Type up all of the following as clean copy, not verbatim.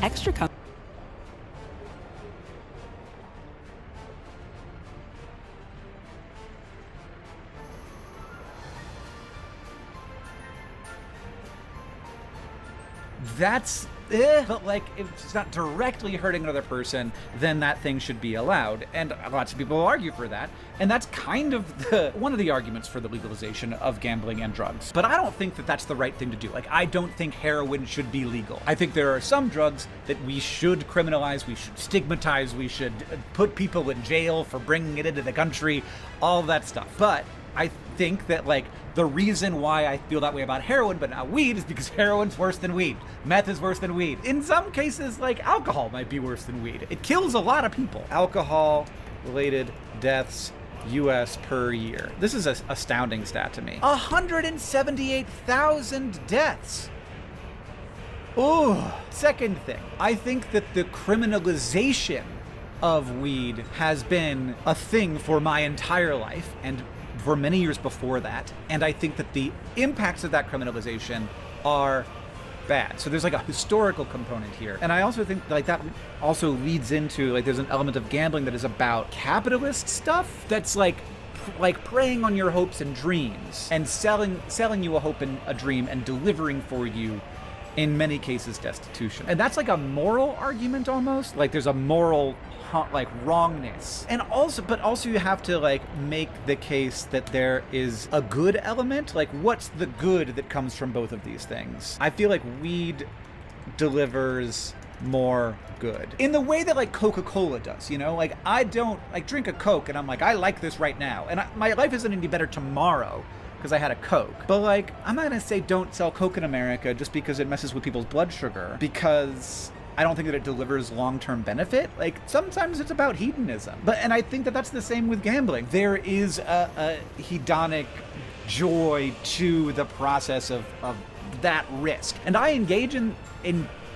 extra That's but like if it's not directly hurting another person, then that thing should be allowed. And lots of people will argue for that. And that's kind of one of the arguments for the legalization of gambling and drugs. But I don't think that that's the right thing to do. Like, I don't think heroin should be legal. I think there are some drugs that we should criminalize, we should stigmatize, we should put people in jail for bringing it into the country, all that stuff. But I think that, like, the reason why I feel that way about heroin but not weed is because heroin's worse than weed. Meth is worse than weed. In some cases, like, alcohol might be worse than weed. It kills a lot of people. Alcohol-related deaths US per year. This is an astounding stat to me. 178,000 deaths. Ooh. Second thing, I think that the criminalization of weed has been a thing for my entire life and for many years before that, and I think that the impacts of that criminalization are bad. So there's like a historical component here, and I also think like that also leads into like there's an element of gambling that is about capitalist stuff that's like preying on your hopes and dreams and selling you a hope and a dream and delivering for you, in many cases, destitution. And that's like a moral argument almost. Like there's a moral like wrongness. And also you have to like make the case that there is a good element. Like, what's the good that comes from both of these things? I feel like weed delivers more good in the way that like Coca-Cola does, you know? Like, I don't like drink a Coke and I'm like, I like this right now. And my life isn't any better tomorrow because I had a Coke. But like, I'm not gonna say don't sell Coke in America just because it messes with people's blood sugar, because I don't think that it delivers long-term benefit. Like, sometimes it's about hedonism. And I think that that's the same with gambling. There is a hedonic joy to the process of that risk. And I engage in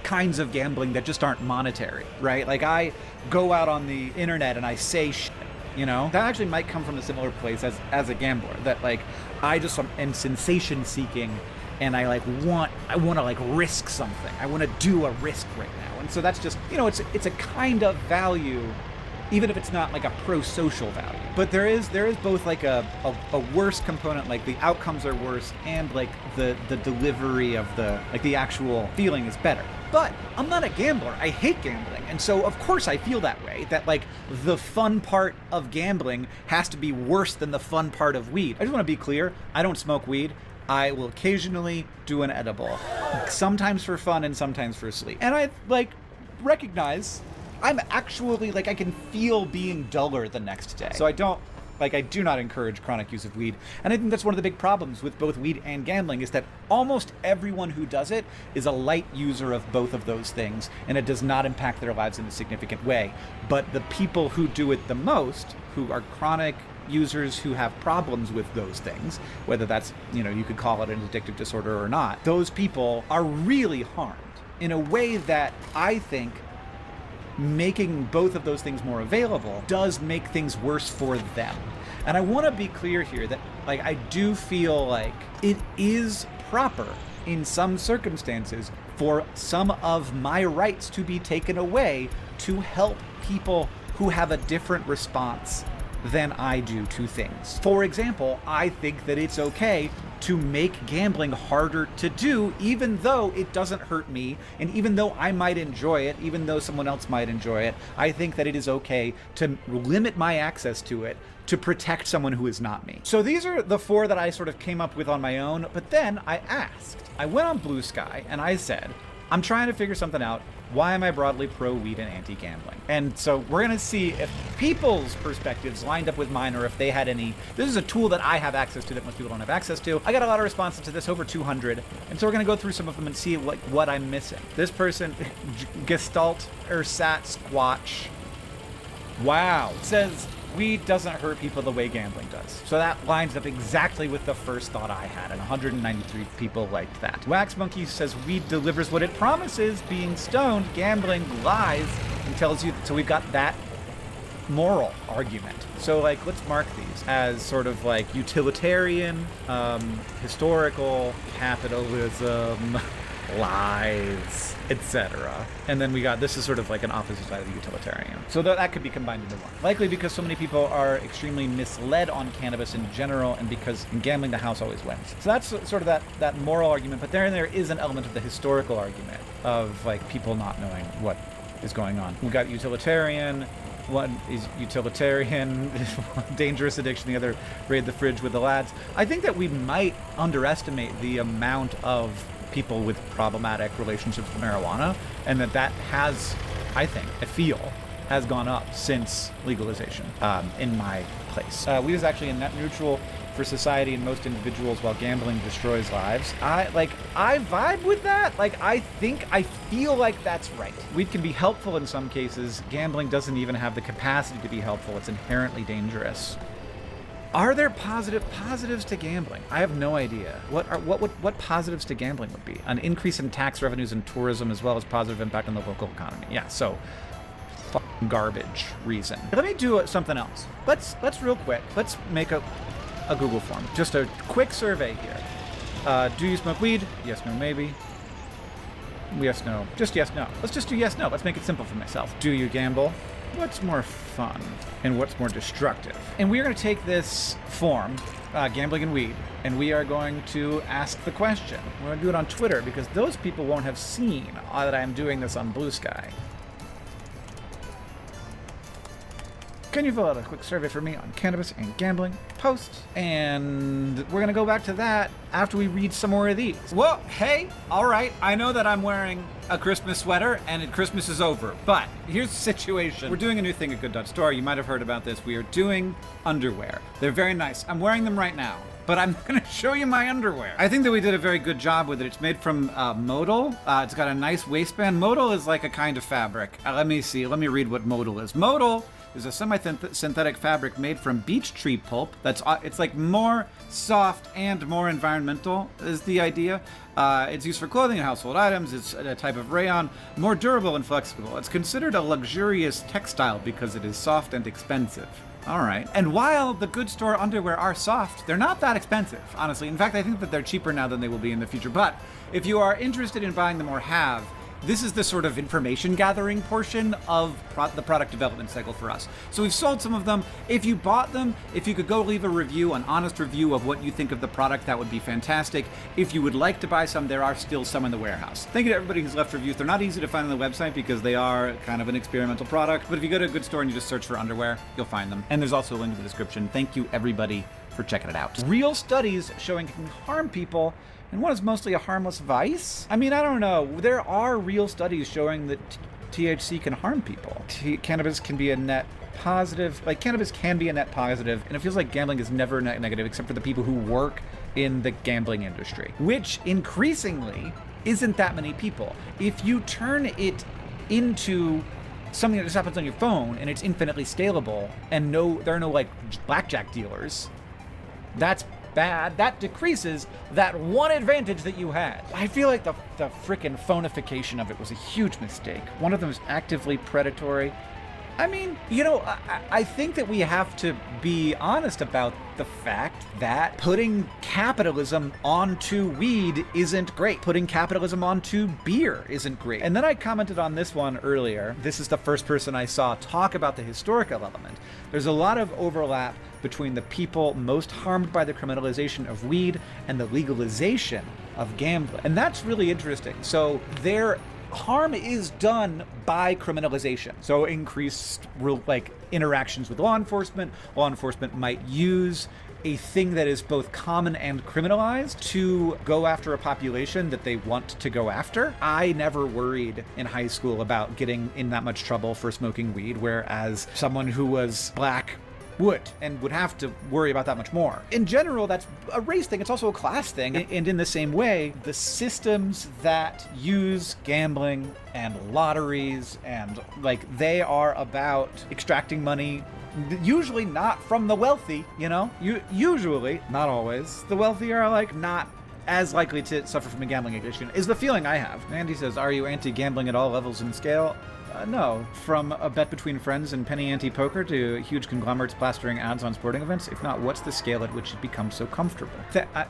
kinds of gambling that just aren't monetary, right? Like, I go out on the internet and I say shit, you know? That actually might come from a similar place as a gambler, that like, I just am sensation seeking and I want to like risk something. I want to do a risk right now. And so that's just, you know, it's a kind of value, even if it's not like a pro-social value. But there is both like a worse component, like the outcomes are worse, and like the delivery of the actual feeling is better. But I'm not a gambler. I hate gambling. And so of course I feel that way, that like the fun part of gambling has to be worse than the fun part of weed. I just want to be clear. I don't smoke weed. I will occasionally do an edible, sometimes for fun and sometimes for sleep. And I like recognize I'm actually like, I can feel being duller the next day. So I do not encourage chronic use of weed. And I think that's one of the big problems with both weed and gambling, is that almost everyone who does it is a light user of both of those things, and it does not impact their lives in a significant way. But the people who do it the most, who are chronic users who have problems with those things, whether that's, you know, you could call it an addictive disorder or not, those people are really harmed in a way that I think making both of those things more available does make things worse for them. And I want to be clear here that like, I do feel like it is proper in some circumstances for some of my rights to be taken away to help people who have a different response than I do to things. For example, I think that it's okay to make gambling harder to do, even though it doesn't hurt me, and even though I might enjoy it, even though someone else might enjoy it. I think that it is okay to limit my access to it to protect someone who is not me. So these are the 4 that I sort of came up with on my own, but then I went on Blue Sky and I said, I'm trying to figure something out. Why am I broadly pro-weed and anti-gambling? And so we're gonna see if people's perspectives lined up with mine, or if they had any. This is a tool that I have access to that most people don't have access to. I got a lot of responses to this, over 200. And so we're gonna go through some of them and see what I'm missing. This person, Gestalt Ersat Squatch, wow, says, weed doesn't hurt people the way gambling does. So that lines up exactly with the first thought I had, and 193 people liked that. Wax Monkey says weed delivers what it promises, being stoned. Gambling lies and tells you. So we've got that moral argument. So like, let's mark these as sort of like utilitarian, historical, capitalism, lies, etc. And then we got, this is sort of like an opposite side of the utilitarian. So that could be combined into one. Likely because so many people are extremely misled on cannabis in general, and because in gambling the house always wins. So that's sort of that moral argument, but there is an element of the historical argument of like people not knowing what is going on. We got utilitarian. One is utilitarian, dangerous addiction, the other raid the fridge with the lads. I think that we might underestimate the amount of people with problematic relationships with marijuana, and that has, I feel, has gone up since legalization in my place. Weed is actually a net neutral for society and most individuals, while gambling destroys lives. I vibe with that. I feel like that's right. Weed can be helpful in some cases. Gambling doesn't even have the capacity to be helpful. It's inherently dangerous. Are there positives to gambling? I have no idea. What positives to gambling would be? An increase in tax revenues and tourism, as well as positive impact on the local economy. Yeah, so fucking garbage reason. Let me do something else. Let's real quick. Let's make a Google form. Just a quick survey here. Do you smoke weed? Yes, no, maybe. Yes, no. Just yes, no. Let's just do yes, no. Let's make it simple for myself. Do you gamble? What's more fun and what's more destructive? And we are going to take this form, gambling and weed, and we are going to ask the question. We're going to do it on Twitter because those people won't have seen that I'm doing this on Blue Sky. Can you fill out a quick survey for me on cannabis and gambling? Post. And we're going to go back to that after we read some more of these. Well, hey, all right. I know that I'm wearing a Christmas sweater and Christmas is over, but here's the situation. We're doing a new thing at Good.Store. You might have heard about this. We are doing underwear. They're very nice. I'm wearing them right now, but I'm going to show you my underwear. I think that we did a very good job with it. It's made from modal. It's got a nice waistband. Modal is like a kind of fabric. Let me see. Let me read what modal is. Modal is a semi-synthetic fabric made from beech tree pulp. It's like more soft and more environmental is the idea. It's used for clothing and household items. It's a type of rayon, more durable and flexible. It's considered a luxurious textile because it is soft and expensive. All right. And while the Good Store underwear are soft, they're not that expensive, honestly. In fact, I think that they're cheaper now than they will be in the future. But if you are interested in buying them or have, this is the sort of information gathering portion of the product development cycle for us. So we've sold some of them. If you bought them, if you could go leave a review, an honest review of what you think of the product, that would be fantastic. If you would like to buy some, there are still some in the warehouse. Thank you to everybody who's left reviews. They're not easy to find on the website because they are kind of an experimental product. But if you go to a Good Store and you just search for underwear, you'll find them. And there's also a link in the description. Thank you, everybody, for checking it out. Real studies showing it can harm people, and one is mostly a harmless vice? I mean, I don't know. There are real studies showing that THC can harm people. Cannabis can be a net positive. Like, cannabis can be a net positive, and it feels like gambling is never net negative except for the people who work in the gambling industry, which increasingly isn't that many people. If you turn it into something that just happens on your phone and it's infinitely scalable and there are no like blackjack dealers, that's bad. That decreases that one advantage that you had. I feel like the frickin' phonification of it was a huge mistake. One of them is actively predatory. I mean, I think that we have to be honest about the fact that putting capitalism onto weed isn't great. Putting capitalism onto beer isn't great. And then I commented on this one earlier. This is the first person I saw talk about the historical element. There's a lot of overlap between the people most harmed by the criminalization of weed and the legalization of gambling. And that's really interesting. So their harm is done by criminalization. So increased interactions with law enforcement. Law enforcement might use a thing that is both common and criminalized to go after a population that they want to go after. I never worried in high school about getting in that much trouble for smoking weed, whereas someone who was black would have to worry about that much more. In general, that's a race thing. It's also a class thing. And in the same way, the systems that use gambling and lotteries and they are about extracting money, usually not from the wealthy, usually, not always. The wealthy are not as likely to suffer from a gambling addiction, is the feeling I have. Andy says, are you anti-gambling at all levels and scale? No. From a bet between friends and penny ante poker to huge conglomerates plastering ads on sporting events. If not, what's the scale at which it becomes so comfortable?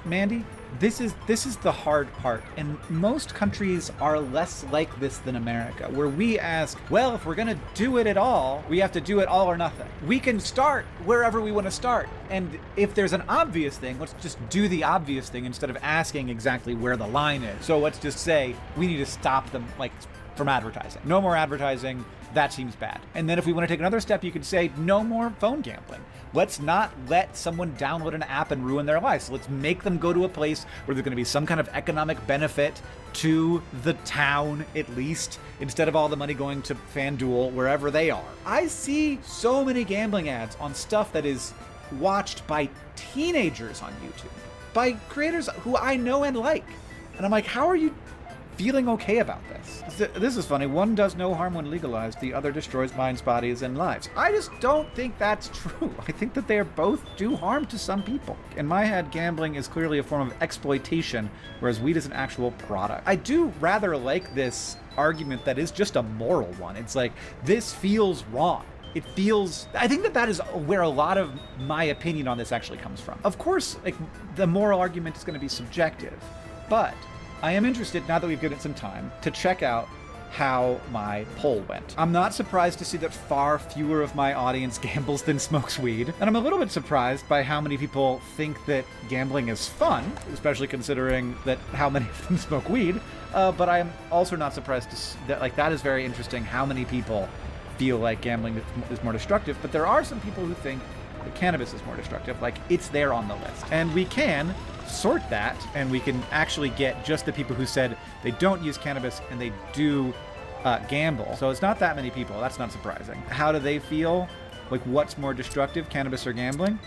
Mandy, this is the hard part. And most countries are less like this than America, where we ask, well, if we're going to do it at all, we have to do it all or nothing. We can start wherever we want to start. And if there's an obvious thing, let's just do the obvious thing instead of asking exactly where the line is. So let's just say we need to stop them, like, from advertising. No more advertising. That seems bad. And then if we want to take another step, you could say no more phone gambling. Let's not let someone download an app and ruin their lives. Let's make them go to a place where there's going to be some kind of economic benefit to the town, at least, instead of all the money going to FanDuel, wherever they are. I see so many gambling ads on stuff that is watched by teenagers on YouTube, by creators who I know and like. And I'm like, how are you feeling okay about this? This is funny. One does no harm when legalized. The other destroys minds, bodies, and lives. I just don't think that's true. I think that they both do harm to some people. In my head, gambling is clearly a form of exploitation, whereas weed is an actual product. I do rather like this argument that is just a moral one. It's like, this feels wrong. It feels, I think that is where a lot of my opinion on this actually comes from. Of course, like, the moral argument is going to be subjective, but I am interested, now that we've given it some time, to check out how my poll went. I'm not surprised to see that far fewer of my audience gambles than smokes weed, and I'm a little bit surprised by how many people think that gambling is fun, especially considering that how many of them smoke weed, but I'm also not surprised that is very interesting how many people feel like gambling is more destructive, but there are some people who think that cannabis is more destructive, like it's there on the list. And we can sort that, and we can actually get just the people who said they don't use cannabis and they do gamble. So it's not that many people. That's not surprising. How do they feel? Like, what's more destructive, cannabis or gambling?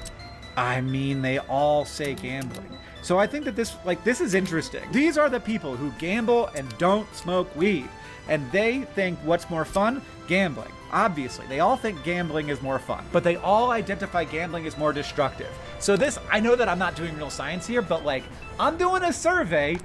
I mean, they all say gambling. So I think that this is interesting. These are the people who gamble and don't smoke weed, and they think what's more fun? Gambling. Obviously, they all think gambling is more fun, but they all identify gambling as more destructive. So I know that I'm not doing real science here, but like, I'm doing a survey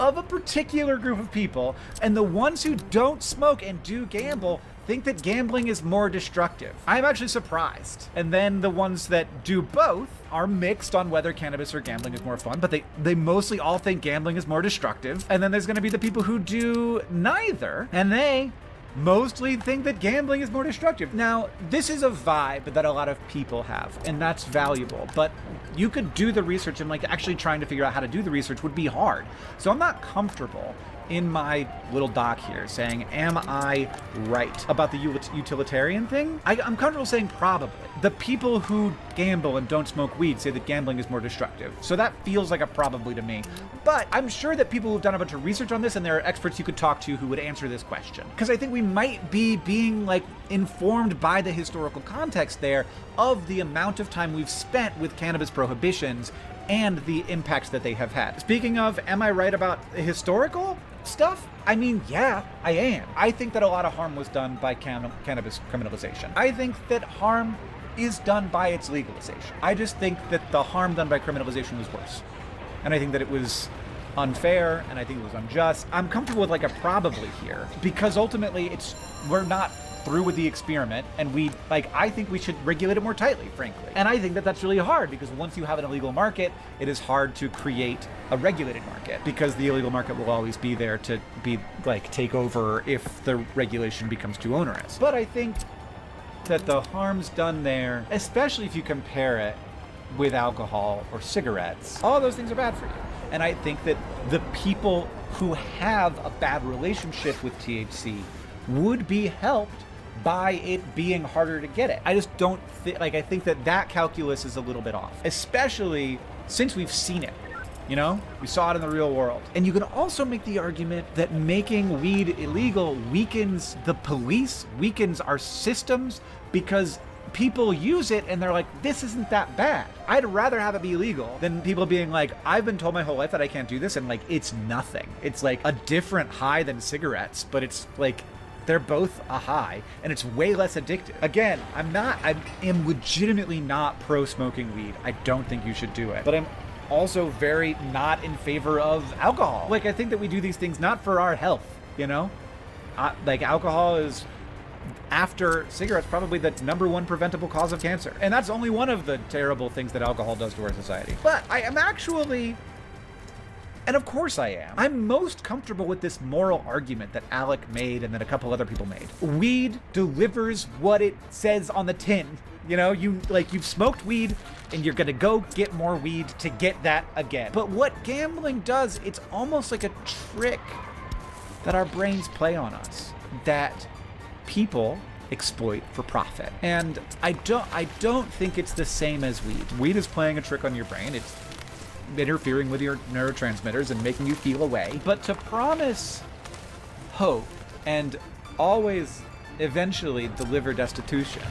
of a particular group of people, and the ones who don't smoke and do gamble think that gambling is more destructive. I'm actually surprised. And then the ones that do both are mixed on whether cannabis or gambling is more fun, but they mostly all think gambling is more destructive. And then there's gonna be the people who do neither, and they mostly think that gambling is more destructive. Now, this is a vibe that a lot of people have, and that's valuable, but you could do the research, and like actually trying to figure out how to do the research would be hard. So I'm not comfortable in my little doc here saying, am I right about the utilitarian thing? I'm comfortable saying probably. The people who gamble and don't smoke weed say that gambling is more destructive. So that feels like a probably to me. But I'm sure that people who've done a bunch of research on this, and there are experts you could talk to who would answer this question. Because I think we might be being like informed by the historical context there of the amount of time we've spent with cannabis prohibitions and the impacts that they have had. Speaking of, am I right about historical stuff? I mean, yeah, I am. I think that a lot of harm was done by cannabis criminalization. I think that harm is done by its legalization. I just think that the harm done by criminalization was worse. And I think that it was unfair, and I think it was unjust. I'm comfortable with like a probably here, because ultimately we're not through with the experiment, and I think we should regulate it more tightly, frankly. And I think that that's really hard, because once you have an illegal market, it is hard to create a regulated market, because the illegal market will always be there to be like take over if the regulation becomes too onerous. But I think that the harms done there, especially if you compare it with alcohol or cigarettes, all those things are bad for you. And I think that the people who have a bad relationship with THC would be helped by it being harder to get it. I just don't I think that calculus is a little bit off, especially since we've seen it. You know, we saw it in the real world. And you can also make the argument that making weed illegal weakens the police, weakens our systems, because people use it and they're like, this isn't that bad. I'd rather have it be illegal than people being like, I've been told my whole life that I can't do this, and like, it's nothing. It's like a different high than cigarettes, but it's like, they're both a high, and it's way less addictive. Again, I am legitimately not pro smoking weed. I don't think you should do it, but I'm also very not in favor of alcohol. Like, I think that we do these things not for our health, you know? Like, alcohol is after cigarettes, probably the #1 preventable cause of cancer. And that's only one of the terrible things that alcohol does to our society. But I am actually, and of course I am, I'm most comfortable with this moral argument that Alec made and that a couple other people made. Weed delivers what it says on the tin. You know, you've smoked weed and you're gonna go get more weed to get that again. But what gambling does, it's almost like a trick that our brains play on us, that people exploit for profit. And I don't think it's the same as weed. Weed is playing a trick on your brain. It's interfering with your neurotransmitters and making you feel a way. But to promise hope and always eventually deliver destitution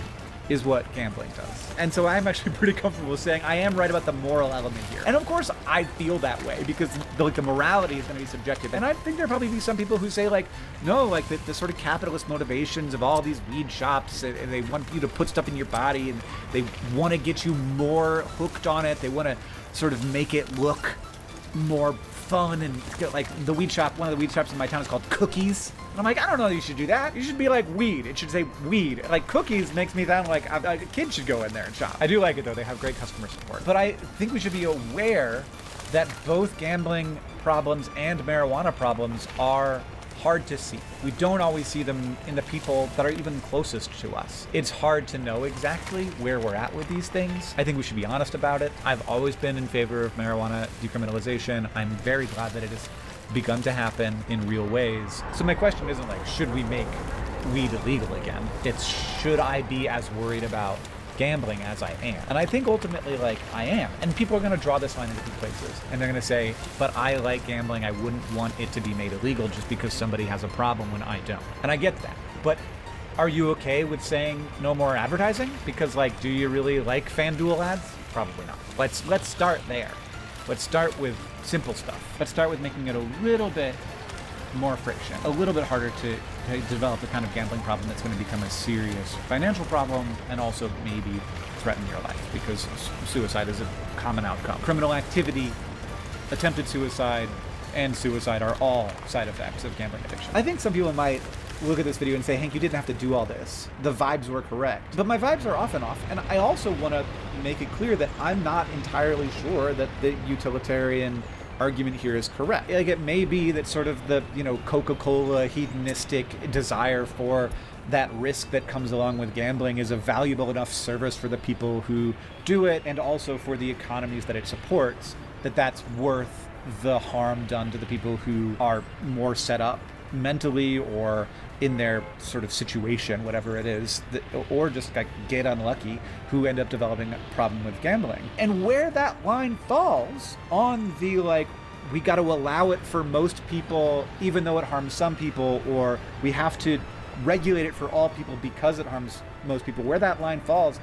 is what gambling does. And so I'm actually pretty comfortable saying I am right about the moral element here. And of course I feel that way because the morality is going to be subjective. And I think there'll probably be some people who say like, no, like the sort of capitalist motivations of all these weed shops, and they want you to put stuff in your body and they want to get you more hooked on it. They want to sort of make it look more fun, and like the weed shop, one of the weed shops in my town is called Cookies. And I'm like, I don't know that you should do that. You should be like weed. It should say weed. Like Cookies makes me sound like a kid should go in there and shop. I do like it though. They have great customer support. But I think we should be aware that both gambling problems and marijuana problems are hard to see. We don't always see them in the people that are even closest to us. It's hard to know exactly where we're at with these things. I think we should be honest about it. I've always been in favor of marijuana decriminalization. I'm very glad that it has begun to happen in real ways. So my question isn't like, should we make weed illegal again? It's, should I be as worried about gambling as I am? And I think ultimately, like, I am. And people are going to draw this line in different places. And they're going to say, but I like gambling. I wouldn't want it to be made illegal just because somebody has a problem when I don't. And I get that. But are you okay with saying no more advertising? Because, like, do you really like FanDuel ads? Probably not. Let's start there. Let's start with simple stuff. Let's start with making it a little bit more friction, a little bit harder to develop the kind of gambling problem that's going to become a serious financial problem and also maybe threaten your life, because suicide is a common outcome. Criminal activity, attempted suicide, and suicide are all side effects of gambling addiction. I think some people might look at this video and say, Hank, you didn't have to do all this. The vibes were correct. But my vibes are off and off. And I also want to make it clear that I'm not entirely sure that the utilitarian argument here is correct. Like, it may be that sort of the, Coca-Cola hedonistic desire for that risk that comes along with gambling is a valuable enough service for the people who do it, and also for the economies that it supports, that's worth the harm done to the people who are more set up mentally or in their sort of situation, whatever it is, or just get unlucky, who end up developing a problem with gambling. And where that line falls on the, we got to allow it for most people, even though it harms some people, or we have to regulate it for all people because it harms most people, where that line falls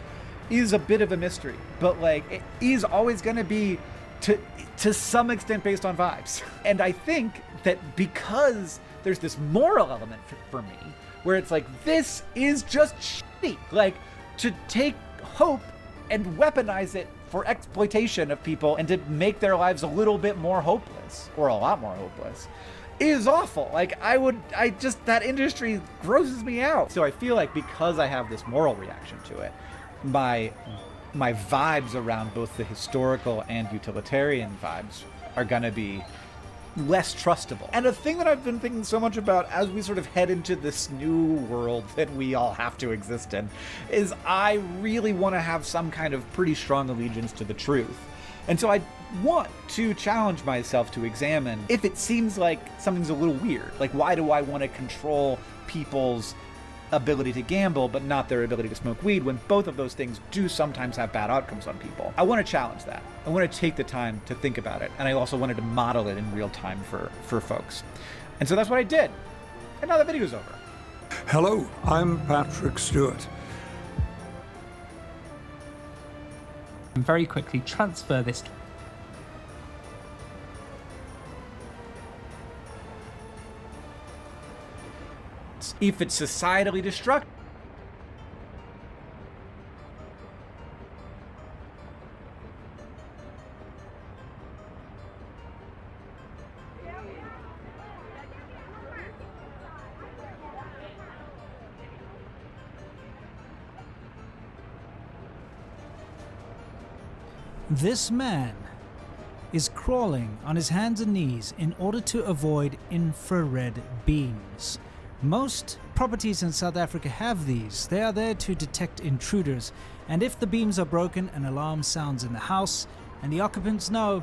is a bit of a mystery. But it is always going to be to some extent based on vibes. And I think that because there's this moral element for me, where it's this is just shitty. To take hope and weaponize it for exploitation of people and to make their lives a little bit more hopeless, or a lot more hopeless, is awful. That industry grosses me out. So I feel like because I have this moral reaction to it, my vibes around both the historical and utilitarian vibes are gonna be less trustable. And a thing that I've been thinking so much about as we sort of head into this new world that we all have to exist in is I really want to have some kind of pretty strong allegiance to the truth. And so I want to challenge myself to examine if it seems like something's a little weird. Why do I want to control people's ability to gamble but not their ability to smoke weed, when both of those things do sometimes have bad outcomes on people? I want to challenge that. I want to take the time to think about it, and I also wanted to model it in real time for folks. And so that's what I did. And now the video's over. Hello, I'm Patrick Stewart. And very quickly transfer this. If it's societally destructive, This man is crawling on his hands and knees in order to avoid infrared beams. Most properties in South Africa have these. They are there to detect intruders, and if the beams are broken, an alarm sounds in the house, and the occupants know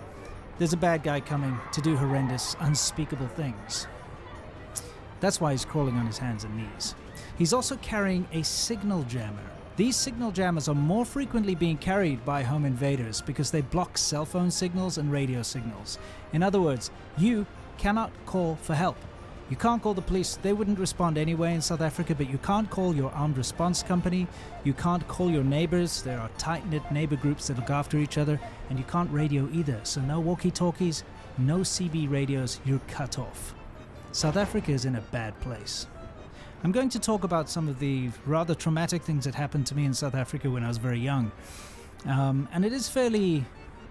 there's a bad guy coming to do horrendous, unspeakable things. That's why he's crawling on his hands and knees. He's also carrying a signal jammer. These signal jammers are more frequently being carried by home invaders because they block cell phone signals and radio signals. In other words, you cannot call for help. You can't call the police, they wouldn't respond anyway in South Africa, but you can't call your armed response company, you can't call your neighbors, there are tight-knit neighbor groups that look after each other, and you can't radio either, so no walkie-talkies, no CB radios, you're cut off. South Africa is in a bad place. I'm going to talk about some of the rather traumatic things that happened to me in South Africa when I was very young. And it is fairly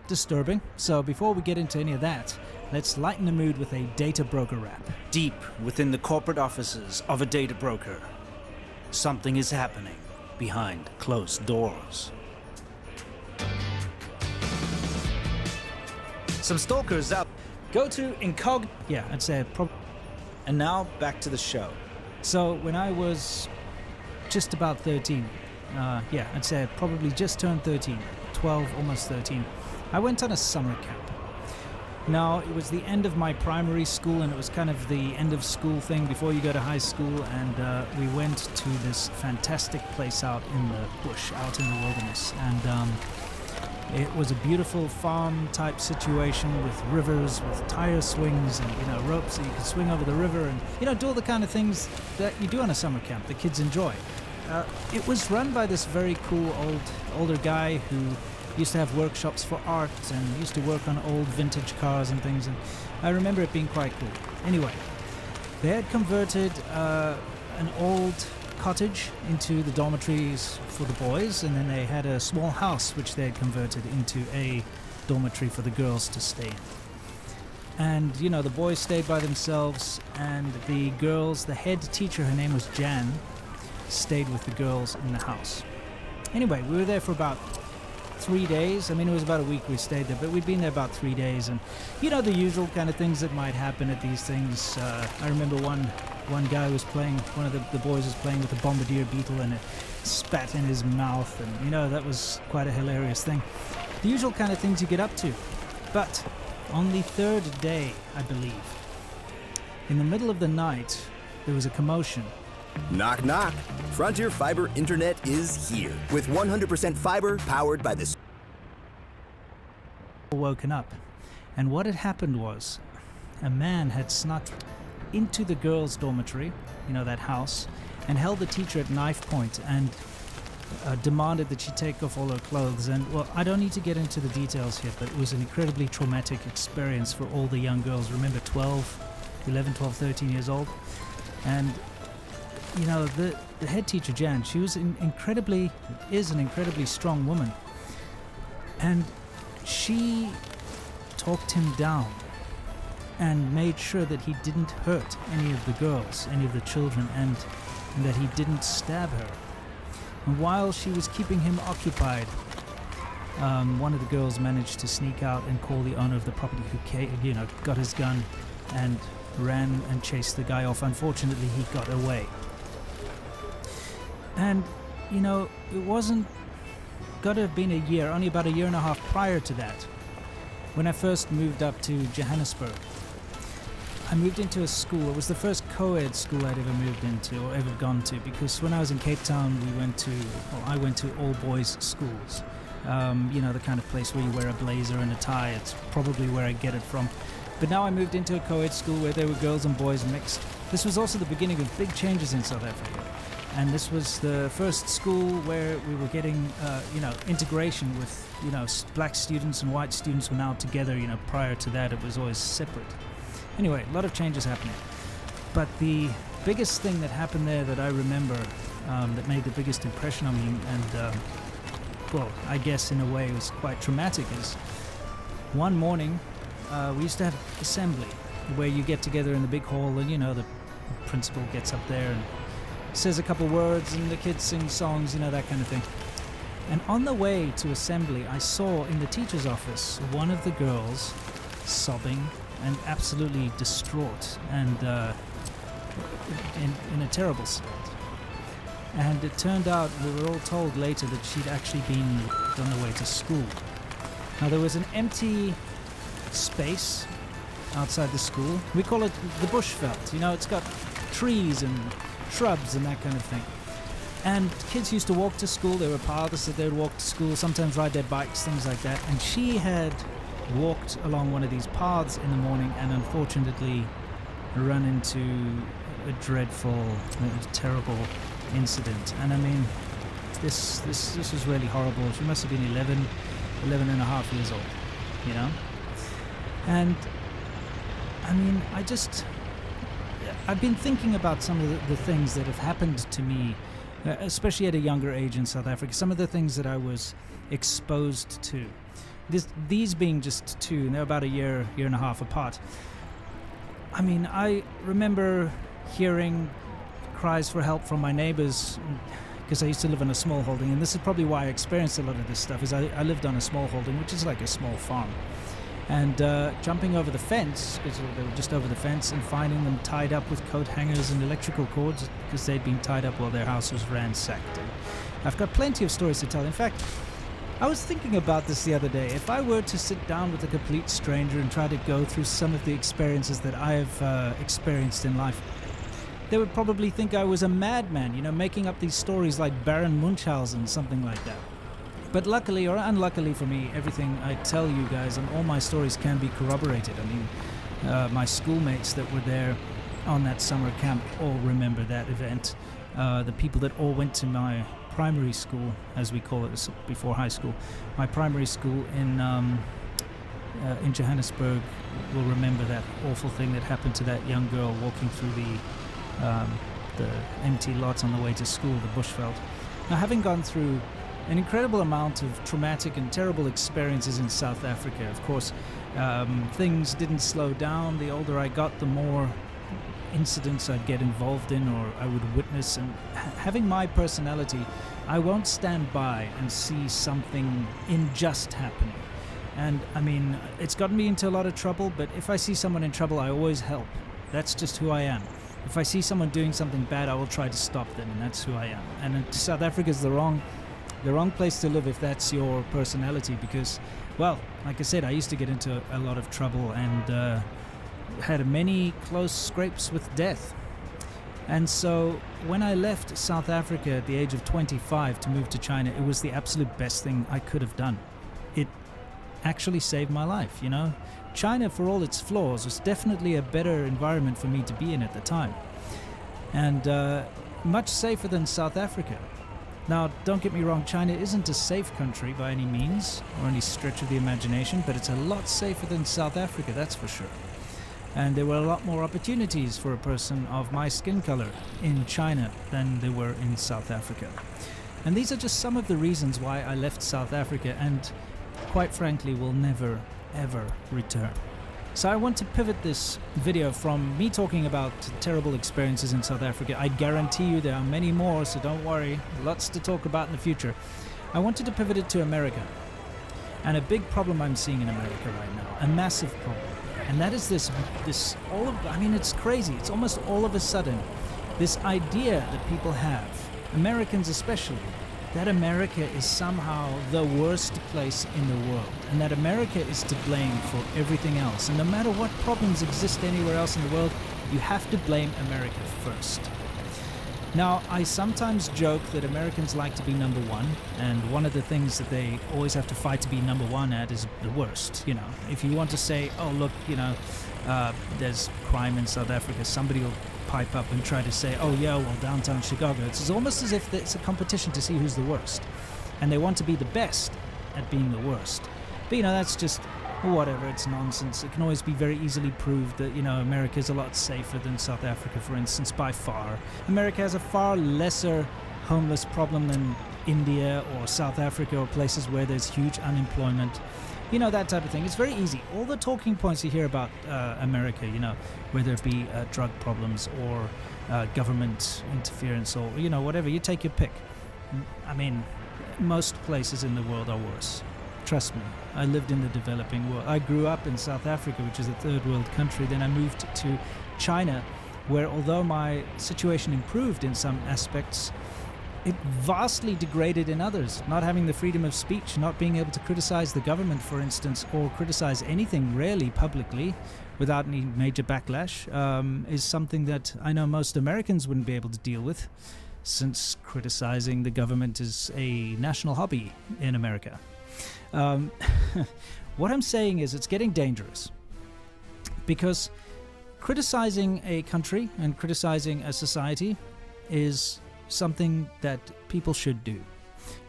disturbing, so before we get into any of that, let's lighten the mood with a data broker rap. Deep within the corporate offices of a data broker, something is happening behind closed doors. Some stalkers out. Go to incog... Yeah, I'd say And now back to the show. So when I was just about 13, I'd say I probably just turned 13, 12, almost 13, I went on a summer camp. Now, it was the end of my primary school, and it was kind of the end of school thing before you go to high school, and we went to this fantastic place out in the bush, out in the wilderness, and it was a beautiful farm-type situation with rivers, with tire swings and, ropes so you could swing over the river and, do all the kind of things that you do on a summer camp that kids enjoy. It was run by this very cool older guy who used to have workshops for art and used to work on old vintage cars and things, and I remember it being quite cool. Anyway, they had converted an old cottage into the dormitories for the boys, and then they had a small house which they had converted into a dormitory for the girls to stay in. And, the boys stayed by themselves, and the girls, the head teacher, her name was Jan, stayed with the girls in the house. Anyway, we were there for about 3 days. I mean, it was about a week we stayed there, but we'd been there about 3 days, and the usual kind of things that might happen at these things. I remember one guy was playing, one of the boys was playing with a bombardier beetle, and it spat in his mouth, and that was quite a hilarious thing. The usual kind of things you get up to. But on the third day, I believe, in the middle of the night, there was a commotion. Knock, knock. Frontier Fiber Internet is here with 100% fiber powered by the... Woken up, and what had happened was a man had snuck into the girls' dormitory, that house, and held the teacher at knife point and demanded that she take off all her clothes. And, well, I don't need to get into the details here, but it was an incredibly traumatic experience for all the young girls. Remember, 11, 12, 13 years old. And, the head teacher, Jan, she was an incredibly strong woman. And she talked him down and made sure that he didn't hurt any of the girls, any of the children, and that he didn't stab her. And while she was keeping him occupied, one of the girls managed to sneak out and call the owner of the property, who got his gun and ran and chased the guy off. Unfortunately, he got away. And, it wasn't got to have been a year, only about a year and a half prior to that, when I first moved up to Johannesburg. I moved into a school. It was the first co-ed school I'd ever moved into or ever gone to, because when I was in Cape Town, I went to all boys schools. The kind of place where you wear a blazer and a tie. It's probably where I get it from. But now I moved into a co-ed school where there were girls and boys mixed. This was also the beginning of big changes in South Africa. And this was the first school where we were getting, integration with, black students and white students were now together. Prior to that, it was always separate. Anyway, a lot of changes happening. But the biggest thing that happened there that I remember that made the biggest impression on me, and, I guess in a way it was quite traumatic, is one morning we used to have assembly where you get together in the big hall and, the principal gets up there and says a couple words and the kids sing songs, that kind of thing. And on the way to assembly, I saw in the teacher's office one of the girls sobbing and absolutely distraught and in a terrible state. And it turned out, we were all told later, that she'd actually been on the way to school. Now, there was an empty space outside the school. We call it the Bushveld. You know, it's got trees and shrubs and that kind of thing. And kids used to walk to school. There were paths that they would walk to school, sometimes ride their bikes, things like that. And she had walked along one of these paths in the morning and unfortunately run into a dreadful, terrible incident. And I mean, this was really horrible. She must have been 11 and a half years old, you know? And I mean, I've been thinking about some of the things that have happened to me, especially at a younger age in South Africa, some of the things that I was exposed to. These being just two, and they're about a year and a half apart. I mean, I remember hearing cries for help from my neighbors, because I used to live on a small holding, and this is probably why I experienced a lot of this stuff, is I lived on a small holding, which is like a small farm. And jumping over the fence, because they were just over the fence, and finding them tied up with coat hangers and electrical cords because they'd been tied up while their house was ransacked. And I've got plenty of stories to tell. In fact, I was thinking about this the other day. If I were to sit down with a complete stranger and try to go through some of the experiences that I have experienced in life, they would probably think I was a madman, you know, making up these stories like Baron Munchausen, something like that. But luckily or unluckily for me, everything I tell you guys and all my stories can be corroborated. I mean, my schoolmates that were there on that summer camp all remember that event. The people that all went to my primary school, as we call it, before high school, my primary school in Johannesburg will remember that awful thing that happened to that young girl walking through the empty lots on the way to school, the Bushveld. Now, having gone through an incredible amount of traumatic and terrible experiences in South Africa, of course, things didn't slow down. The older I got, the more incidents I'd get involved in or I would witness. And having my personality, I won't stand by and see something unjust happening. And I mean, it's gotten me into a lot of trouble, but if I see someone in trouble, I always help. That's just who I am. If I see someone doing something bad, I will try to stop them, and that's who I am. And South Africa is the wrong place to live if that's your personality, because, well, like I said, I used to get into a lot of trouble and had many close scrapes with death. And so when I left South Africa at the age of 25 to move to China, it was the absolute best thing I could have done. It actually saved my life, you know. China, for all its flaws, was definitely a better environment for me to be in at the time, and much safer than South Africa. Now, don't get me wrong, China isn't a safe country by any means, or any stretch of the imagination, but it's a lot safer than South Africa, that's for sure. And there were a lot more opportunities for a person of my skin color in China than there were in South Africa. And these are just some of the reasons why I left South Africa and, quite frankly, will never, ever return. So I want to pivot this video from me talking about terrible experiences in South Africa. I guarantee you there are many more, so don't worry, lots to talk about in the future. I wanted to pivot it to America. And a big problem I'm seeing in America right now, a massive problem. And that is it's crazy. It's almost all of a sudden, this idea that people have, Americans especially, that America is somehow the worst place in the world, and that America is to blame for everything else. And no matter what problems exist anywhere else in the world, you have to blame America first. Now, I sometimes joke that Americans like to be number one, and one of the things that they always have to fight to be number one at is the worst. You know, if you want to say, oh, look, you know, there's crime in South Africa, somebody will pipe up and try to say, oh yeah, well, downtown Chicago. It's almost as if it's a competition to see who's the worst. And they want to be the best at being the worst. But, you know, that's just whatever, it's nonsense. It can always be very easily proved that, you know, America is a lot safer than South Africa, for instance, by far. America has a far lesser homeless problem than India or South Africa or places where there's huge unemployment. You know, that type of thing. It's very easy. All the talking points you hear about America, you know, whether it be drug problems or government interference or, you know, whatever, you take your pick. I mean, most places in the world are worse. Trust me, I lived in the developing world. I grew up in South Africa, which is a third world country. Then I moved to China, where although my situation improved in some aspects, it vastly degraded in others. Not having the freedom of speech, not being able to criticize the government, for instance, or criticize anything really publicly without any major backlash, is something that I know most Americans wouldn't be able to deal with, since criticizing the government is a national hobby in America. What I'm saying is it's getting dangerous, because criticizing a country and criticizing a society is something that people should do.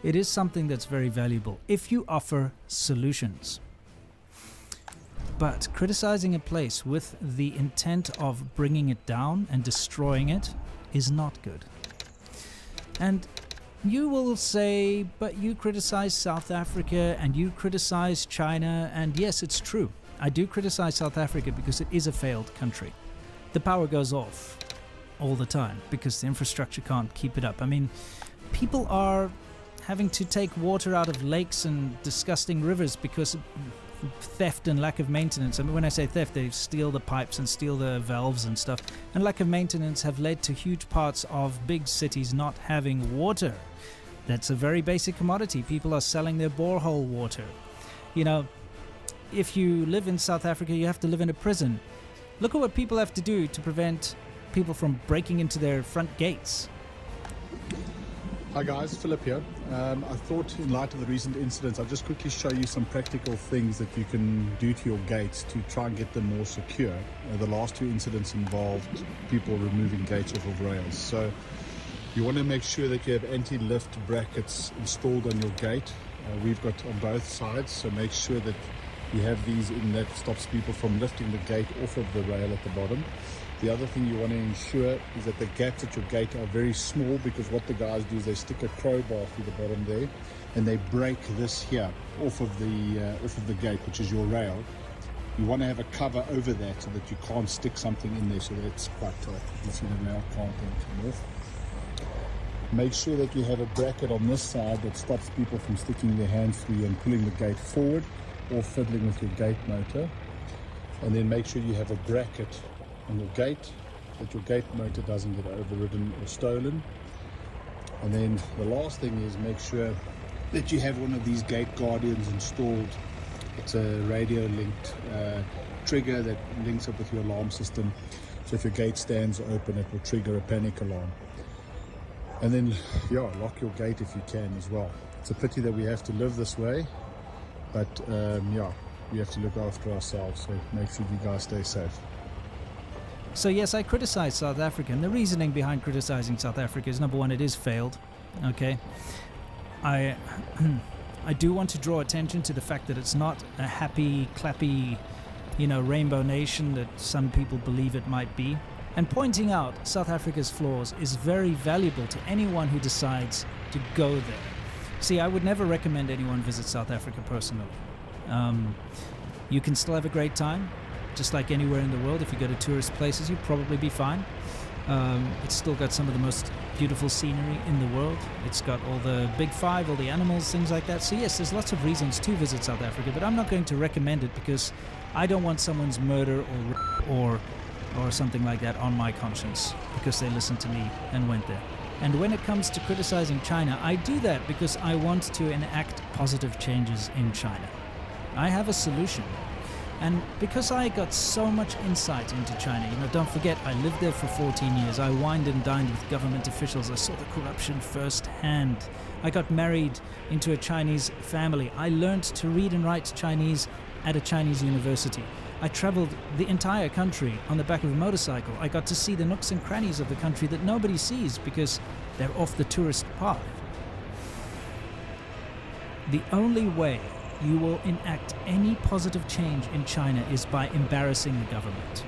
It is something that's very valuable if you offer solutions. But criticizing a place with the intent of bringing it down and destroying it is not good. And you will say, but you criticize South Africa and you criticize China, and yes, it's true. I do criticize South Africa because it is a failed country. The power goes off all the time because the infrastructure can't keep it up. I mean, people are having to take water out of lakes and disgusting rivers because of theft and lack of maintenance. I mean, when I say theft, they steal the pipes and steal the valves and stuff. And lack of maintenance have led to huge parts of big cities not having water. That's a very basic commodity. People are selling their borehole water. You know, if you live in South Africa, you have to live in a prison. Look at what people have to do to prevent people from breaking into their front gates. Hi guys, Philip here. I thought in light of the recent incidents, I'll just quickly show you some practical things that you can do to your gates to try and get them more secure. The last two incidents involved people removing gates off of rails. So you want to make sure that you have anti-lift brackets installed on your gate. We've got on both sides, so make sure that you have these in. That stops people from lifting the gate off of the rail at the bottom. The other thing you want to ensure is that the gaps at your gate are very small, because what the guys do is they stick a crowbar through the bottom there and they break this here off of the gate, which is your rail. You want to have a cover over that so that you can't stick something in there, so that it's quite tight. You see the rail can't then come off. Make sure that you have a bracket on this side that stops people from sticking their hands through and pulling the gate forward or fiddling with your gate motor. And then make sure you have a bracket on your gate, that your gate motor doesn't get overridden or stolen. And then the last thing is make sure that you have one of these gate guardians installed. It's a radio linked trigger that links up with your alarm system, so if your gate stands open it will trigger a panic alarm. And then lock your gate if you can as well. It's a pity that we have to live this way, but we have to look after ourselves, so make sure you guys stay safe. So yes, I criticize South Africa, and the reasoning behind criticizing South Africa is, number one, it is failed. Okay, I do want to draw attention to the fact that it's not a happy, clappy, rainbow nation that some people believe it might be. And pointing out South Africa's flaws is very valuable to anyone who decides to go there. See, I would never recommend anyone visit South Africa personally. You can still have a great time, just like anywhere in the world. If you go to tourist places, you'd probably be fine. It's still got some of the most beautiful scenery in the world. It's got all the big five, all the animals, things like that. So yes, there's lots of reasons to visit South Africa, but I'm not going to recommend it because I don't want someone's murder or something like that on my conscience because they listened to me and went there. And when it comes to criticizing China, I do that because I want to enact positive changes in China. I have a solution. And because I got so much insight into China, don't forget, I lived there for 14 years. I wined and dined with government officials. I saw the corruption firsthand. I got married into a Chinese family. I learned to read and write Chinese at a Chinese university. I traveled the entire country on the back of a motorcycle. I got to see the nooks and crannies of the country that nobody sees because they're off the tourist path. The only way you will enact any positive change in China is by embarrassing the government,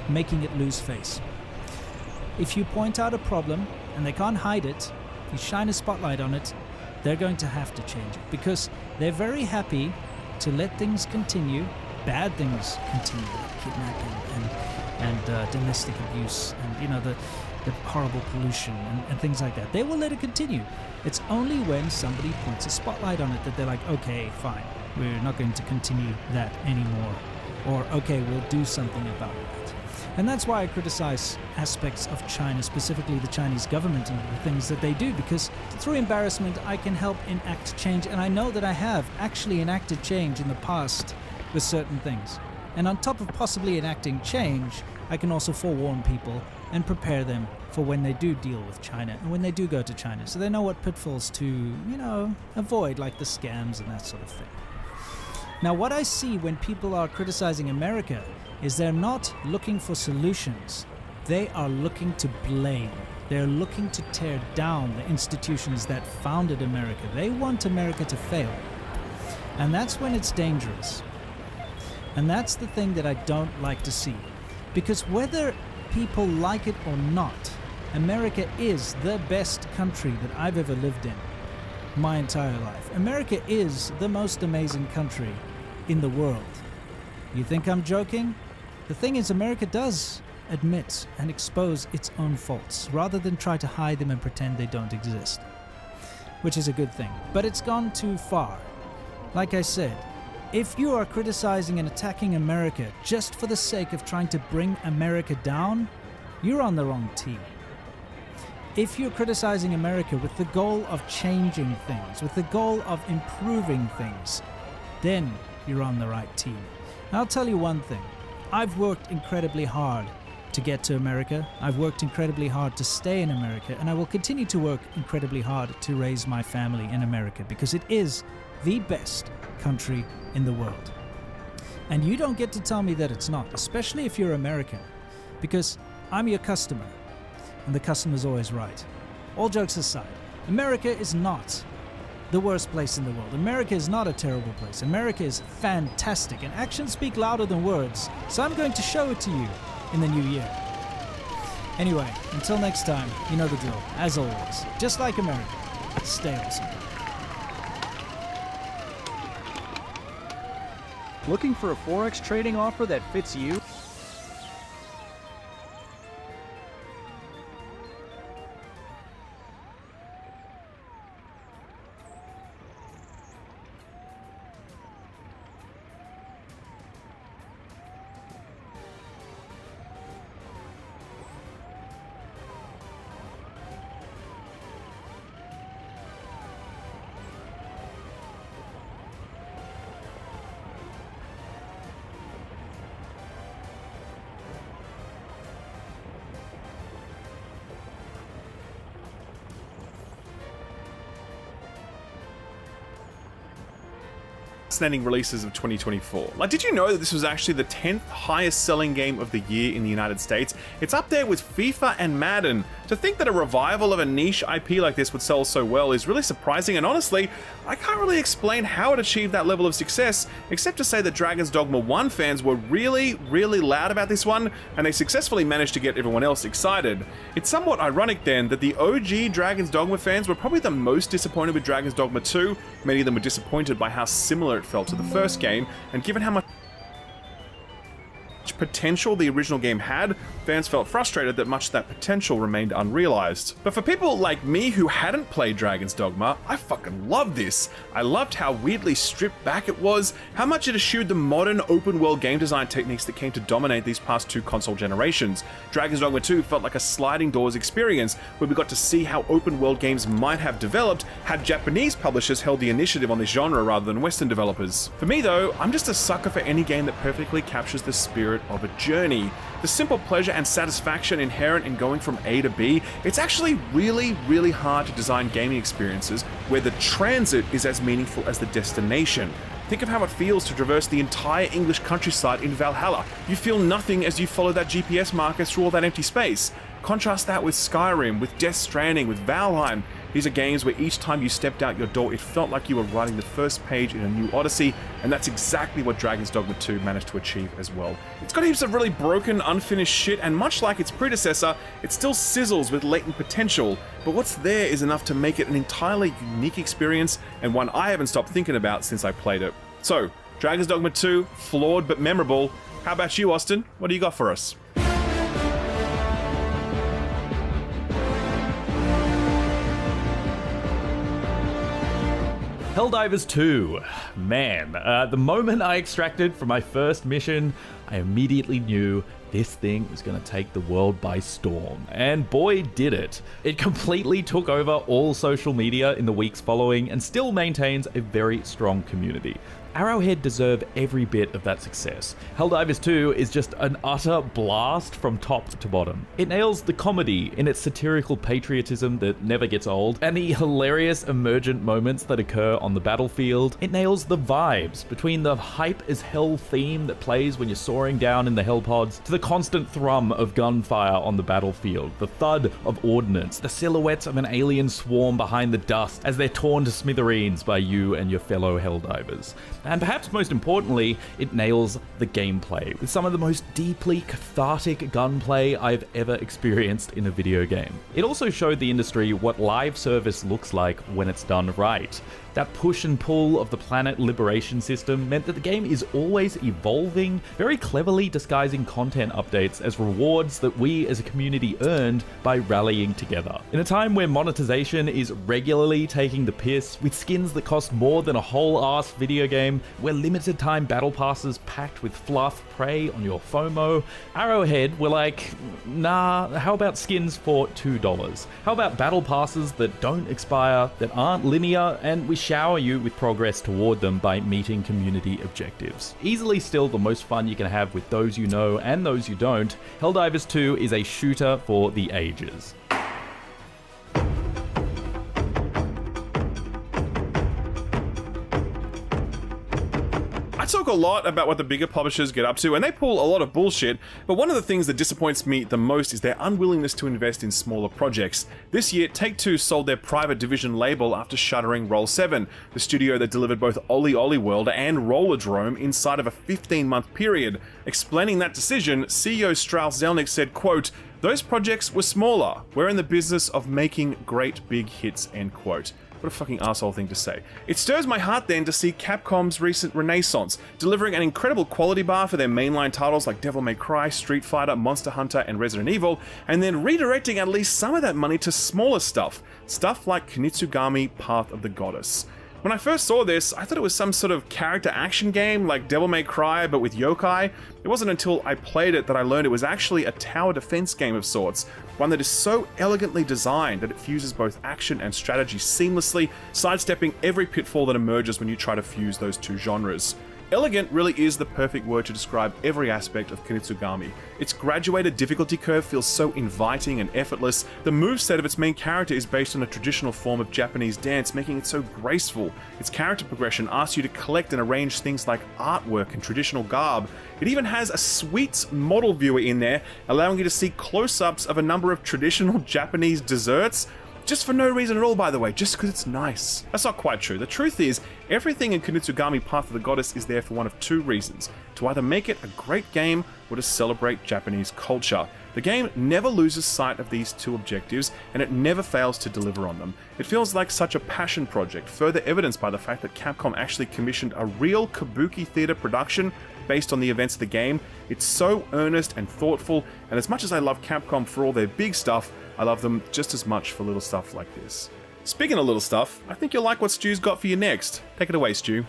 making it lose face. If you point out a problem and they can't hide it, you shine a spotlight on it, they're going to have to change it because they're very happy to let things continue, bad things continue, like kidnapping and domestic abuse and the the horrible pollution and things like that. They will let it continue. It's only when somebody points a spotlight on it that they're like, okay, fine, we're not going to continue that anymore. Or, okay, we'll do something about it. And that's why I criticize aspects of China, specifically the Chinese government and the things that they do, because through embarrassment I can help enact change, and I know that I have actually enacted change in the past with certain things. And on top of possibly enacting change, I can also forewarn people and prepare them for when they do deal with China and when they do go to China, so they know what pitfalls to, avoid, like the scams and that sort of thing. Now, what I see when people are criticizing America is they're not looking for solutions. They are looking to blame. They're looking to tear down the institutions that founded America. They want America to fail. And that's when it's dangerous. And that's the thing that I don't like to see. Because whether people like it or not, America is the best country that I've ever lived in my entire life. America is the most amazing country in the world. You think I'm joking? The thing is, America does admit and expose its own faults, rather than try to hide them and pretend they don't exist. Which is a good thing. But it's gone too far. Like I said, if you are criticizing and attacking America just for the sake of trying to bring America down, you're on the wrong team. If you're criticizing America with the goal of changing things, with the goal of improving things, then you're on the right team. And I'll tell you one thing. I've worked incredibly hard to get to America. I've worked incredibly hard to stay in America, and I will continue to work incredibly hard to raise my family in America, because it is the best country in the world. And you don't get to tell me that it's not, especially if you're American, because I'm your customer, and the customer's always right. All jokes aside, America is not the worst place in the world. America is not a terrible place. America is fantastic, and actions speak louder than words, so I'm going to show it to you in the new year. Anyway, until next time, you know the drill. As always, just like America, stay awesome. Looking for a Forex trading offer that fits you? Fascinating releases of 2024. Like, did you know that this was actually the 10th highest selling game of the year in the United States? It's up there with FIFA and Madden. To think that a revival of a niche IP like this would sell so well is really surprising, and honestly, I can't really explain how it achieved that level of success, except to say that Dragon's Dogma 1 fans were really loud about this one, and they successfully managed to get everyone else excited. It's somewhat ironic then that the OG Dragon's Dogma fans were probably the most disappointed with Dragon's Dogma 2. Many of them were disappointed by how similar it felt to the first game, and given how much potential the original game had, fans felt frustrated that much of that potential remained unrealized. But for people like me who hadn't played Dragon's Dogma, I fucking loved this. I loved how weirdly stripped back it was, how much it eschewed the modern open world game design techniques that came to dominate these past two console generations. Dragon's Dogma 2 felt like a sliding doors experience, where we got to see how open world games might have developed had Japanese publishers held the initiative on this genre rather than Western developers. For me though, I'm just a sucker for any game that perfectly captures the spirit of a journey. The simple pleasure and satisfaction inherent in going from A to B, it's actually really hard to design gaming experiences where the transit is as meaningful as the destination. Think of how it feels to traverse the entire English countryside in Valhalla. You feel nothing as you follow that GPS marker through all that empty space. Contrast that with Skyrim, with Death Stranding, with Valheim. These are games where each time you stepped out your door, it felt like you were writing the first page in a new Odyssey, and that's exactly what Dragon's Dogma 2 managed to achieve as well. It's got heaps of really broken, unfinished shit, and much like its predecessor, it still sizzles with latent potential, but what's there is enough to make it an entirely unique experience, and one I haven't stopped thinking about since I played it. So, Dragon's Dogma 2, flawed but memorable. How about you, Austin? What do you got for us? Helldivers 2. Man, the moment I extracted from my first mission, I immediately knew this thing was going to take the world by storm. And boy, did it. It completely took over all social media in the weeks following and still maintains a very strong community. Arrowhead deserve every bit of that success. Helldivers 2 is just an utter blast from top to bottom. It nails the comedy in its satirical patriotism that never gets old, and the hilarious emergent moments that occur on the battlefield. It nails the vibes between the hype as hell theme that plays when you're soaring down in the hell pods to the constant thrum of gunfire on the battlefield, the thud of ordnance, the silhouettes of an alien swarm behind the dust as they're torn to smithereens by you and your fellow Helldivers. And perhaps most importantly, it nails the gameplay with some of the most deeply cathartic gunplay I've ever experienced in a video game. It also showed the industry what live service looks like when it's done right. That push and pull of the planet liberation system meant that the game is always evolving, very cleverly disguising content updates as rewards that we as a community earned by rallying together. In a time where monetization is regularly taking the piss, with skins that cost more than a whole-ass video game, where limited time battle passes packed with fluff prey on your FOMO, Arrowhead were like, nah, how about skins for $2? How about battle passes that don't expire, that aren't linear, and we shower you with progress toward them by meeting community objectives. Easily still the most fun you can have with those you know and those you don't, Helldivers 2 is a shooter for the ages. I talk a lot about what the bigger publishers get up to, and they pull a lot of bullshit, but one of the things that disappoints me the most is their unwillingness to invest in smaller projects. This year, Take-Two sold their Private Division label after shuttering Roll7, the studio that delivered both Ollie Ollie World and Rollerdrome inside of a 15-month period. Explaining that decision, CEO Strauss Zelnick said, quote, "Those projects were smaller. We're in the business of making great big hits," end quote. What a fucking asshole thing to say. It stirs my heart then to see Capcom's recent renaissance, delivering an incredible quality bar for their mainline titles like Devil May Cry, Street Fighter, Monster Hunter, and Resident Evil, and then redirecting at least some of that money to smaller stuff like Kunitsugami Path of the Goddess. When I first saw this, I thought it was some sort of character action game like Devil May Cry but with yokai. It wasn't until I played it that I learned it was actually a tower defense game of sorts, one that is so elegantly designed that it fuses both action and strategy seamlessly, sidestepping every pitfall that emerges when you try to fuse those two genres. Elegant really is the perfect word to describe every aspect of Kunitsugami. Its graduated difficulty curve feels so inviting and effortless. The moveset of its main character is based on a traditional form of Japanese dance, making it so graceful. Its character progression asks you to collect and arrange things like artwork and traditional garb. It even has a sweet model viewer in there, allowing you to see close-ups of a number of traditional Japanese desserts. Just for no reason at all, by the way, just because it's nice. That's not quite true. The truth is, everything in Kunitsugami Path of the Goddess is there for one of two reasons: to either make it a great game or to celebrate Japanese culture. The game never loses sight of these two objectives, and it never fails to deliver on them. It feels like such a passion project, further evidenced by the fact that Capcom actually commissioned a real kabuki theater production based on the events of the game. It's so earnest and thoughtful, and as much as I love Capcom for all their big stuff, I love them just as much for little stuff like this. Speaking of little stuff, I think you'll like what Stu's got for you next. Take it away, Stu.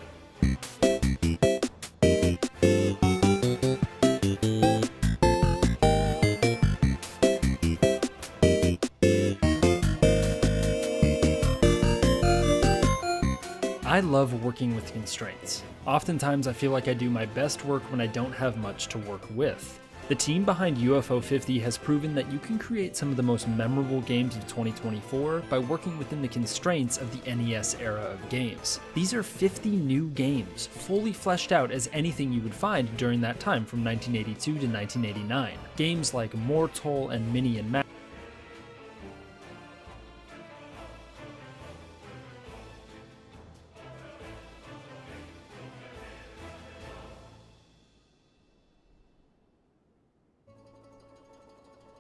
I love working with constraints. Oftentimes I feel like I do my best work when I don't have much to work with. The team behind UFO 50 has proven that you can create some of the most memorable games of 2024 by working within the constraints of the NES era of games. These are 50 new games, fully fleshed out as anything you would find during that time from 1982 to 1989. Games like Mortal and Mini and Max.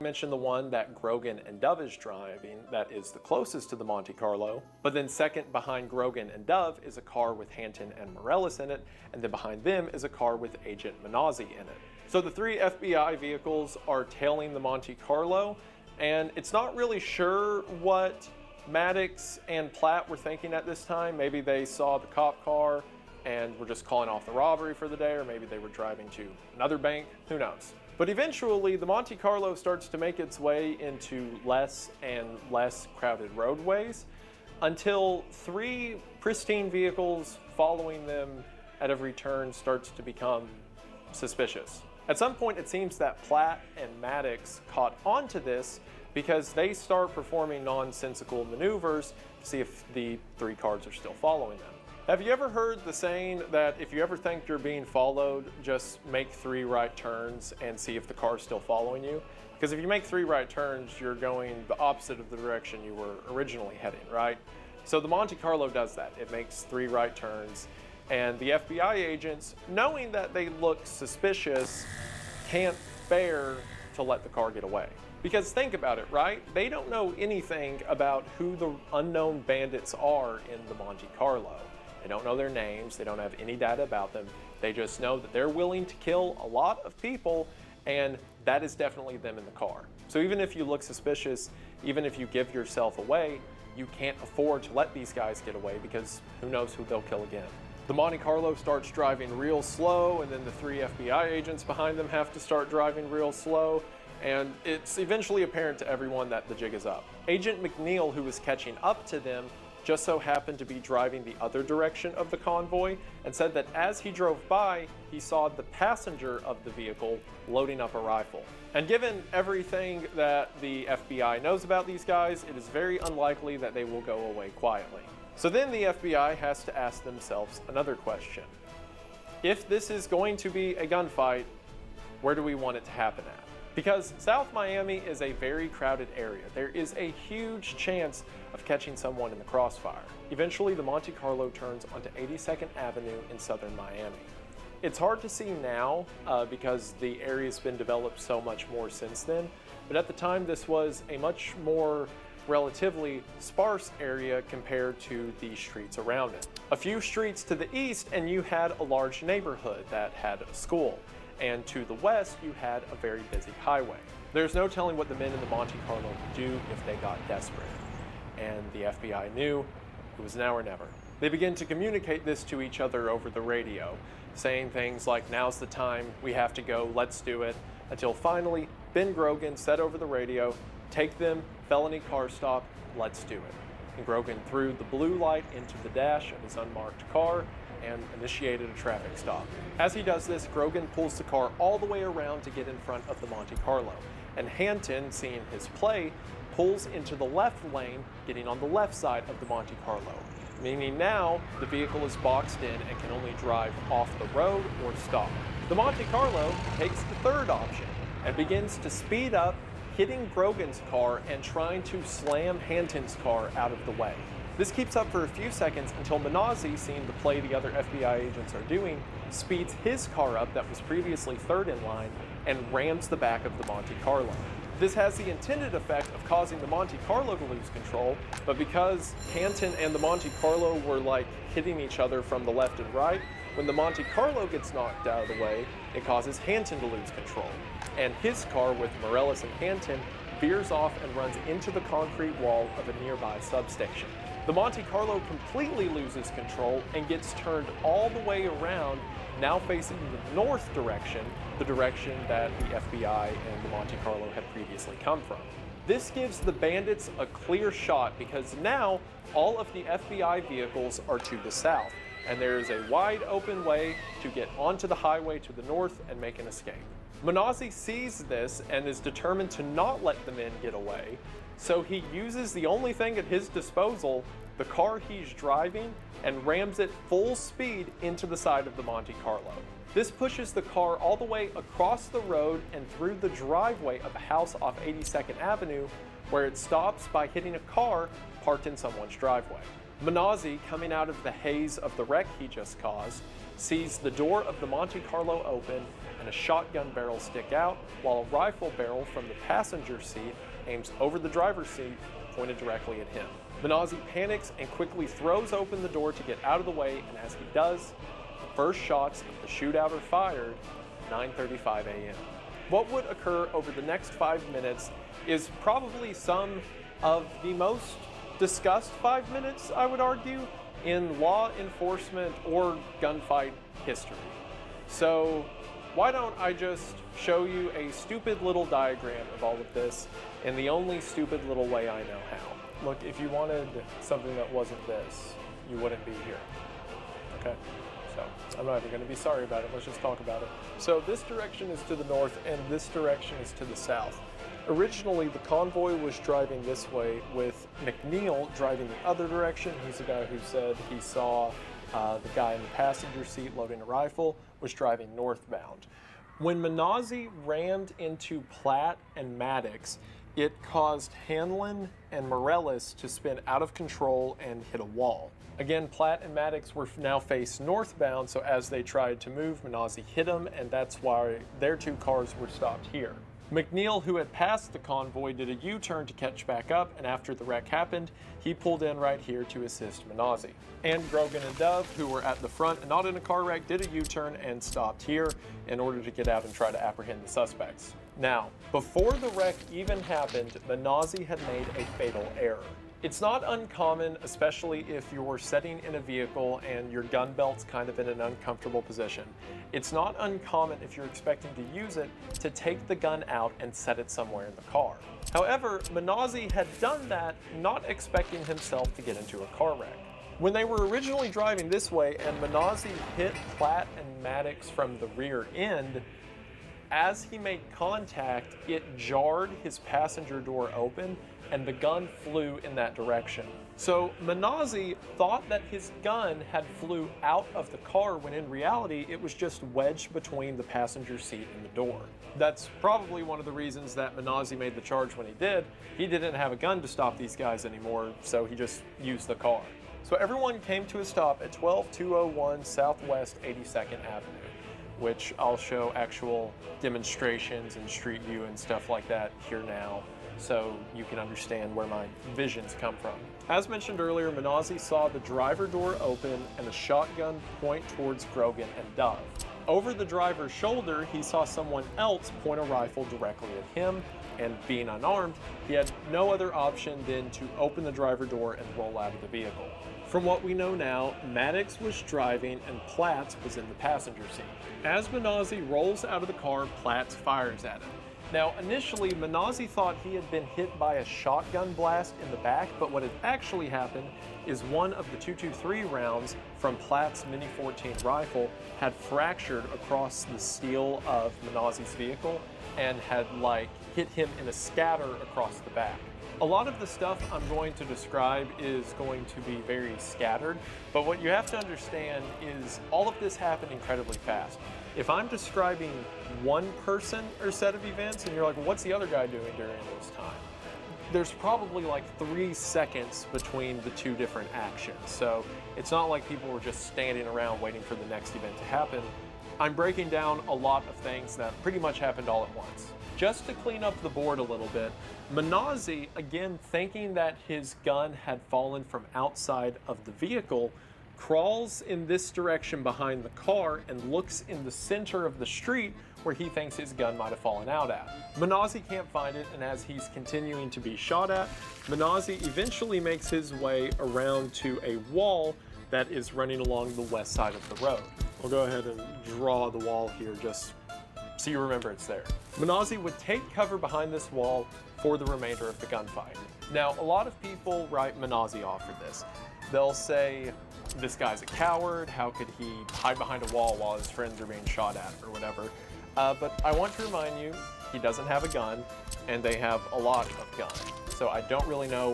Mention the one that Grogan and Dove is driving that is the closest to the Monte Carlo, but then second behind Grogan and Dove is a car with Hanton and Morellis in it, and then behind them is a car with Agent Manazzi in it. So the three FBI vehicles are tailing the Monte Carlo, and it's not really sure what Maddox and Platt were thinking at this time. Maybe they saw the cop car and were just calling off the robbery for the day, or maybe they were driving to another bank, who knows. But eventually, the Monte Carlo starts to make its way into less and less crowded roadways until 3 pristine vehicles following them at every turn starts to become suspicious. At some point, it seems that Platt and Maddox caught on to this because they start performing nonsensical maneuvers to see if the 3 cars are still following them. Have you ever heard the saying that if you ever think you're being followed, just make 3 right turns and see if the car's still following you? Because if you make 3 right turns, you're going the opposite of the direction you were originally heading, right? So the Monte Carlo does that. It makes 3 right turns, and the FBI agents, knowing that they look suspicious, can't bear to let the car get away. Because think about it, right? They don't know anything about who the unknown bandits are in the Monte Carlo. They don't know their names, they don't have any data about them. They just know that they're willing to kill a lot of people, and that is definitely them in the car. So even if you look suspicious, even if you give yourself away, you can't afford to let these guys get away because who knows who they'll kill again. The Monte Carlo starts driving real slow, and then the 3 FBI agents behind them have to start driving real slow, and it's eventually apparent to everyone that the jig is up. Agent McNeil, who was catching up to them, just so happened to be driving the other direction of the convoy, and said that as he drove by, he saw the passenger of the vehicle loading up a rifle. And given everything that the FBI knows about these guys, it is very unlikely that they will go away quietly. So then the FBI has to ask themselves another question. If this is going to be a gunfight, where do we want it to happen at? Because South Miami is a very crowded area. There is a huge chance of catching someone in the crossfire. Eventually, the Monte Carlo turns onto 82nd Avenue in southern Miami. It's hard to see now because the area's been developed so much more since then, but at the time this was a much more relatively sparse area compared to the streets around it. A few streets to the east and you had a large neighborhood that had a school, and to the west you had a very busy highway. There's no telling what the men in the Monte Carlo would do if they got desperate, and the FBI knew it was now or never. They begin to communicate this to each other over the radio, saying things like, "Now's the time, we have to go, let's do it," until finally Ben Grogan said over the radio, "Take them, felony car stop, let's do it." And Grogan threw the blue light into the dash of his unmarked car and initiated a traffic stop. As he does this, Grogan pulls the car all the way around to get in front of the Monte Carlo, and Hanton, seeing his play, pulls into the left lane, getting on the left side of the Monte Carlo, meaning now the vehicle is boxed in and can only drive off the road or stop. The Monte Carlo takes the third option and begins to speed up, hitting Grogan's car and trying to slam Hanton's car out of the way. This keeps up for a few seconds until Minozzi, seeing the play the other FBI agents are doing, speeds his car up that was previously third in line and rams the back of the Monte Carlo. This has the intended effect of causing the Monte Carlo to lose control, but because Hanton and the Monte Carlo were like hitting each other from the left and right, when the Monte Carlo gets knocked out of the way, it causes Hanton to lose control. And his car with Morales and Hanton veers off and runs into the concrete wall of a nearby substation. The Monte Carlo completely loses control and gets turned all the way around, now facing the north direction, the direction that the FBI and the Monte Carlo had previously come from. This gives the bandits a clear shot because now all of the FBI vehicles are to the south, and there is a wide open way to get onto the highway to the north and make an escape. Minozzi sees this and is determined to not let the men get away, so he uses the only thing at his disposal, the car he's driving, and rams it full speed into the side of the Monte Carlo. This pushes the car all the way across the road and through the driveway of a house off 82nd Avenue, where it stops by hitting a car parked in someone's driveway. Minozzi, coming out of the haze of the wreck he just caused, sees the door of the Monte Carlo open and a shotgun barrel stick out, while a rifle barrel from the passenger seat aims over the driver's seat, pointed directly at him. Minozzi panics and quickly throws open the door to get out of the way, and as he does, the first shots of the shootout are fired at 9:35 a.m. What would occur over the next 5 minutes is probably some of the most discussed 5 minutes, I would argue, in law enforcement or gunfight history. So why don't I just show you a stupid little diagram of all of this in the only stupid little way I know how. Look, if you wanted something that wasn't this, you wouldn't be here. Okay? So I'm not even going to be sorry about it. Let's just talk about it. So this direction is to the north and this direction is to the south. Originally, the convoy was driving this way with McNeil driving the other direction. He's the guy who said he saw the guy in the passenger seat loading a rifle was driving northbound. When Manazi rammed into Platt and Maddox, it caused Hanlon and Morales to spin out of control and hit a wall. Again, Platt and Maddox were now faced northbound, so as they tried to move, Manazi hit them, and that's why their two cars were stopped here. McNeil, who had passed the convoy, did a U-turn to catch back up, and after the wreck happened, he pulled in right here to assist Manazi. And Grogan and Dove, who were at the front and not in a car wreck, did a U-turn and stopped here in order to get out and try to apprehend the suspects. Now, before the wreck even happened, Manazi had made a fatal error. It's not uncommon, especially if you're sitting in a vehicle and your gun belt's kind of in an uncomfortable position. It's not uncommon if you're expecting to use it to take the gun out and set it somewhere in the car. However, Manazi had done that not expecting himself to get into a car wreck. When they were originally driving this way and Manazi hit Platt and Maddox from the rear end, as he made contact, it jarred his passenger door open and the gun flew in that direction. So Manazi thought that his gun had flew out of the car when in reality it was just wedged between the passenger seat and the door. That's probably one of the reasons that Manazi made the charge when he did. He didn't have a gun to stop these guys anymore, so he just used the car. So everyone came to a stop at 12201 Southwest 82nd Avenue, which I'll show actual demonstrations and street view and stuff like that here now, so you can understand where my visions come from. As mentioned earlier, Manazi saw the driver door open and a shotgun point towards Grogan and Dove. Over the driver's shoulder, he saw someone else point a rifle directly at him, and being unarmed, he had no other option than to open the driver door and roll out of the vehicle. From what we know now, Maddox was driving and Platts was in the passenger seat. As Manazi rolls out of the car, Platts fires at him. Now, initially, Manazi thought he had been hit by a shotgun blast in the back, but what had actually happened is one of the .223 rounds from Platt's Mini 14 rifle had fractured across the steel of Manazi's vehicle and had hit him in a scatter across the back. A lot of the stuff I'm going to describe is going to be very scattered, but what you have to understand is all of this happened incredibly fast. If I'm describing one person or set of events and you're like, well, what's the other guy doing during this time? There's probably 3 seconds between the two different actions. So it's not like people were just standing around waiting for the next event to happen. I'm breaking down a lot of things that pretty much happened all at once. Just to clean up the board a little bit, Manazi, again thinking that his gun had fallen from outside of the vehicle, crawls in this direction behind the car and looks in the center of the street where he thinks his gun might have fallen out at. Manazi can't find it, and as he's continuing to be shot at, Manazi eventually makes his way around to a wall that is running along the west side of the road. We'll go ahead and draw the wall here just so you remember it's there. Manazi would take cover behind this wall for the remainder of the gunfight. Now, a lot of people write Manazi off for this. They'll say, this guy's a coward, how could he hide behind a wall while his friends are being shot at, or whatever. But I want to remind you, he doesn't have a gun, and they have a lot of guns. So I don't really know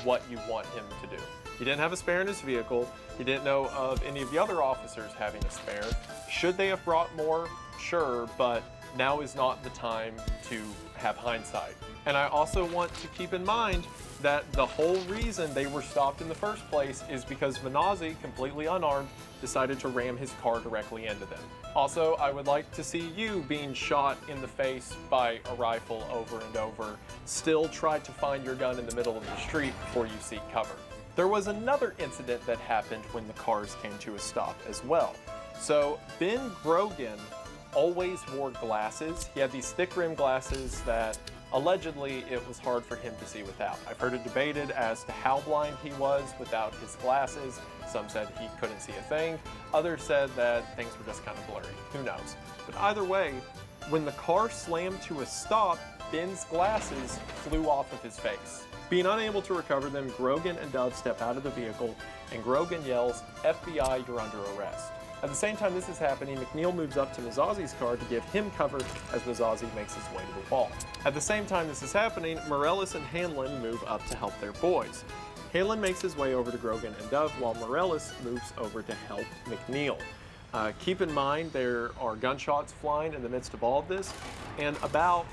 what you want him to do. He didn't have a spare in his vehicle. He didn't know of any of the other officers having a spare. Should they have brought more? Sure, but now is not the time to have hindsight. And I also want to keep in mind that the whole reason they were stopped in the first place is because Manazi, completely unarmed, decided to ram his car directly into them. Also, I would like to see you being shot in the face by a rifle over and over, still try to find your gun in the middle of the street before you seek cover. There was another incident that happened when the cars came to a stop as well. So Ben Grogan always wore glasses. He had these thick rim glasses that Allegedly, it was hard for him to see without. I've heard it debated as to how blind he was without his glasses. Some said he couldn't see a thing. Others said that things were just kind of blurry. Who knows? But either way, when the car slammed to a stop, Ben's glasses flew off of his face. Being unable to recover them, Grogan and Dove step out of the vehicle, and Grogan yells, "FBI, you're under arrest." At the same time this is happening, McNeil moves up to Mazzazzi's car to give him cover as Mazzazzi makes his way to the vault. At the same time this is happening, Morellis and Hanlon move up to help their boys. Hanlon makes his way over to Grogan and Dove, while Morellis moves over to help McNeil. Keep in mind there are gunshots flying in the midst of all of this, and about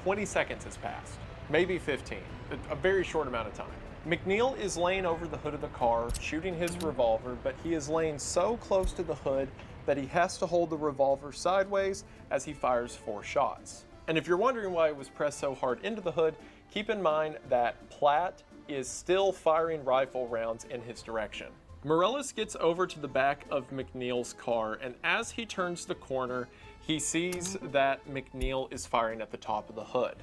20 seconds has passed, maybe 15, a very short amount of time. McNeil is laying over the hood of the car, shooting his revolver, but he is laying so close to the hood that he has to hold the revolver sideways as he fires 4 shots. And if you're wondering why it was pressed so hard into the hood, keep in mind that Platt is still firing rifle rounds in his direction. Morellis gets over to the back of McNeil's car, and as he turns the corner, he sees that McNeil is firing at the top of the hood.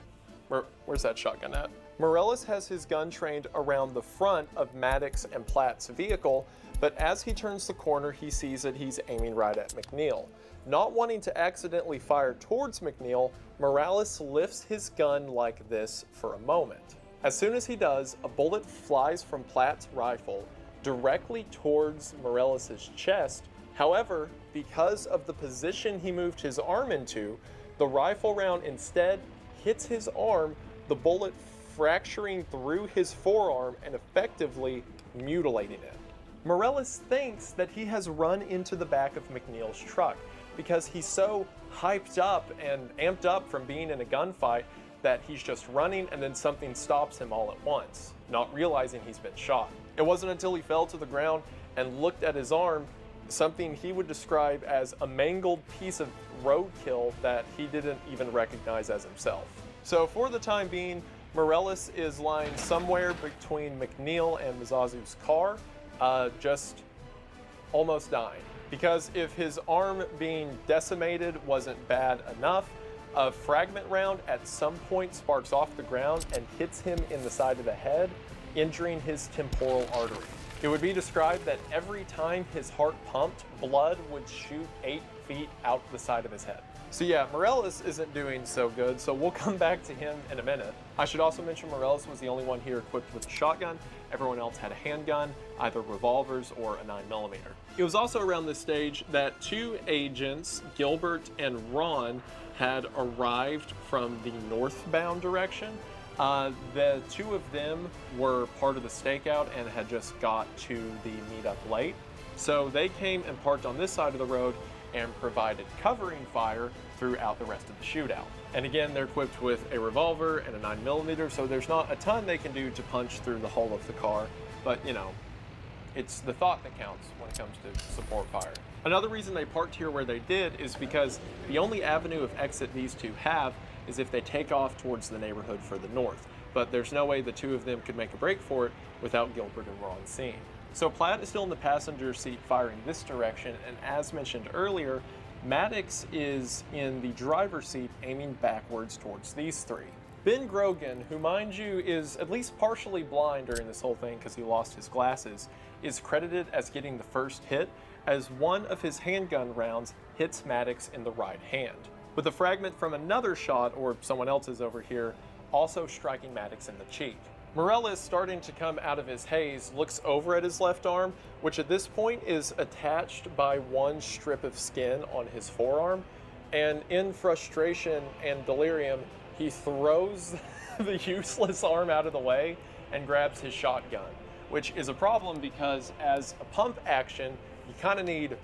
Where's that shotgun at? Morellis has his gun trained around the front of Maddox and Platt's vehicle, but as he turns the corner, he sees that he's aiming right at McNeil. Not wanting to accidentally fire towards McNeil, Morales lifts his gun like this for a moment. As soon as he does, a bullet flies from Platt's rifle directly towards Morellis' chest. However, because of the position he moved his arm into, the rifle round instead hits his arm, the bullet fracturing through his forearm and effectively mutilating it. Morellis thinks that he has run into the back of McNeil's truck because he's so hyped up and amped up from being in a gunfight that he's just running and then something stops him all at once, not realizing he's been shot. It wasn't until he fell to the ground and looked at his arm, something he would describe as a mangled piece of roadkill that he didn't even recognize as himself. So for the time being, Morellis is lying somewhere between McNeil and Mazzazzi's car, just almost dying. Because if his arm being decimated wasn't bad enough, a fragment round at some point sparks off the ground and hits him in the side of the head, injuring his temporal artery. It would be described that every time his heart pumped, blood would shoot 8 feet out the side of his head. So yeah, Morellis isn't doing so good, so we'll come back to him in a minute. I should also mention Morellis was the only one here equipped with a shotgun. Everyone else had a handgun, either revolvers or a 9mm. It was also around this stage that 2 agents, Gilbert and Ron, had arrived from the northbound direction. The 2 of them were part of the stakeout and had just got to the meetup late. So they came and parked on this side of the road and provided covering fire throughout the rest of the shootout. And again, they're equipped with a revolver and a 9mm, so there's not a ton they can do to punch through the hull of the car, but you know, it's the thought that counts when it comes to support fire. Another reason they parked here where they did is because the only avenue of exit these 2 have is if they take off towards the neighborhood further north, but there's no way the 2 of them could make a break for it without Gilbert and Ron seeing. So Platt is still in the passenger seat firing this direction, and as mentioned earlier, Maddox is in the driver's seat aiming backwards towards these 3. Ben Grogan, who mind you is at least partially blind during this whole thing because he lost his glasses, is credited as getting the first hit as one of his handgun rounds hits Maddox in the right hand, with a fragment from another shot, or someone else's over here, also striking Maddox in the cheek. Morellis, starting to come out of his haze, looks over at his left arm, which at this point is attached by one strip of skin on his forearm, and in frustration and delirium, he throws the useless arm out of the way and grabs his shotgun, which is a problem because as a pump action, you kind of need,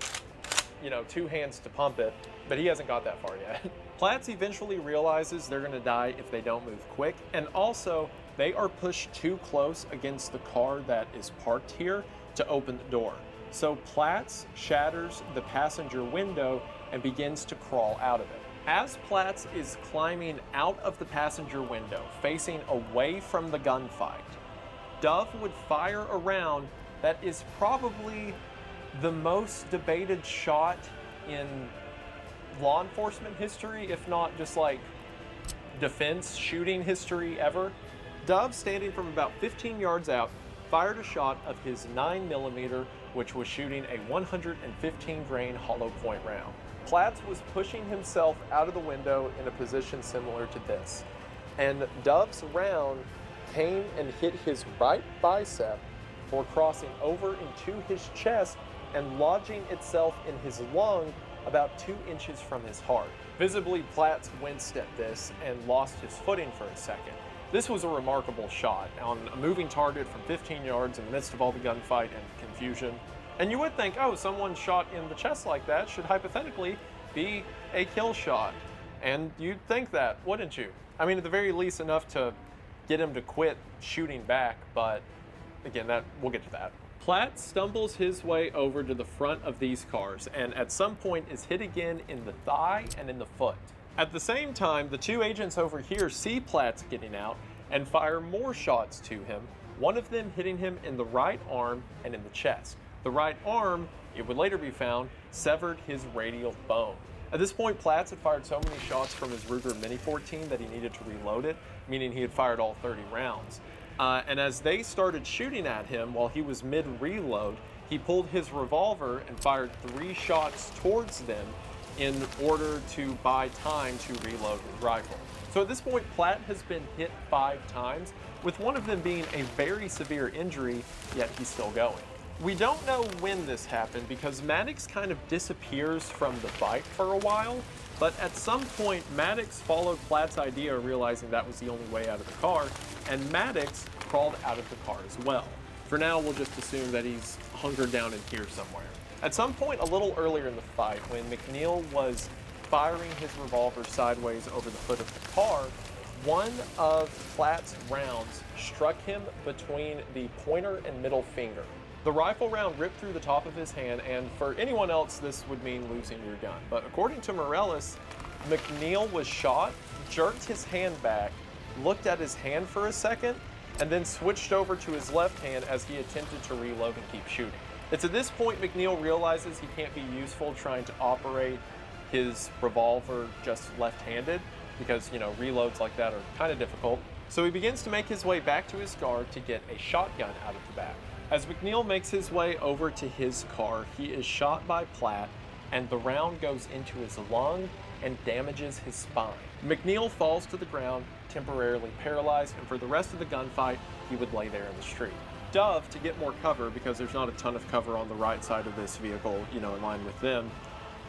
2 hands to pump it, but he hasn't got that far yet. Platts eventually realizes they're gonna die if they don't move quick, and also they are pushed too close against the car that is parked here to open the door. So Platts shatters the passenger window and begins to crawl out of it. As Platts is climbing out of the passenger window, facing away from the gunfight, Dove would fire a round that is probably the most debated shot in law enforcement history, if not just like defense shooting history ever. Dove, standing from about 15 yards out, fired a shot of his 9mm, which was shooting a 115 grain hollow point round. Platts was pushing himself out of the window in a position similar to this, and Dove's round came and hit his right bicep before crossing over into his chest and lodging itself in his lung about 2 inches from his heart. Visibly, Platts winced at this and lost his footing for a second. This was a remarkable shot on a moving target from 15 yards in the midst of all the gunfight and confusion. And you would think, oh, someone shot in the chest like that should hypothetically be a kill shot. And you'd think that, wouldn't you? I mean, at the very least enough to get him to quit shooting back, but again, we'll get to that. Platt stumbles his way over to the front of these cars and at some point is hit again in the thigh and in the foot. At the same time, the 2 agents over here see Platts getting out and fire more shots to him, one of them hitting him in the right arm and in the chest. The right arm, it would later be found, severed his radial bone. At this point, Platts had fired so many shots from his Ruger Mini 14 that he needed to reload it, meaning he had fired all 30 rounds. And as they started shooting at him while he was mid-reload, he pulled his revolver and fired 3 shots towards them in order to buy time to reload his rifle. So at this point, Platt has been hit 5 times, with one of them being a very severe injury, yet he's still going. We don't know when this happened because Maddox kind of disappears from the fight for a while, but at some point, Maddox followed Platt's idea, realizing that was the only way out of the car, and Maddox crawled out of the car as well. For now, we'll just assume that he's hunkered down in here somewhere. At some point a little earlier in the fight, when McNeil was firing his revolver sideways over the foot of the car, one of Platt's rounds struck him between the pointer and middle finger. The rifle round ripped through the top of his hand, and for anyone else, this would mean losing your gun. But according to Morales, McNeil was shot, jerked his hand back, looked at his hand for a second, and then switched over to his left hand as he attempted to reload and keep shooting. It's at this point McNeil realizes he can't be useful trying to operate his revolver just left-handed because, you know, reloads like that are kind of difficult. So he begins to make his way back to his car to get a shotgun out of the back. As McNeil makes his way over to his car, he is shot by Platt, and the round goes into his lung and damages his spine. McNeil falls to the ground, temporarily paralyzed, and for the rest of the gunfight, he would lay there in the street. Dove, to get more cover, because there's not a ton of cover on the right side of this vehicle, you know, in line with them,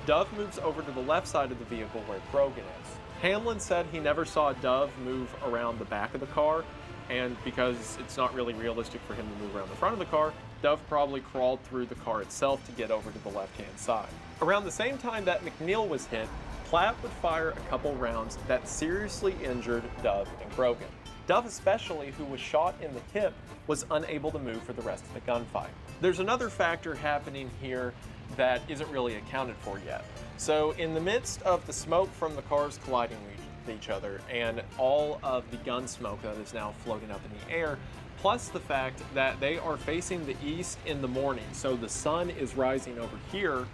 Dove moves over to the left side of the vehicle where Grogan is. Hamlin said he never saw Dove move around the back of the car, and because it's not really realistic for him to move around the front of the car, Dove probably crawled through the car itself to get over to the left-hand side. Around the same time that McNeil was hit, Platt would fire a couple rounds that seriously injured Dove and Grogan. Dove especially, who was shot in the hip, was unable to move for the rest of the gunfight. There's another factor happening here that isn't really accounted for yet. So in the midst of the smoke from the cars colliding with each other and all of the gun smoke that is now floating up in the air, plus the fact that they are facing the east in the morning, so the sun is rising over here,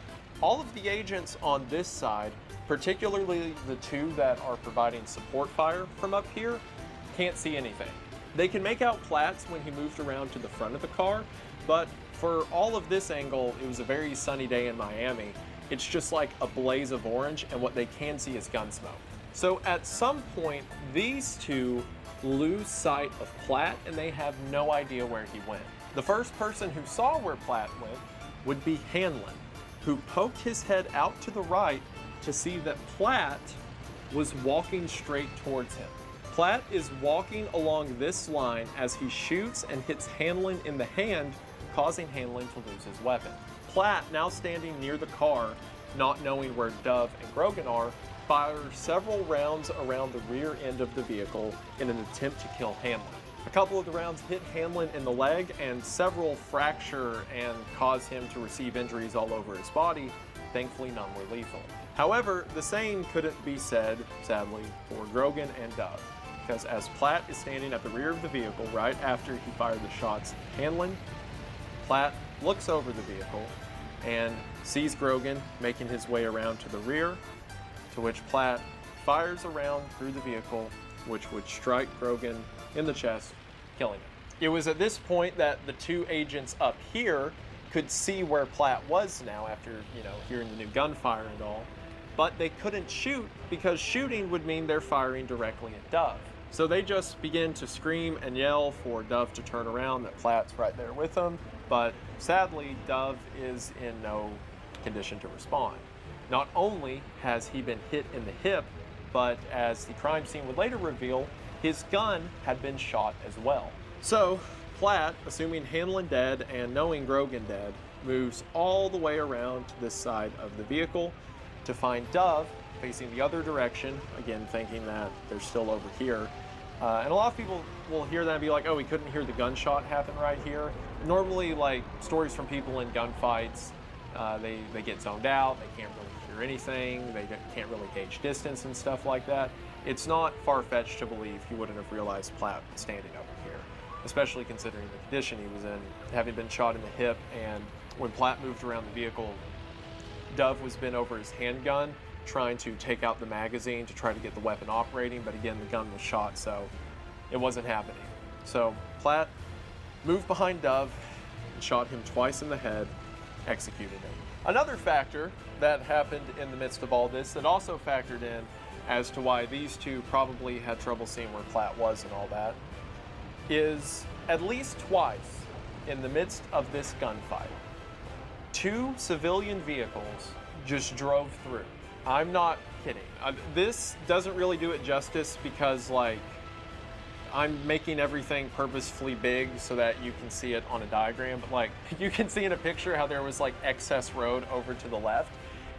all of the agents on this side, particularly the 2 that are providing support fire from up here, can't see anything. They can make out Platts when he moved around to the front of the car, but for all of this angle, it was a very sunny day in Miami. It's just like a blaze of orange, and what they can see is gun smoke. So at some point, these 2 lose sight of Platt, and they have no idea where he went. The first person who saw where Platt went would be Hanlon, who poked his head out to the right to see that Platt was walking straight towards him. Platt is walking along this line as he shoots and hits Hanlon in the hand, causing Hanlon to lose his weapon. Platt, now standing near the car, not knowing where Dove and Grogan are, fires several rounds around the rear end of the vehicle in an attempt to kill Hanlon. A couple of the rounds hit Hanlon in the leg, and several fracture and cause him to receive injuries all over his body. Thankfully, none were lethal. However, the same couldn't be said, sadly, for Grogan and Dove, because as Platt is standing at the rear of the vehicle right after he fired the shots at Hanlon, Platt looks over the vehicle and sees Grogan making his way around to the rear, to which Platt fires a round through the vehicle, which would strike Grogan in the chest, killing him. It was at this point that the two agents up here could see where Platt was now after, hearing the new gunfire and all, but they couldn't shoot because shooting would mean they're firing directly at Dove. So they just begin to scream and yell for Dove to turn around, that Platt's right there with them, but sadly, Dove is in no condition to respond. Not only has he been hit in the hip, but as the crime scene would later reveal, his gun had been shot as well. So, Platt, assuming Hanlon dead and knowing Grogan dead, moves all the way around to this side of the vehicle to find Dove facing the other direction, again thinking that they're still over here. And a lot of people will hear that and be like, oh, we couldn't hear the gunshot happen right here. Normally, like, stories from people in gunfights, they get zoned out, they can't really hear anything, they can't really gauge distance and stuff like that. It's not far-fetched to believe he wouldn't have realized Platt was standing over here, especially considering the condition he was in, having been shot in the hip, and when Platt moved around the vehicle, Dove was bent over his handgun, trying to take out the magazine to try to get the weapon operating, but again, the gun was shot, so it wasn't happening. So Platt moved behind Dove and shot him twice in the head, executed him. Another factor that happened in the midst of all this that also factored in as to why these two probably had trouble seeing where Platt was and all that is at least twice in the midst of this gunfight, two civilian vehicles just drove through. I'm not kidding. This doesn't really do it justice because, like, I'm making everything purposefully big so that you can see it on a diagram, but like, you can see in a picture how there was like excess road over to the left.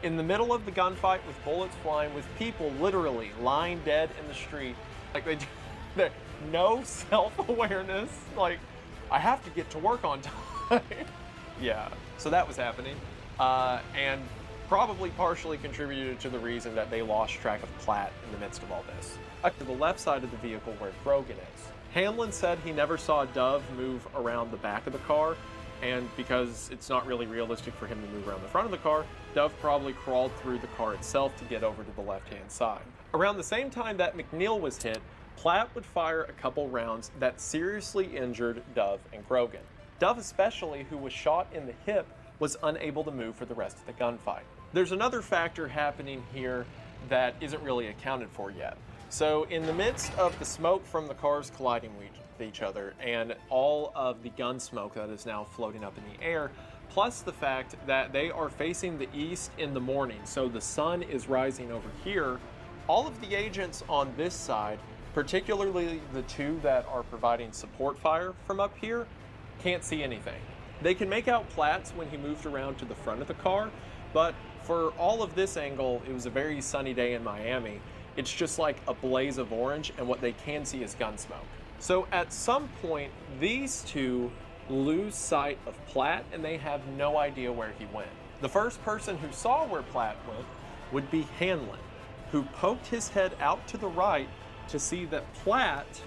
In the middle of the gunfight with bullets flying, with people literally lying dead in the street, like they're no self-awareness, like, I have to get to work on time. Yeah, so that was happening. And probably partially contributed to the reason that they lost track of Platt in the midst of all this. To the left side of the vehicle where Grogan is. Hanlon said he never saw Dove move around the back of the car, and because it's not really realistic for him to move around the front of the car, Dove probably crawled through the car itself to get over to the left-hand side. Around the same time that McNeil was hit, Platt would fire a couple rounds that seriously injured Dove and Grogan. Dove especially, who was shot in the hip, was unable to move for the rest of the gunfight. There's another factor happening here that isn't really accounted for yet. So in the midst of the smoke from the cars colliding with each other and all of the gun smoke that is now floating up in the air, plus the fact that they are facing the east in the morning, so the sun is rising over here, all of the agents on this side, particularly the two that are providing support fire from up here, can't see anything. They can make out Platt's when he moved around to the front of the car, but for all of this angle, it was a very sunny day in Miami. It's just like a blaze of orange, and what they can see is gun smoke. So at some point, these two lose sight of Platt, and they have no idea where he went. The first person who saw where Platt went would be Hanlon, who poked his head out to the right to see that Platt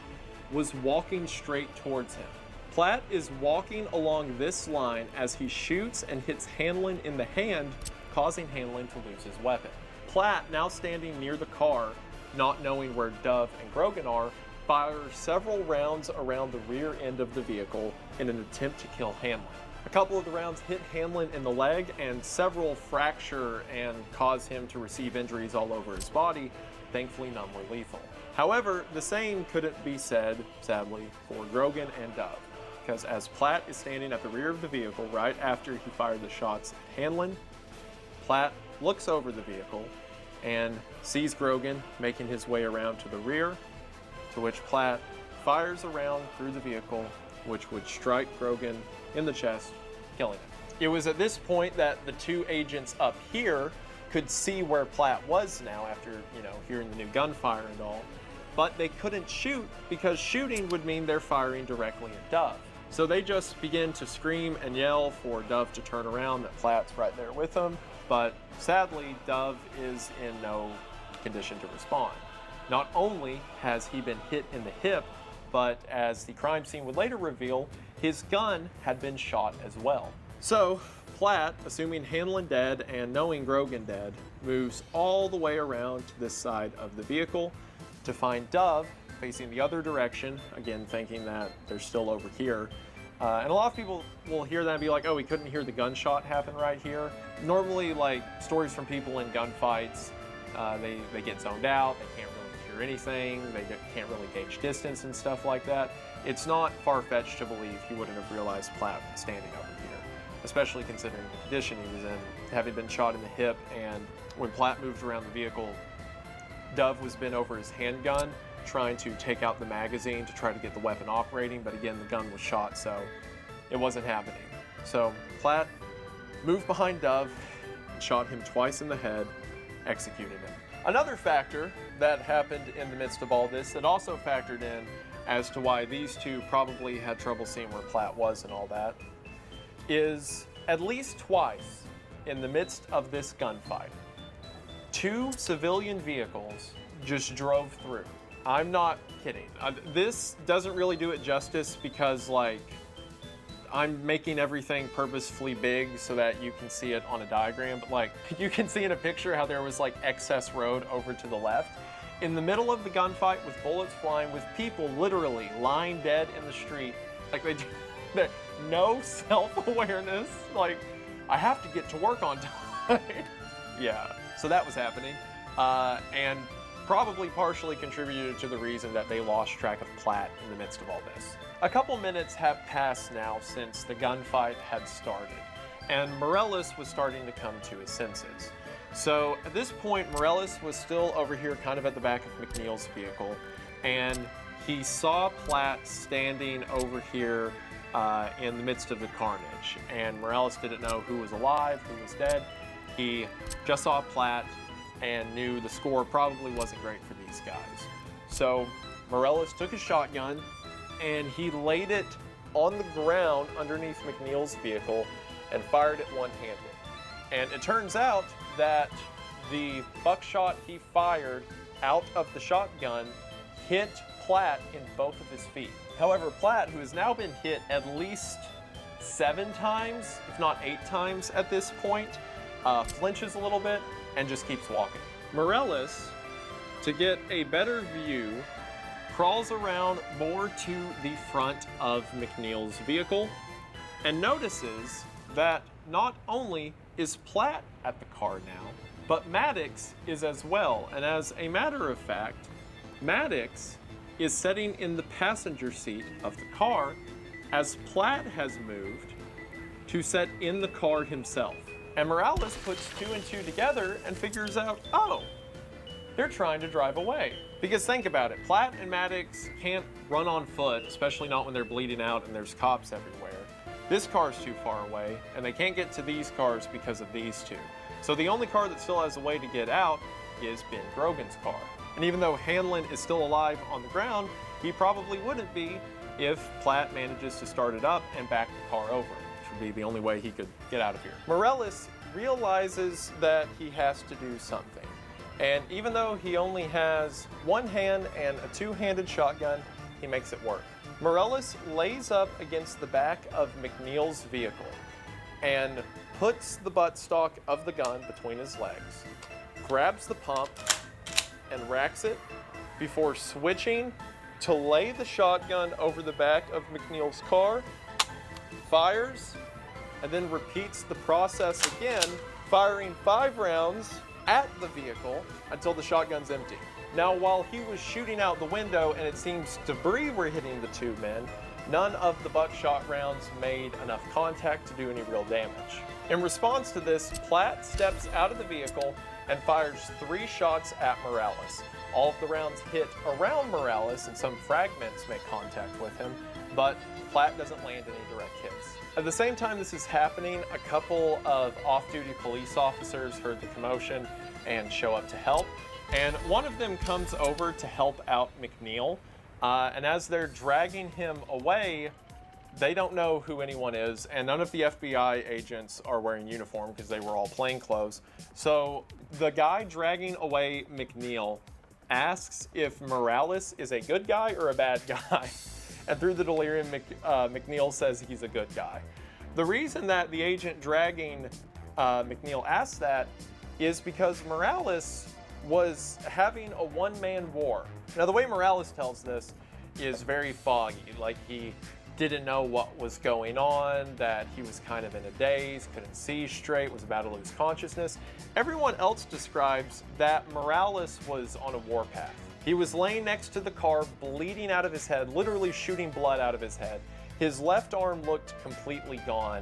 was walking straight towards him. Platt is walking along this line as he shoots and hits Hanlon in the hand, causing Hanlon to lose his weapon. Platt, now standing near the car, not knowing where Dove and Grogan are, fires several rounds around the rear end of the vehicle in an attempt to kill Hanlon. A couple of the rounds hit Hanlon in the leg, and several fracture and cause him to receive injuries all over his body. Thankfully, none were lethal. However, the same couldn't be said, sadly, for Grogan and Dove, because as Platt is standing at the rear of the vehicle right after he fired the shots at Hanlon, Platt looks over the vehicle and sees Grogan making his way around to the rear, to which Platt fires a round through the vehicle, which would strike Grogan in the chest, killing him. It was at this point that the two agents up here could see where Platt was now after, hearing the new gunfire and all, but they couldn't shoot because shooting would mean they're firing directly at Dove. So they just begin to scream and yell for Dove to turn around, that Platt's right there with them. But sadly, Dove is in no condition to respond. Not only has he been hit in the hip, but as the crime scene would later reveal, his gun had been shot as well. So Platt, assuming Hanlon dead and knowing Grogan dead, moves all the way around to this side of the vehicle to find Dove facing the other direction, again thinking that they're still over here. And a lot of people will hear that and be like, oh, we couldn't hear the gunshot happen right here. Normally, like, stories from people in gunfights, they get zoned out, they can't really hear anything, they can't really gauge distance and stuff like that. It's not far-fetched to believe he wouldn't have realized Platt was standing over here, especially considering the condition he was in, having been shot in the hip, and when Platt moved around the vehicle, Dove was bent over his handgun, trying to take out the magazine to try to get the weapon operating, but again, the gun was shot, so it wasn't happening. So Platt moved behind Dove and shot him twice in the head, executed him. Another factor that happened in the midst of all this that also factored in as to why these two probably had trouble seeing where Platt was and all that is at least twice in the midst of this gunfight, 2 civilian vehicles just drove through. I'm not kidding. This doesn't really do it justice because, like, I'm making everything purposefully big so that you can see it on a diagram, but like, you can see in a picture how there was like excess road over to the left. In the middle of the gunfight with bullets flying, with people literally lying dead in the street, like they're no self-awareness, like, I have to get to work on time. Yeah, so that was happening. And probably partially contributed to the reason that they lost track of Platt in the midst of all this. A couple minutes have passed now since the gunfight had started, and Morellis was starting to come to his senses. So at this point, Morellis was still over here kind of at the back of McNeil's vehicle, and he saw Platt standing over here in the midst of the carnage, and Morellis didn't know who was alive, who was dead. He just saw Platt and knew the score probably wasn't great for these guys. So Morellis took his shotgun and he laid it on the ground underneath McNeil's vehicle and fired it one-handed. And it turns out that the buckshot he fired out of the shotgun hit Platt in both of his feet. However, Platt, who has now been hit at least 7 times, if not 8 times at this point, flinches a little bit and just keeps walking. Morellis, to get a better view, crawls around more to the front of McNeil's vehicle and notices that not only is Platt at the car now, but Maddox is as well. And as a matter of fact, Maddox is sitting in the passenger seat of the car as Platt has moved to sit in the car himself. And Morales puts 2 and 2 together and figures out, oh, they're trying to drive away. Because think about it, Platt and Maddox can't run on foot, especially not when they're bleeding out and there's cops everywhere. This car's too far away, and they can't get to these cars because of these 2. So the only car that still has a way to get out is Ben Grogan's car. And even though Hanlon is still alive on the ground, he probably wouldn't be if Platt manages to start it up and back the car over. Be the only way he could get out of here. Morellis realizes that he has to do something. And even though he only has 1 hand and a 2-handed shotgun, he makes it work. Morellis lays up against the back of McNeil's vehicle and puts the buttstock of the gun between his legs, grabs the pump and racks it before switching to lay the shotgun over the back of McNeil's car, fires, and then repeats the process again, firing 5 rounds at the vehicle until the shotgun's empty. Now, while he was shooting out the window and it seems debris were hitting the 2 men, none of the buckshot rounds made enough contact to do any real damage. In response to this, Platt steps out of the vehicle and fires 3 shots at Morales. All of the rounds hit around Morales and some fragments make contact with him, but Platt doesn't land any direct hits. At the same time this is happening, a couple of off-duty police officers heard the commotion and show up to help. And one of them comes over to help out McNeil. And as they're dragging him away, they don't know who anyone is, and none of the FBI agents are wearing uniform because they were all plainclothes. So the guy dragging away McNeil asks if Morales is a good guy or a bad guy. And through the delirium, McNeil says he's a good guy. The reason that the agent dragging McNeil asked that is because Morales was having a one-man war. Now, the way Morales tells this is very foggy, like he didn't know what was going on, that he was kind of in a daze, couldn't see straight, was about to lose consciousness. Everyone else describes that Morales was on a warpath. He was laying next to the car, bleeding out of his head, literally shooting blood out of his head. His left arm looked completely gone,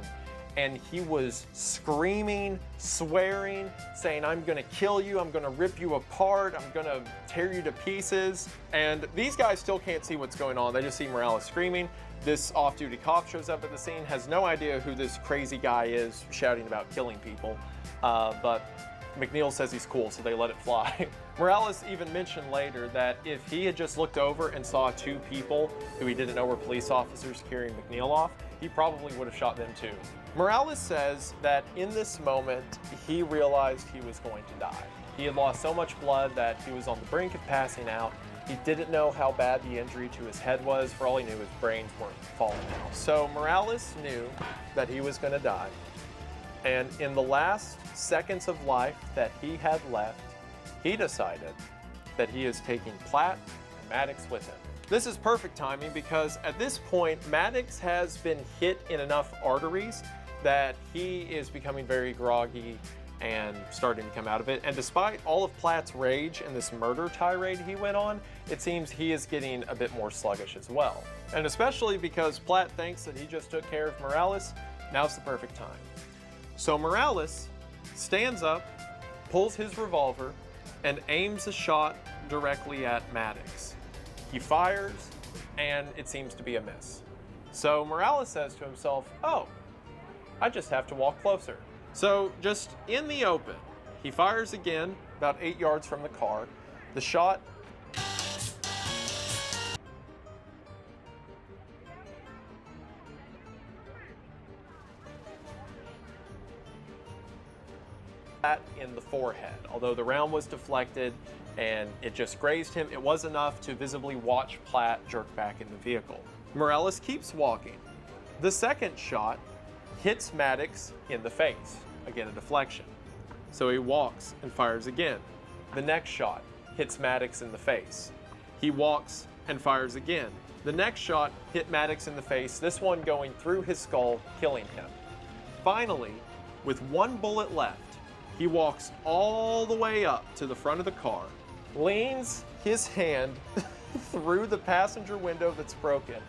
and he was screaming, swearing, saying, "I'm gonna kill you, I'm gonna rip you apart, I'm gonna tear you to pieces." And these guys still can't see what's going on. They just see Morales screaming. This off-duty cop shows up at the scene, has no idea who this crazy guy is shouting about killing people, but McNeil says he's cool, so they let it fly. Morales even mentioned later that if he had just looked over and saw two people who he didn't know were police officers carrying McNeil off, he probably would have shot them too. Morales says that in this moment, he realized he was going to die. He had lost so much blood that he was on the brink of passing out. He didn't know how bad the injury to his head was. For all he knew, his brains weren't falling out. So Morales knew that he was going to die. And in the last seconds of life that he had left, he decided that he is taking Platt and Maddox with him. This is perfect timing because at this point, Maddox has been hit in enough arteries that he is becoming very groggy and starting to come out of it. And despite all of Platt's rage and this murder tirade he went on, it seems he is getting a bit more sluggish as well. And especially because Platt thinks that he just took care of Morales, now's the perfect time. So Morales stands up, pulls his revolver, and aims a shot directly at Maddox. He fires, and it seems to be a miss. So Morales says to himself, "Oh, I just have to walk closer." So just in the open, he fires again, about 8 yards from the car. The shot in the forehead. Although the round was deflected and it just grazed him, it was enough to visibly watch Platt jerk back in the vehicle. Morales keeps walking. The second shot hits Maddox in the face. Again, a deflection. So he walks and fires again. The next shot hits Maddox in the face. He walks and fires again. The next shot hit Maddox in the face, this one going through his skull, killing him. Finally, with one bullet left, he walks all the way up to the front of the car, leans his hand through the passenger window that's broken,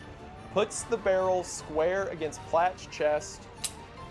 puts the barrel square against Platt's chest,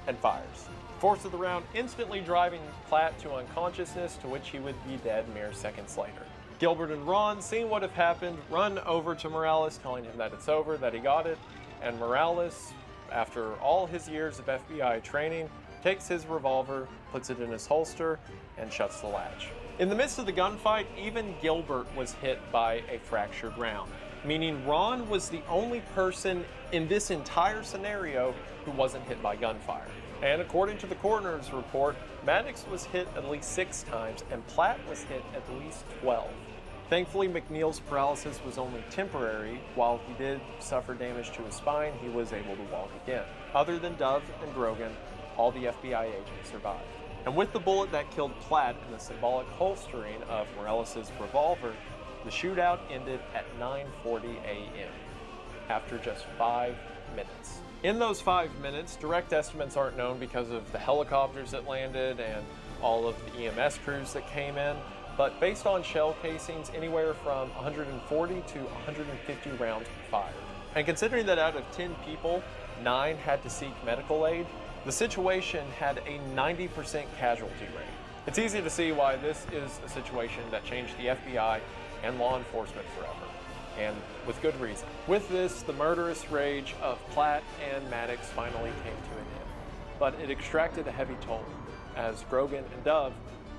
and fires. Force of the round instantly driving Platt to unconsciousness, to which he would be dead mere seconds later. Gilbert and Ron, seeing what had happened, run over to Morales, telling him that it's over, that he got it, and Morales, after all his years of FBI training, takes his revolver, puts it in his holster, and shuts the latch. In the midst of the gunfight, even Gilbert was hit by a fractured round, meaning Ron was the only person in this entire scenario who wasn't hit by gunfire. And according to the coroner's report, Maddox was hit at least 6 times and Platt was hit at least 12. Thankfully, McNeil's paralysis was only temporary. While he did suffer damage to his spine, he was able to walk again. Other than Dove and Grogan, all the FBI agents survived. And with the bullet that killed Platt and the symbolic holstering of Morales' revolver, the shootout ended at 9:40 a.m. after just 5 minutes. In those 5 minutes, direct estimates aren't known because of the helicopters that landed and all of the EMS crews that came in, but based on shell casings, anywhere from 140 to 150 rounds were fired. And considering that out of 10 people, 9 had to seek medical aid, the situation had a 90% casualty rate. It's easy to see why this is a situation that changed the FBI and law enforcement forever, and with good reason. With this, the murderous rage of Platt and Maddox finally came to an end, but it extracted a heavy toll as Grogan and Dove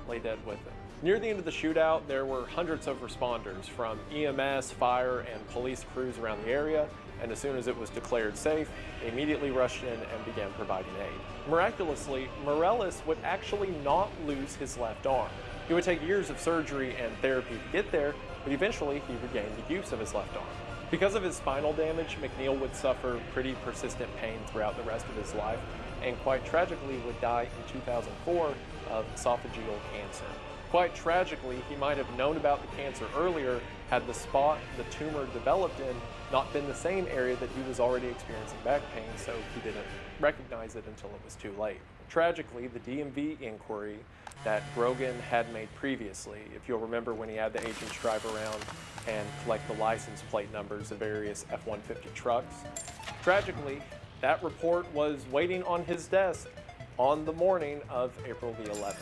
lay dead with it. Near the end of the shootout, there were hundreds of responders from EMS, fire, and police crews around the area, and as soon as it was declared safe, they immediately rushed in and began providing aid. Miraculously, Morales would actually not lose his left arm. It would take years of surgery and therapy to get there, but eventually he regained the use of his left arm. Because of his spinal damage, McNeil would suffer pretty persistent pain throughout the rest of his life, and quite tragically would die in 2004 of esophageal cancer. Quite tragically, he might have known about the cancer earlier had the spot the tumor developed in not been the same area that he was already experiencing back pain, so he didn't recognize it until it was too late. Tragically, the DMV inquiry that Grogan had made previously, if you'll remember when he had the agents drive around and collect the license plate numbers of various F-150 trucks, tragically, that report was waiting on his desk on the morning of April the 11th.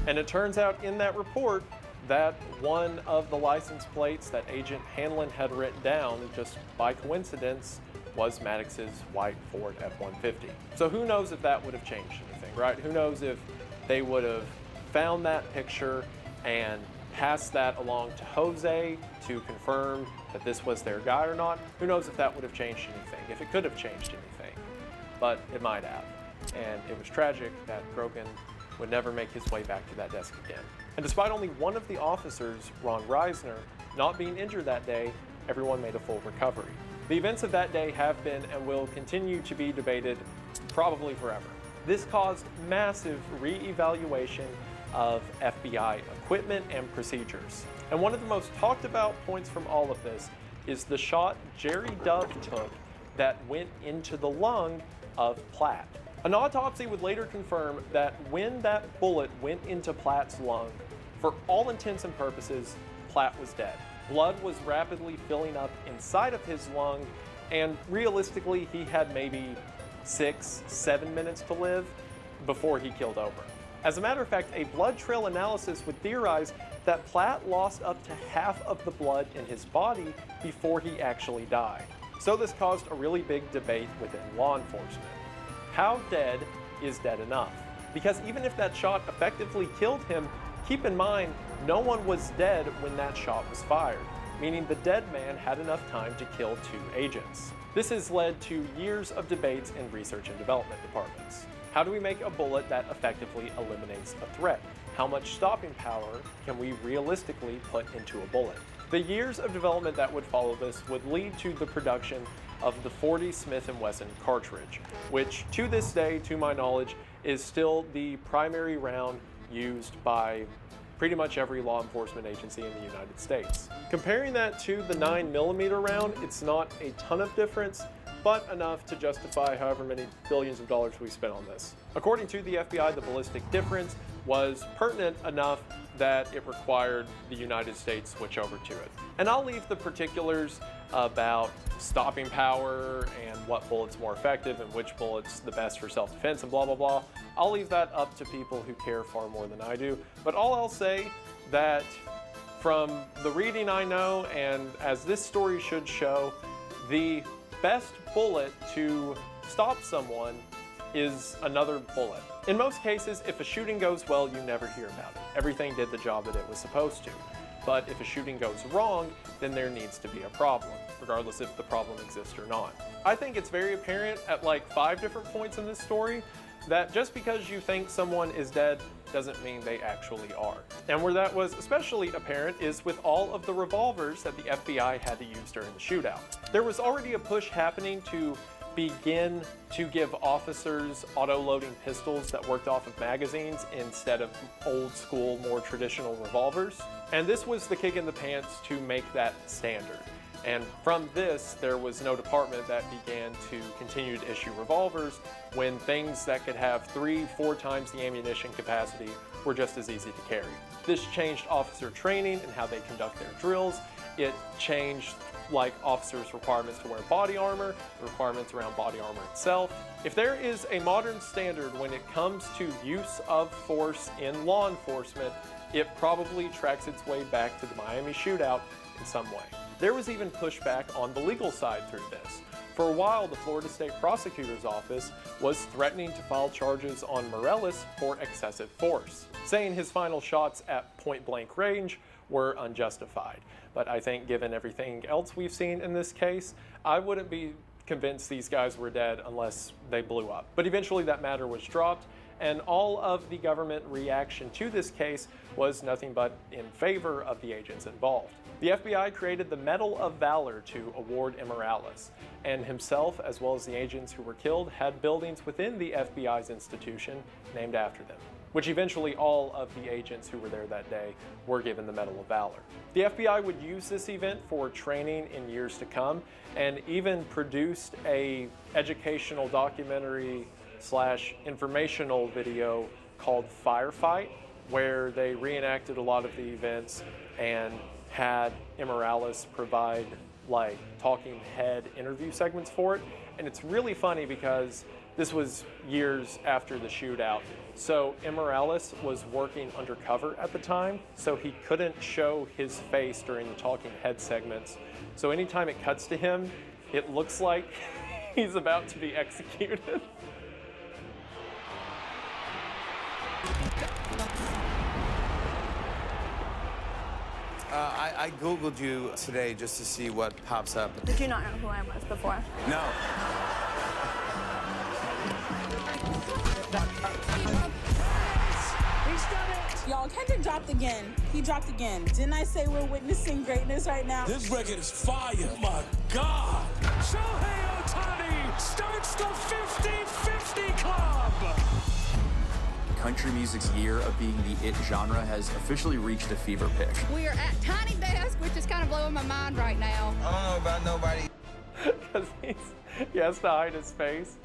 And it turns out in that report that one of the license plates that Agent Hanlon had written down, just by coincidence, was Maddox's white Ford F-150. So who knows if that would have changed anything, right? Who knows if they would have found that picture and passed that along to Jose to confirm that this was their guy or not. Who knows if that would have changed anything, if it could have changed anything. But it might have. And it was tragic that Grogan would never make his way back to that desk again. And despite only one of the officers, Ron Reisner, not being injured that day, everyone made a full recovery. The events of that day have been and will continue to be debated probably forever. This caused massive re-evaluation of FBI equipment and procedures. And one of the most talked about points from all of this is the shot Jerry Dove took that went into the lung of Platt. An autopsy would later confirm that when that bullet went into Platt's lung, for all intents and purposes, Platt was dead. Blood was rapidly filling up inside of his lung, and realistically, he had maybe 6-7 minutes to live before he killed over. As a matter of fact, a blood trail analysis would theorize that Platt lost up to half of the blood in his body before he actually died. So this caused a really big debate within law enforcement. How dead is dead enough? Because even if that shot effectively killed him, keep in mind, no one was dead when that shot was fired, meaning the dead man had enough time to kill 2 agents. This has led to years of debates in research and development departments. How do we make a bullet that effectively eliminates a threat? How much stopping power can we realistically put into a bullet? The years of development that would follow this would lead to the production of the .40 Smith & Wesson cartridge, which to this day, to my knowledge, is still the primary round used by pretty much every law enforcement agency in the United States. Comparing that to the 9mm round, it's not a ton of difference, but enough to justify however many billions of dollars we spent on this. According to the FBI, the ballistic difference was pertinent enough that it required the United States switch over to it. And I'll leave the particulars about stopping power and what bullet's more effective and which bullet's the best for self-defense and blah, blah, blah. I'll leave that up to people who care far more than I do. But all I'll say that from the reading I know, and as this story should show, the best bullet to stop someone is another bullet. In most cases, if a shooting goes well, you never hear about it. Everything did the job that it was supposed to. But if a shooting goes wrong, then there needs to be a problem, regardless if the problem exists or not. I think it's very apparent at like 5 different points in this story that just because you think someone is dead doesn't mean they actually are. And where that was especially apparent is with all of the revolvers that the FBI had to use during the shootout. There was already a push happening to begin to give officers auto-loading pistols that worked off of magazines instead of old school, more traditional revolvers. And this was the kick in the pants to make that standard. And from this, there was no department that began to continue to issue revolvers when things that could have 3-4 times the ammunition capacity were just as easy to carry. This changed officer training and how they conduct their drills. It changed like officers' requirements to wear body armor, the requirements around body armor itself. If there is a modern standard when it comes to use of force in law enforcement, it probably tracks its way back to the Miami shootout in some way. There was even pushback on the legal side through this. For a while, the Florida State Prosecutor's Office was threatening to file charges on Morales for excessive force, saying his final shots at point-blank range were unjustified. But I think given everything else we've seen in this case, I wouldn't be convinced these guys were dead unless they blew up. But eventually that matter was dropped, and all of the government reaction to this case was nothing but in favor of the agents involved. The FBI created the Medal of Valor to award Immorales, and himself, as well as the agents who were killed, had buildings within the FBI's institution named after them, which eventually all of the agents who were there that day were given the Medal of Valor. The FBI would use this event for training in years to come, and even produced a educational documentary / informational video called Firefight, where they reenacted a lot of the events and had Immorales provide like talking head interview segments for it. And it's really funny because this was years after the shootout. So Immorales was working undercover at the time, so he couldn't show his face during the talking head segments. So anytime it cuts to him, it looks like he's about to be executed. I Googled you today just to see what pops up. Did you not know who I was before? No. He's done it! Y'all, Kendrick dropped again. He dropped again. Didn't I say we're witnessing greatness right now? This record is fire. Oh my God! Shohei Ohtani starts the 50-50 club! Country music's year of being the it genre has officially reached a fever pitch. We are at Tiny Desk, which is kind of blowing my mind right now. I don't know about nobody. Because he has to hide his face.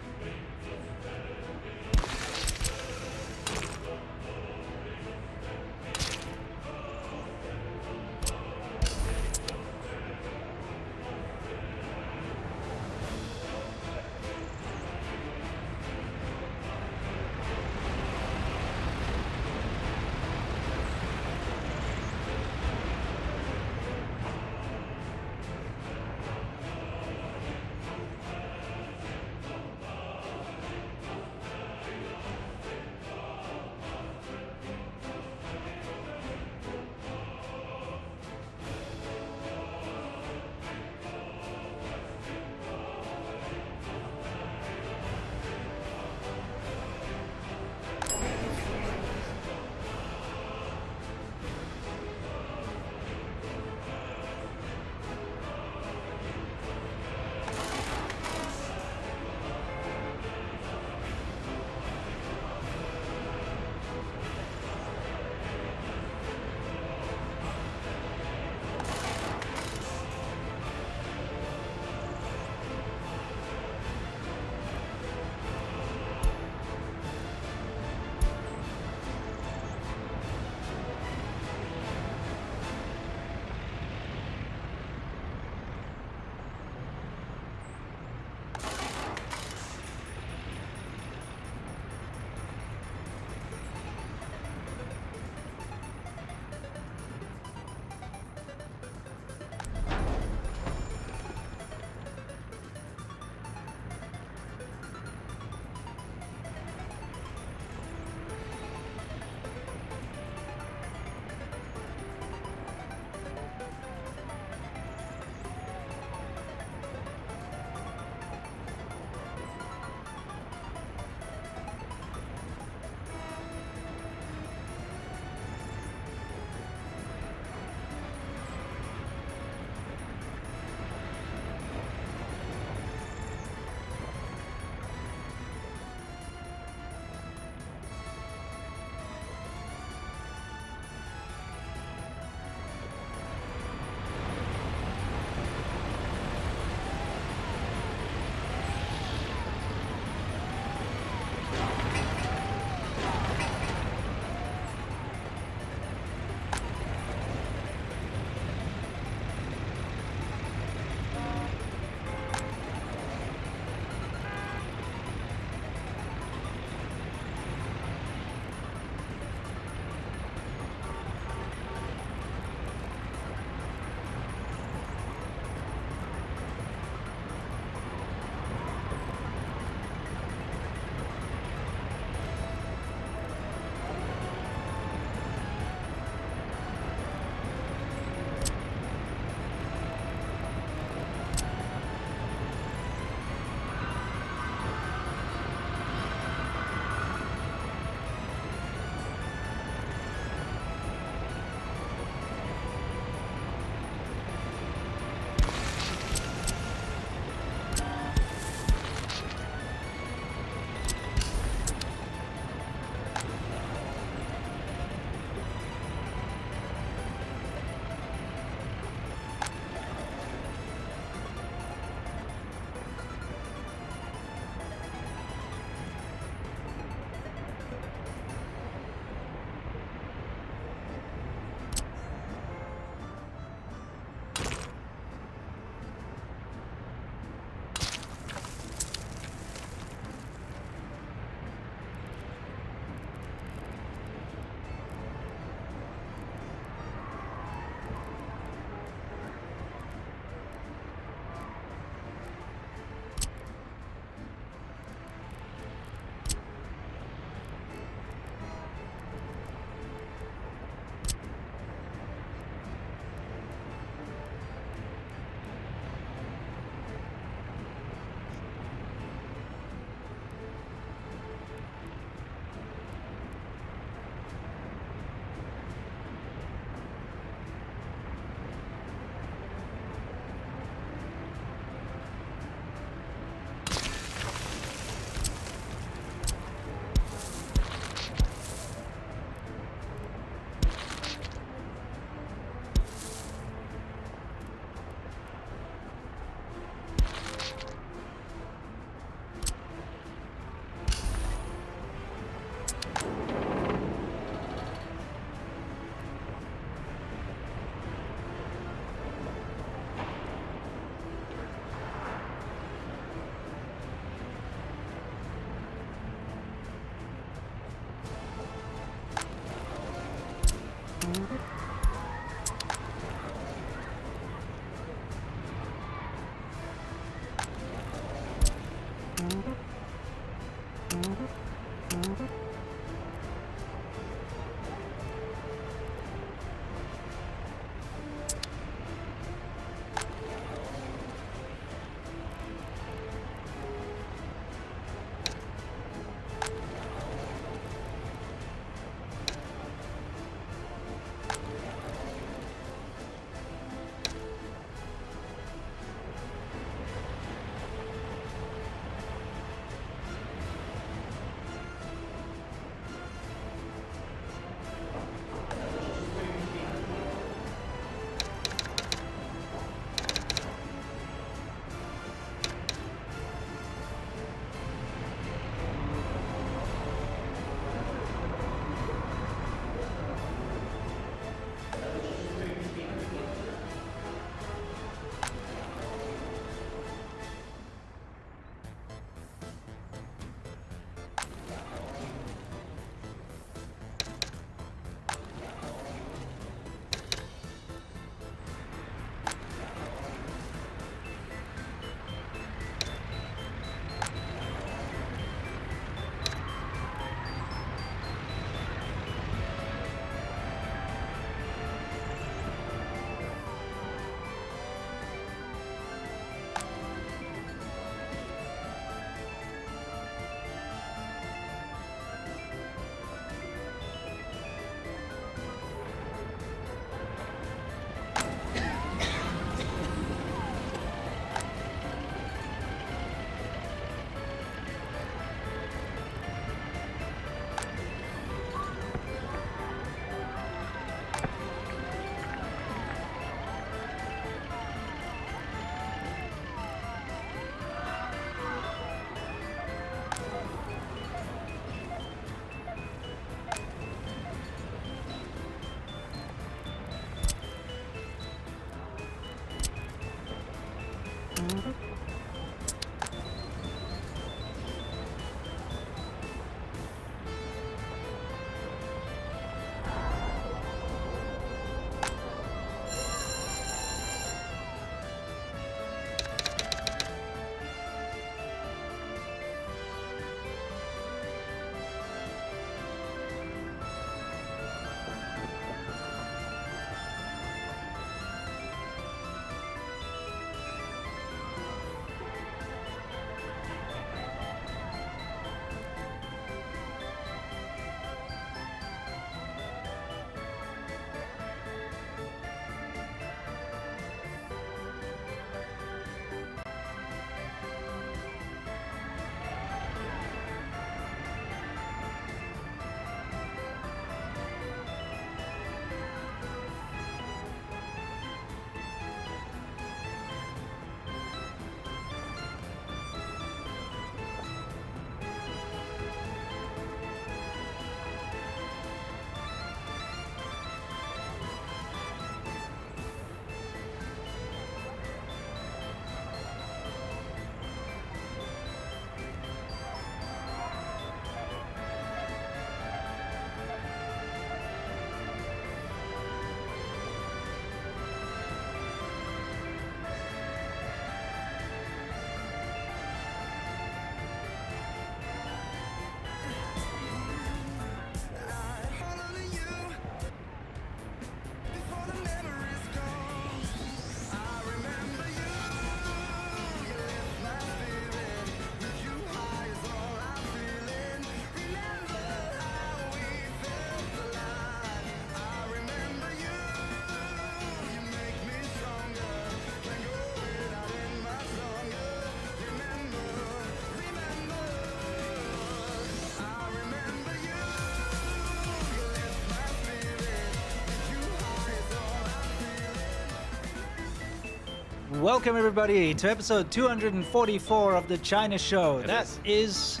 Welcome everybody to episode 244 of the China Show. That is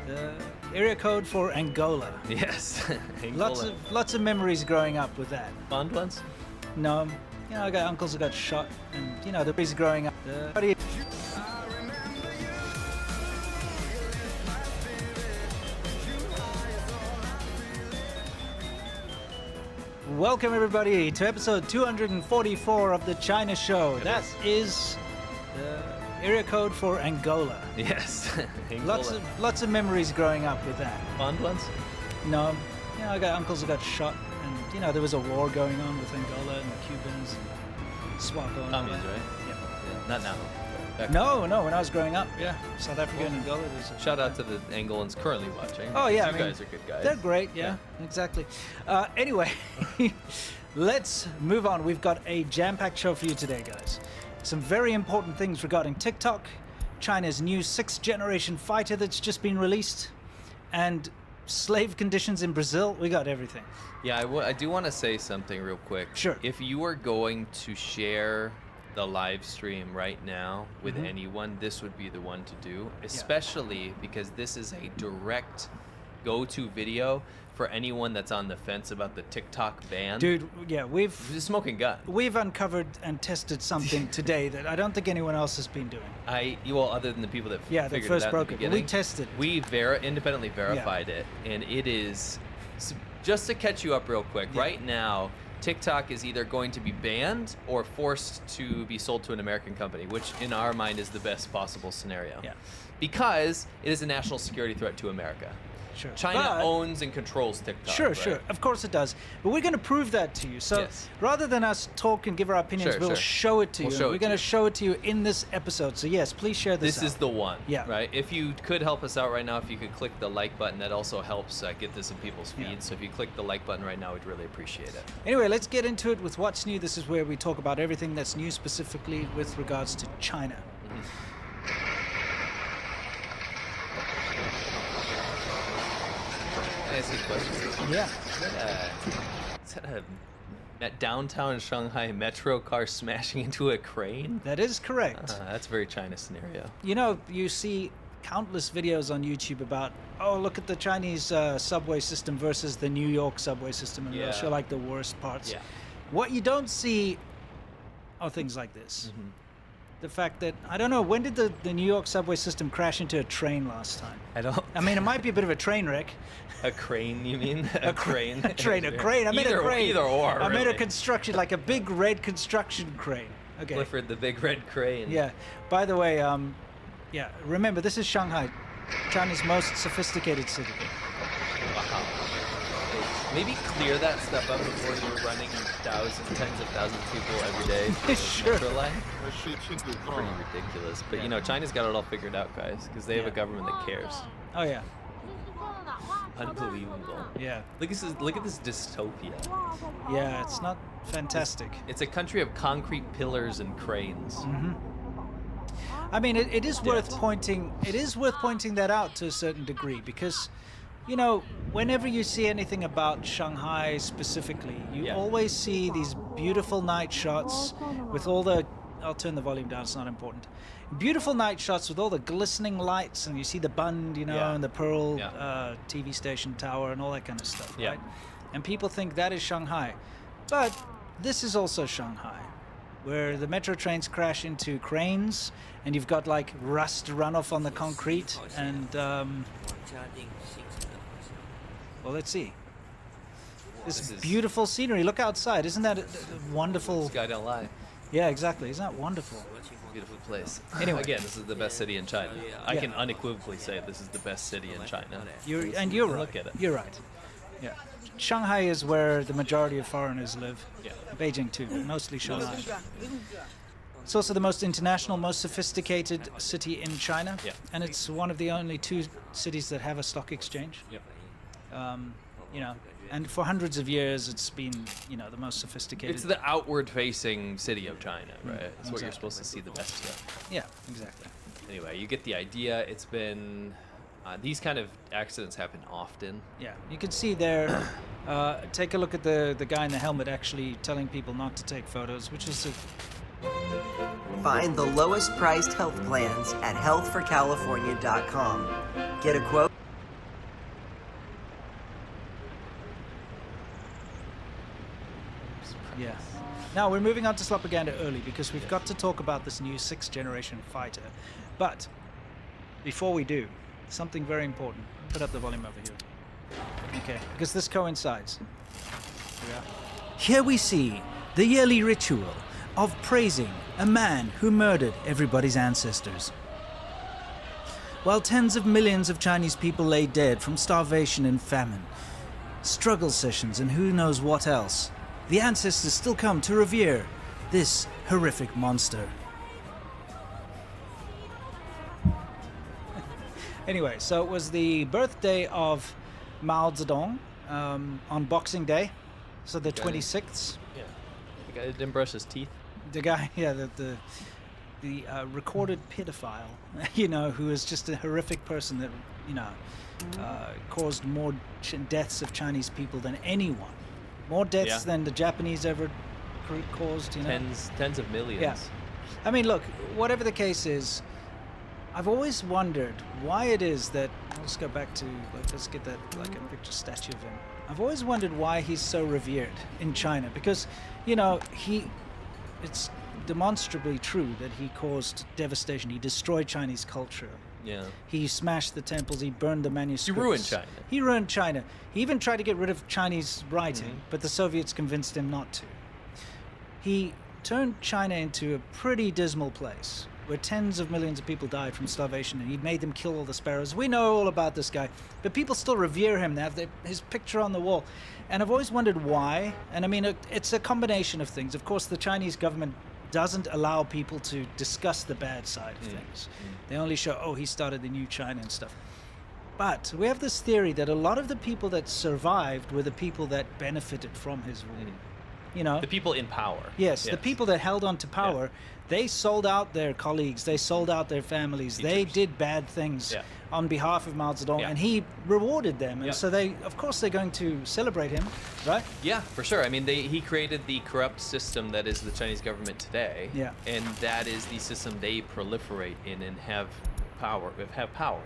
the area code for Angola. Yes. Lots of memories growing up with that. Fond ones? No, I got uncles who got shot, and the memories growing up. Welcome everybody to episode 244 of the China Show. That is the area code for Angola. Yes. Lots of memories growing up with that. Fond ones? No. You know, I got uncles who got shot, and you know there was a war going on with Angola and the Cubans and SWAPO. Congos, right? Yeah. Not now. No, when I was growing up, yeah. South Africa and Angola. Shout out to the Angolans currently watching. Oh, yeah. You guys are good guys. They're great, yeah. Exactly. Anyway, let's move on. We've got a jam-packed show for you today, guys. Some very important things regarding TikTok, China's new 6th generation fighter that's just been released, and slave conditions in Brazil. We got everything. Yeah, I do want to say something real quick. Sure. If you are going to share the live stream right now with anyone, this would be the one to do, especially because this is a direct go-to video for anyone that's on the fence about the TikTok ban. Dude, yeah, the smoking gun. We've uncovered and tested something today that I don't think anyone else has been doing. Well, other than the people that the figured first it out broker. in the beginning, We tested it. We independently verified it, and it is just to catch you up real quick. Right now, TikTok is either going to be banned or forced to be sold to an American company, which in our mind is the best possible scenario. Yeah. Because it is a national security threat to America. Sure. China owns and controls TikTok. Sure, right? sure. Of course it does. But we're going to prove that to you. So rather than us talk and give our opinions, we'll show it to you. We're going to show it to you in this episode. So yes, please share this This is the one. Yeah. Right? If you could help us out right now, if you could click the like button, that also helps get this in people's feeds. So if you click the like button right now, we'd really appreciate it. Anyway, let's get into it with what's new. This is where we talk about everything that's new, specifically with regards to China. Can I ask you a question? Yeah. Is that a downtown Shanghai metro car smashing into a crane? That is correct. That's a very China scenario. You know, you see countless videos on YouTube about, oh, look at the Chinese subway system versus the New York subway system, and they'll show like the worst parts. Yeah. What you don't see are things like this. The fact that, I don't know, when did the New York subway system crash into a train last time? I mean, it might be a bit of a train wreck. A crane, you mean? A crane? A crane. I meant a crane. Either or, I meant a really. construction, like a big red construction crane. Okay. Clifford the Big Red Crane. Yeah. By the way, yeah, remember, this is Shanghai, China's most sophisticated city. Wow. Maybe clear that stuff up before you're running tens of thousands of people every day. Sure. Metro line. Pretty ridiculous. But you know, China's got it all figured out, guys, because they have a government that cares. Oh yeah. Unbelievable. Yeah. Look at this dystopia. Yeah, it's not fantastic. It's a country of concrete pillars and cranes. I mean, it is worth pointing. It is worth pointing that out to a certain degree because, you know, whenever you see anything about Shanghai specifically, you always see these beautiful night shots with all the. I'll turn the volume down. It's not important. Beautiful night shots with all the glistening lights, and you see the Bund, you know, and the Pearl TV station tower and all that kind of stuff, right? And people think that is Shanghai, but this is also Shanghai, where the metro trains crash into cranes, and you've got like rust runoff on the concrete, and well, let's see. This beautiful scenery. Look outside. Isn't that a wonderful? Sky don't lie. Yeah, exactly. Isn't that wonderful? Beautiful place. Anyway. Again, this is the best city in China. I can unequivocally say this is the best city in China. You're right. Look at it. You're right. Yeah. Shanghai is where the majority of foreigners live. Yeah. Beijing too, but mostly Shanghai. It's also the most international, most sophisticated city in China. Yeah. And it's one of the only 2 cities that have a stock exchange. Yep. You know, and for hundreds of years it's been, you know, the most sophisticated. It's the outward-facing city of China, right? It's what you're supposed to see the best of. Yeah, exactly. Anyway, you get the idea. It's been these kind of accidents happen often. Yeah, you can see there. Take a look at the guy in the helmet actually telling people not to take photos, which is Find the lowest priced health plans at healthforcalifornia.com. Get a quote. Yeah. Now we're moving on to Slopaganda early because we've got to talk about this new 6th generation fighter. But before we do, something very important. Put up the volume over here. Okay, because this coincides. Here we are. Here we see the yearly ritual of praising a man who murdered everybody's ancestors. While tens of millions of Chinese people lay dead from starvation and famine, struggle sessions and who knows what else, the ancestors still come to revere this horrific monster. Anyway, so it was the birthday of Mao Zedong on Boxing Day, so the 26th. Yeah. The guy that didn't brush his teeth. The guy, yeah, the recorded pedophile, you know, who is just a horrific person that, you know, caused more deaths of Chinese people than anyone. More deaths than the Japanese ever caused, you know. Tens of millions. Yeah. I mean, look, whatever the case is, I've always wondered why it is that, let's go back to, let's get that, like a picture statue of him. I've always wondered why he's so revered in China, because, you know, it's demonstrably true that he caused devastation. He destroyed Chinese culture. Yeah. He smashed the temples. He burned the manuscripts. He ruined China. He ruined China. He even tried to get rid of Chinese writing, but the Soviets convinced him not to. He turned China into a pretty dismal place where tens of millions of people died from starvation, and he made them kill all the sparrows. We know all about this guy, but people still revere him. They have his picture on the wall. And I've always wondered why. And I mean, it's a combination of things. Of course, the Chinese government doesn't allow people to discuss the bad side of things. They only show, oh, he started the new China and stuff. But we have this theory that a lot of the people that survived were the people that benefited from his rule. You know, the people in power. Yes, the people that held on to power, they sold out their colleagues, they sold out their families, they did bad things on behalf of Mao Zedong, and he rewarded them. And so of course they're going to celebrate him, right? Yeah, for sure. I mean, he created the corrupt system that is the Chinese government today. Yeah. And that is the system they proliferate in and have power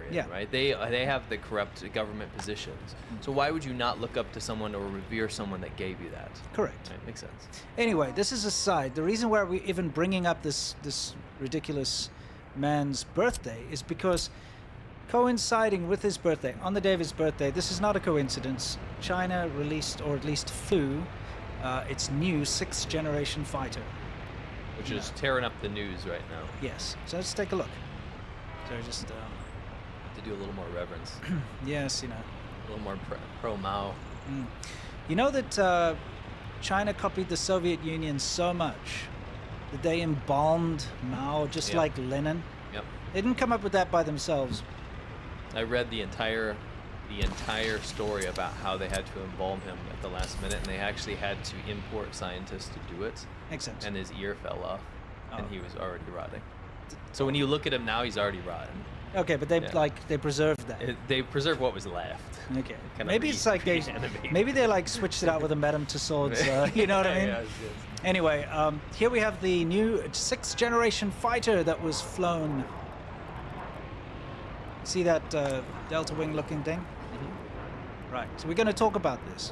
in, right? They have the corrupt government positions. So why would you not look up to someone or revere someone that gave you that? Correct. Right, makes sense. Anyway, this is aside. The reason why we're even bringing up this ridiculous man's birthday is because coinciding with his birthday, on the day of his birthday, this is not a coincidence, China released, or at least flew, its new 6th generation fighter. Which is tearing up the news right now. Yes. So let's take a look. So just to do a little more reverence. Yes, you know. A little more pro Mao. You know that China copied the Soviet Union so much that they embalmed Mao just like Lenin. Yep. They didn't come up with that by themselves. I read the entire story about how they had to embalm him at the last minute, and they actually had to import scientists to do it. Makes sense. And his ear fell off, and he was already rotting. So when you look at him now, he's already rotten. Okay, but they preserved that. They preserved what was left. Okay. Maybe it's like maybe they like switched it out with a Madame Tussauds. You know what I mean? Yes. Anyway, here we have the new 6th generation fighter that was flown. See that Delta Wing looking thing? Right. So we're going to talk about this.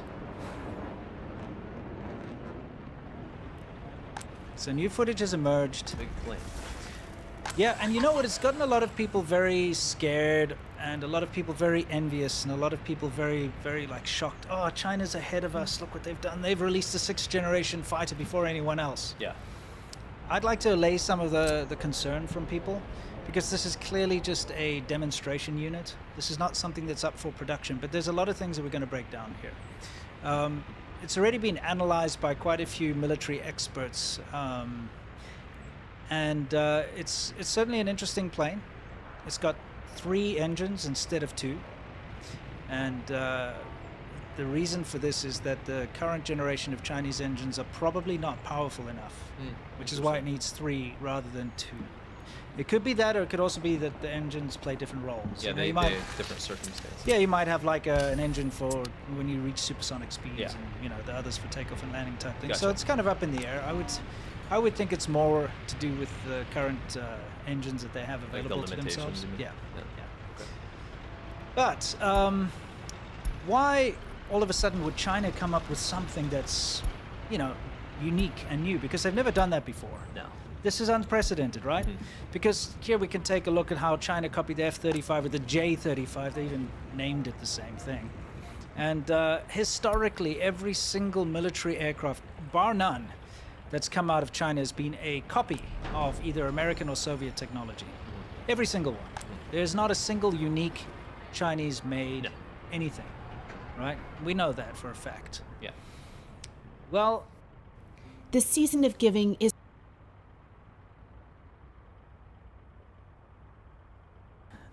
So new footage has emerged. Big plane. Yeah, and you know what? It's gotten a lot of people very scared, and a lot of people very envious, and a lot of people very, very like shocked. Oh, China's ahead of us. Look what they've done. They've released a 6th generation fighter before anyone else. Yeah. I'd like to allay some of the concern from people, because this is clearly just a demonstration unit. This is not something that's up for production, but there's a lot of things that we're going to break down here. It's already been analyzed by quite a few military experts. And it's certainly an interesting plane. It's got 3 engines instead of 2. And the reason for this is that the current generation of Chinese engines are probably not powerful enough, which is why it needs 3 rather than 2. It could be that, or it could also be that the engines play different roles. Yeah, you know, they have different circumstances. Yeah, you might have like an engine for when you reach supersonic speeds, and the others for takeoff and landing type thing. Gotcha. So it's kind of up in the air. I would think it's more to do with the current engines that they have available to themselves. Yeah. Okay. But why all of a sudden would China come up with something that's, unique and new? Because they've never done that before. No. This is unprecedented, right? Because here we can take a look at how China copied the F-35 with the J-35. They even named it the same thing. And historically, every single military aircraft bar none, that's come out of China has been a copy of either American or Soviet technology. Every single one. There's not a single unique Chinese-made anything, right? We know that for a fact. Yeah. Well, The season of giving is.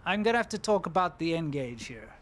I'm gonna have to talk about the N-Gage here.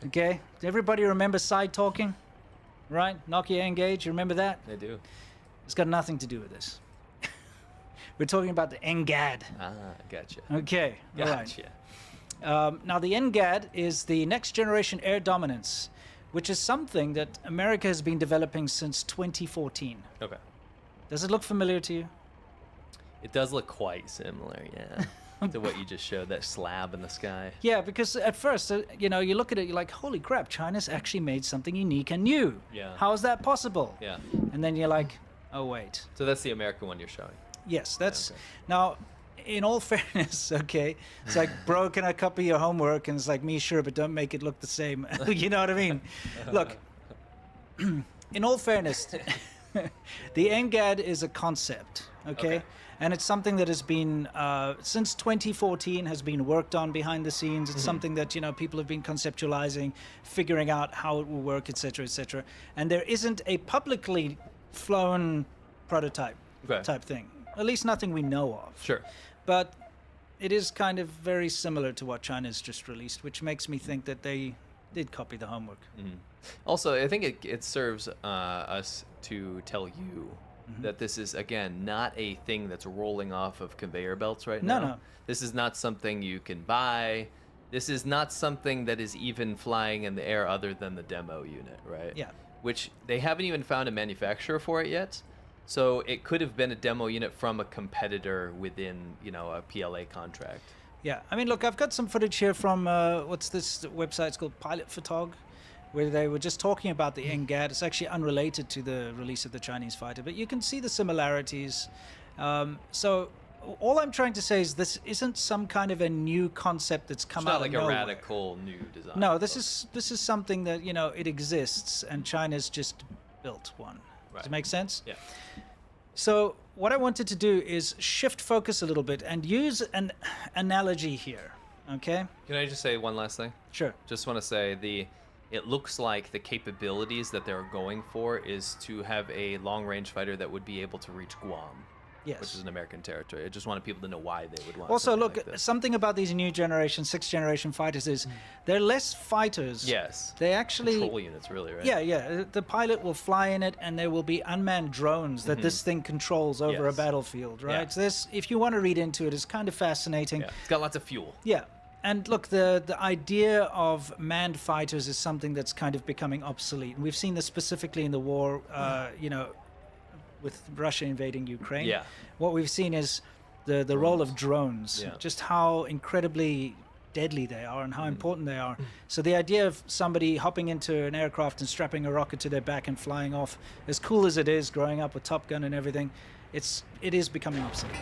Okay, does everybody remember side talking? Right? Nokia N-Gage, you remember that? They do. It's got nothing to do with this. We're talking about the NGAD. Ah, gotcha. Okay, Gotcha. all right. Now the NGAD is the Next Generation Air Dominance which is something that America has been developing since 2014. Okay. Does it look familiar to you? It does look quite similar, yeah, to what you just showed, that slab in the sky. Yeah, because at first, you know, you look at it, you're like, holy crap, China's actually made something unique and new. Yeah. How is that possible? Yeah. And then you're like, oh, wait. So that's the American one you're showing. Yes, that's... Now, in all fairness, okay, it's like, bro, can I copy your homework? And it's like, me, sure, but don't make it look the same. You know what I mean? Look, in all fairness, the NGAD is a concept, okay? And it's something that has been, since 2014, has been worked on behind the scenes. It's something that, you know, people have been conceptualizing, figuring out how it will work, etc., etc. And there isn't a publicly flown prototype type thing. At least nothing we know of. Sure. But it is kind of very similar to what China's just released, which makes me think that they did copy the homework. Also, I think it serves us to tell you that this is, again, not a thing that's rolling off of conveyor belts right now. No. This is not something you can buy. This is not something that is even flying in the air other than the demo unit, right? Yeah. Which they haven't even found a manufacturer for it yet. So it could have been a demo unit from a competitor within, you know, a PLA contract. Yeah, I mean, look, I've got some footage here from, what's this website? It's called Pilot Photog, where they were just talking about the NGAD. It's actually unrelated to the release of the Chinese fighter, but you can see the similarities. So all I'm trying to say is this isn't some kind of a new concept that's come It's not out like of a nowhere. radical new design. No, this is something that, you know, it exists, and China's just built one. Does it make sense? Yeah. So what I wanted to do is shift focus a little bit and use an analogy here, okay? Can I just say one last thing? Sure. Just want to say it looks like the capabilities that they're going for is to have a long-range fighter that would be able to reach Guam. Yes. Which is an American territory. I just wanted people to know why they would want Also, something look, like this. something about these new generation, 6th generation fighters is they're less fighters. Yes. They actually... Control units, really, right? Yeah. The pilot will fly in it, and there will be unmanned drones that this thing controls over a battlefield, right? Yeah. So this, if you want to read into it, it's kind of fascinating. Yeah. It's got lots of fuel. Yeah. And look, the idea of manned fighters is something that's kind of becoming obsolete. And we've seen this specifically in the war, you know, with Russia invading Ukraine. Yeah. What we've seen is the role of drones, Yeah. just how incredibly deadly they are and how important they are. So the idea of somebody hopping into an aircraft and strapping a rocket to their back and flying off, as cool as it is, growing up with Top Gun and everything, it is becoming obsolete.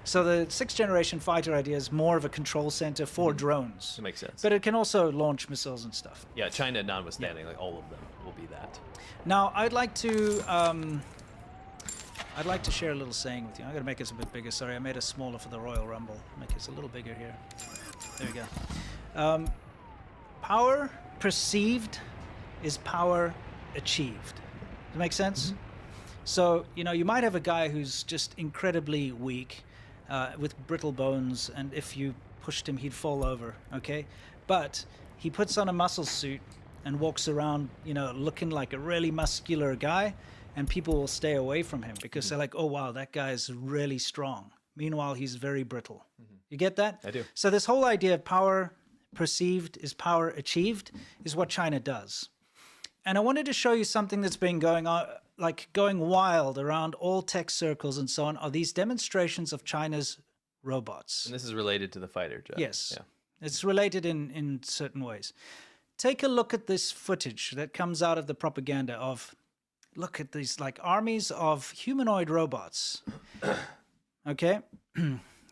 So the 6th generation fighter idea is more of a control center for drones. That makes sense. But it can also launch missiles and stuff. Yeah, China notwithstanding, like all of them will be that. Now, I'd like to share a little saying with you. I'm going to make this a bit bigger. Sorry, I made it smaller for the Royal Rumble. Make this a little bigger here. There we go. Power perceived is power achieved. Does that make sense? So, you know, you might have a guy who's just incredibly weak, with brittle bones, and if you pushed him, he'd fall over, okay? But he puts on a muscle suit and walks around, you know, looking like a really muscular guy, and people will stay away from him because they're like, oh, wow, that guy is really strong. Meanwhile, he's very brittle. You get that? I do. So this whole idea of power perceived is power achieved is what China does. And I wanted to show you something that's been going on, like going wild around all tech circles and so on, are these demonstrations of China's robots. And this is related to the fighter jet. Yes. Yeah. It's related in certain ways. Take a look at this footage that comes out of the propaganda of, look at these like armies of humanoid robots. Okay.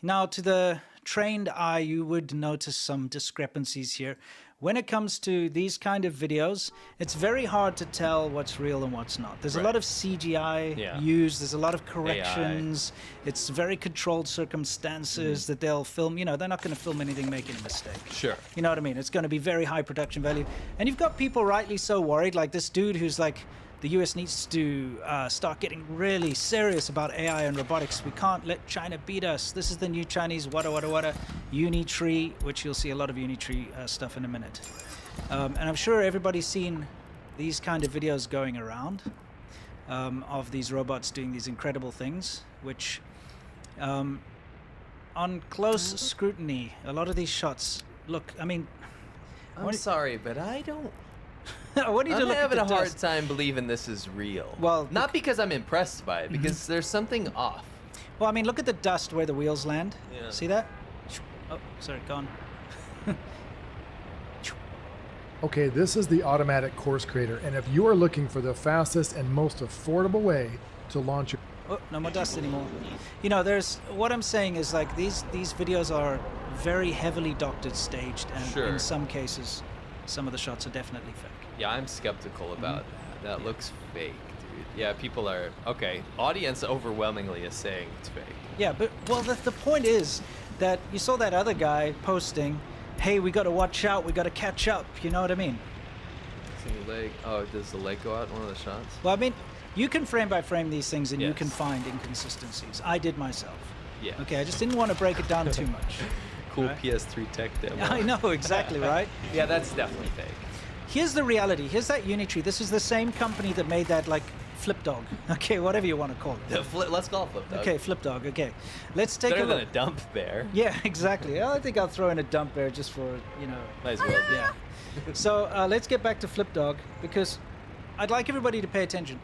Now, to the trained eye, you would notice some discrepancies here. When it comes to these kind of videos, it's very hard to tell what's real and what's not. There's a lot of CGI used. There's a lot of corrections. It's very controlled circumstances that they'll film. You know, they're not going to film anything making a mistake. Sure. You know what I mean? It's going to be very high production value. And you've got people rightly so worried, like this dude who's like, the US needs to start getting really serious about AI and robotics. We can't let China beat us. This is the new Chinese wada. Unitree, which you'll see a lot of Unitree stuff in a minute. And I'm sure everybody's seen these kind of videos going around of these robots doing these incredible things, which on close scrutiny, a lot of these shots look, I mean... I'm sorry, but I don't What do you I'm look at having the a hard dust? time believing this is real. Well, not because I'm impressed by it, because there's something off. Well, I mean, look at the dust where the wheels land. Yeah. See that? Oh, sorry, gone. Okay, this is the automatic course creator, and if you are looking for the fastest and most affordable way to launch your... Oh, no more dust anymore. You know, there's what I'm saying is like these videos are very heavily doctored, staged, and Sure. in some cases, some of the shots are definitely fake. Yeah, I'm skeptical about that. That looks fake, dude. Yeah, people are... Okay, audience overwhelmingly is saying it's fake. Yeah, but well, the point is that you saw that other guy posting, "Hey, we got to watch out. We got to catch up." You know what I mean? See the leg. Oh, does the leg go out in one of the shots? Well, I mean, you can frame by frame these things, and you Yes. can find inconsistencies. I did myself. Yeah. Okay, I just didn't want to break it down too much. Cool Right? PS3 tech demo. I know, exactly, right? Yeah, that's definitely fake. Here's the reality. Here's that Unitree. This is the same company that made that, like, Flip Dog. Okay, whatever you want to call it. Let's call it Flip Dog. Okay, Flip Dog. Okay, let's take Better a look. than a dump bear. Yeah, exactly. I think I'll throw in a dump bear just for, you know. Might as well. Yeah. So let's get back to Flip Dog, because I'd like everybody to pay attention.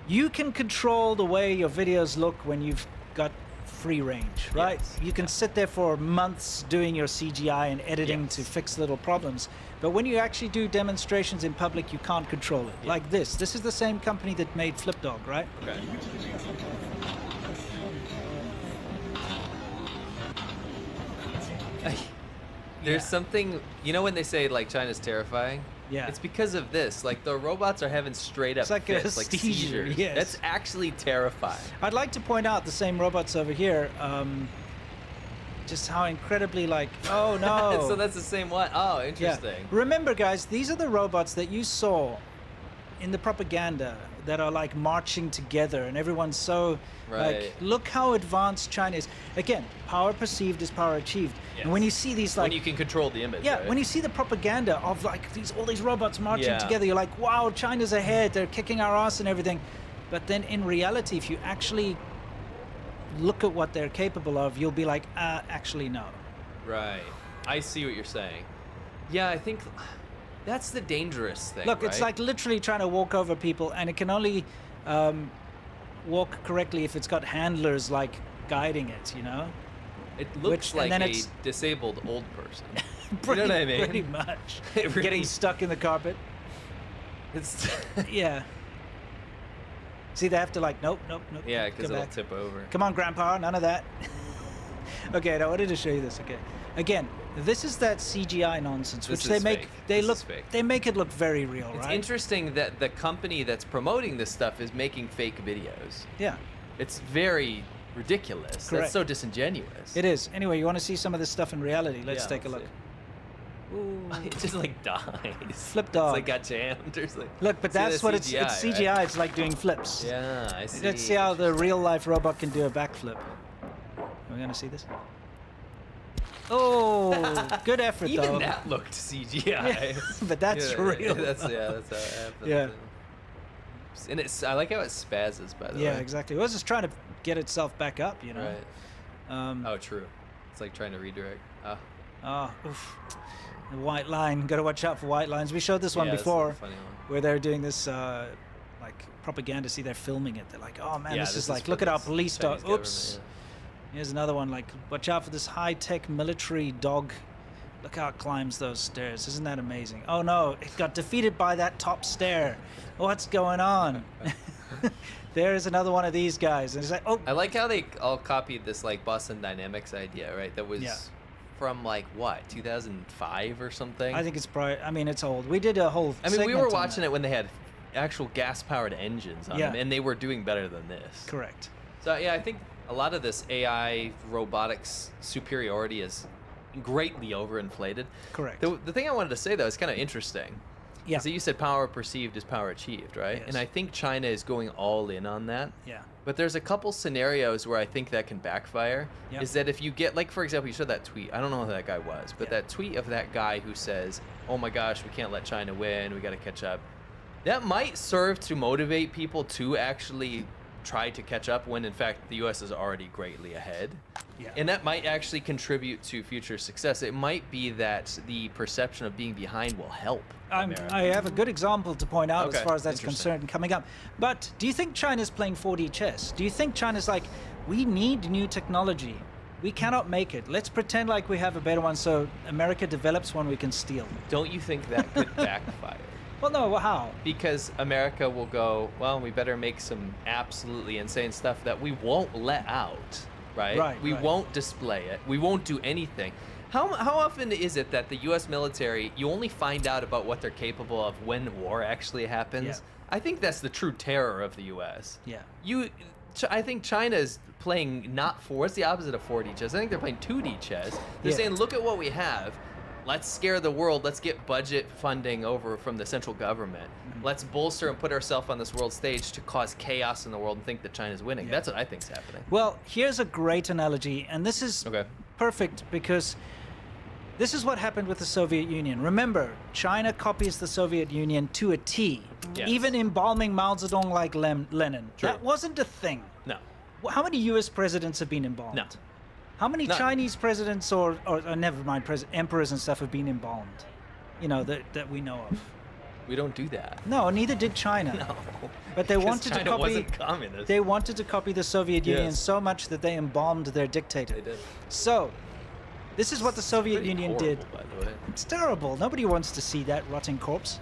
You can control the way your videos look when you've got free range, right? Yes. You can sit there for months doing your CGI and editing to fix little problems. But when you actually do demonstrations in public, you can't control it. Like this. This is the same company that made Flip Dog, right? Okay. There's something, you know, when they say like China's terrifying? Yeah. It's because of this. Like the robots are having straight up It's like a fits, like seizure, seizures. yes. That's actually terrifying. I'd like to point out the same robots over here. Just how incredibly like, oh no. So that's the same one. Oh, interesting. Yeah. Remember, guys, these are the robots that you saw in the propaganda that are like marching together, and everyone's so like, Right. look how advanced China is. Again, power perceived is power achieved. And when you see these like, when you can control the image. yeah, right? when you see the propaganda of like all these robots marching Yeah. together, you're like, wow, China's ahead. They're kicking our ass and everything. But then in reality, if you actually look at what they're capable of, you'll be like, actually no. Right. I see what you're saying. Yeah, I think that's the dangerous thing. Look, it's right? like literally trying to walk over people, and it can only walk correctly if it's got handlers like guiding it, you know? It looks and like then a it's disabled old person. pretty, you know what I mean? Pretty much. It really- Getting stuck in the carpet. It's Yeah. See, they have to like, nope. yeah, because go it'll back. tip over. Come on, Grandpa, none of that. Okay, I wanted to show you this. Okay, again, this is that CGI nonsense, This which they is make. fake. They This look. is fake. They make it look very real, It's right? interesting that the company that's promoting this stuff is making fake videos. Yeah. It's very ridiculous. Correct. That's so disingenuous. It is. Anyway, you want to see some of this stuff in reality? Let's Yeah, take a let's look. see. It just like dies. Flip Dog. It's like got jammed or something. Look, but See, that's what it's CGI, CGI. right? It's like doing flips. Yeah, I see. Let's see how the real life robot can do a backflip. Are we gonna see this? Oh, good effort Even though. that looked CGI. Yeah, but that's Yeah, real. That's how it happens. Yeah. And I like how it spazzes, by the way. Yeah, exactly. It was just trying to get itself back up, you know. Right. Oh, true. It's like trying to redirect. Oh, oof. The white line. Got to watch out for white lines. We showed this one Yeah, that's before, a funny one. where they're doing this like propaganda. See, they're filming it. They're like, oh man, Yeah, this this is is like, for look at our this police dog. Chinese Oops. government, Here's another one. Like, watch out for this high-tech military dog. Look how it climbs those stairs. Isn't that amazing? Oh no, it got defeated by that top stair. What's going on? There's another one of these guys, and it's like, oh. I like how they all copied this like Boston Dynamics idea, right? That was Yeah. from like what, 2005 or something? I think it's probably. I mean, it's old. We did a whole. I mean, we segment were on watching that. it when they had actual gas-powered engines on Yeah. them, and they were doing better than this. Correct. So yeah, I think a lot of this AI robotics superiority is greatly overinflated. Correct. The thing I wanted to say though is kind of interesting. Yeah. Is that you said power perceived is power achieved, right? Yes. And I think China is going all in on that. Yeah. But there's a couple scenarios where I think that can backfire. Yep. Is that if you get, like, for example, you saw that tweet. I don't know who that guy was, but that tweet of that guy who says, oh my gosh, we can't let China win. We got to catch up. That might serve to motivate people to actually try to catch up when in fact the US is already greatly ahead. Yeah. And that might actually contribute to future success. It might be that the perception of being behind will help America. I have a good example to point out Okay, as far as that's interesting. concerned coming up. But do you think China's playing 4D chess? Do you think China's like, we need new technology? We cannot make it. Let's pretend like we have a better one so America develops one we can steal. Don't you think that could backfire? Well, no, well, how? Because America will go, well, we better make some absolutely insane stuff that we won't let out, right? Right, we right. won't display it. We won't do anything. How often is it that the U.S. military, you only find out about what they're capable of when war actually happens? Yeah. I think that's the true terror of the U.S. Yeah. I think China is playing not what's the opposite of 4D chess? I think they're playing 2D chess. They're Yeah. saying, look at what we have. Let's scare the world. Let's get budget funding over from the central government. Let's bolster and put ourselves on this world stage to cause chaos in the world and think that China's winning. That's what I think's happening. Well, here's a great analogy, and this is perfect because this is what happened with the Soviet Union. Remember, China copies the Soviet Union to a T, Yes. even embalming Mao Zedong like Lenin. True. That wasn't a thing. No. How many U.S. presidents have been embalmed? No. How many None. Chinese presidents or never mind, emperors and stuff have been embalmed? You know, that we know of. We don't do that. No, neither did China. No. But they 'Cause wanted China to copy. wasn't communist. They wanted to copy the Soviet Union Yes. so much that they embalmed their dictator. They did. So, this is what the Soviet Pretty Union horrible, did. by the way. It's terrible. Nobody wants to see that rotting corpse.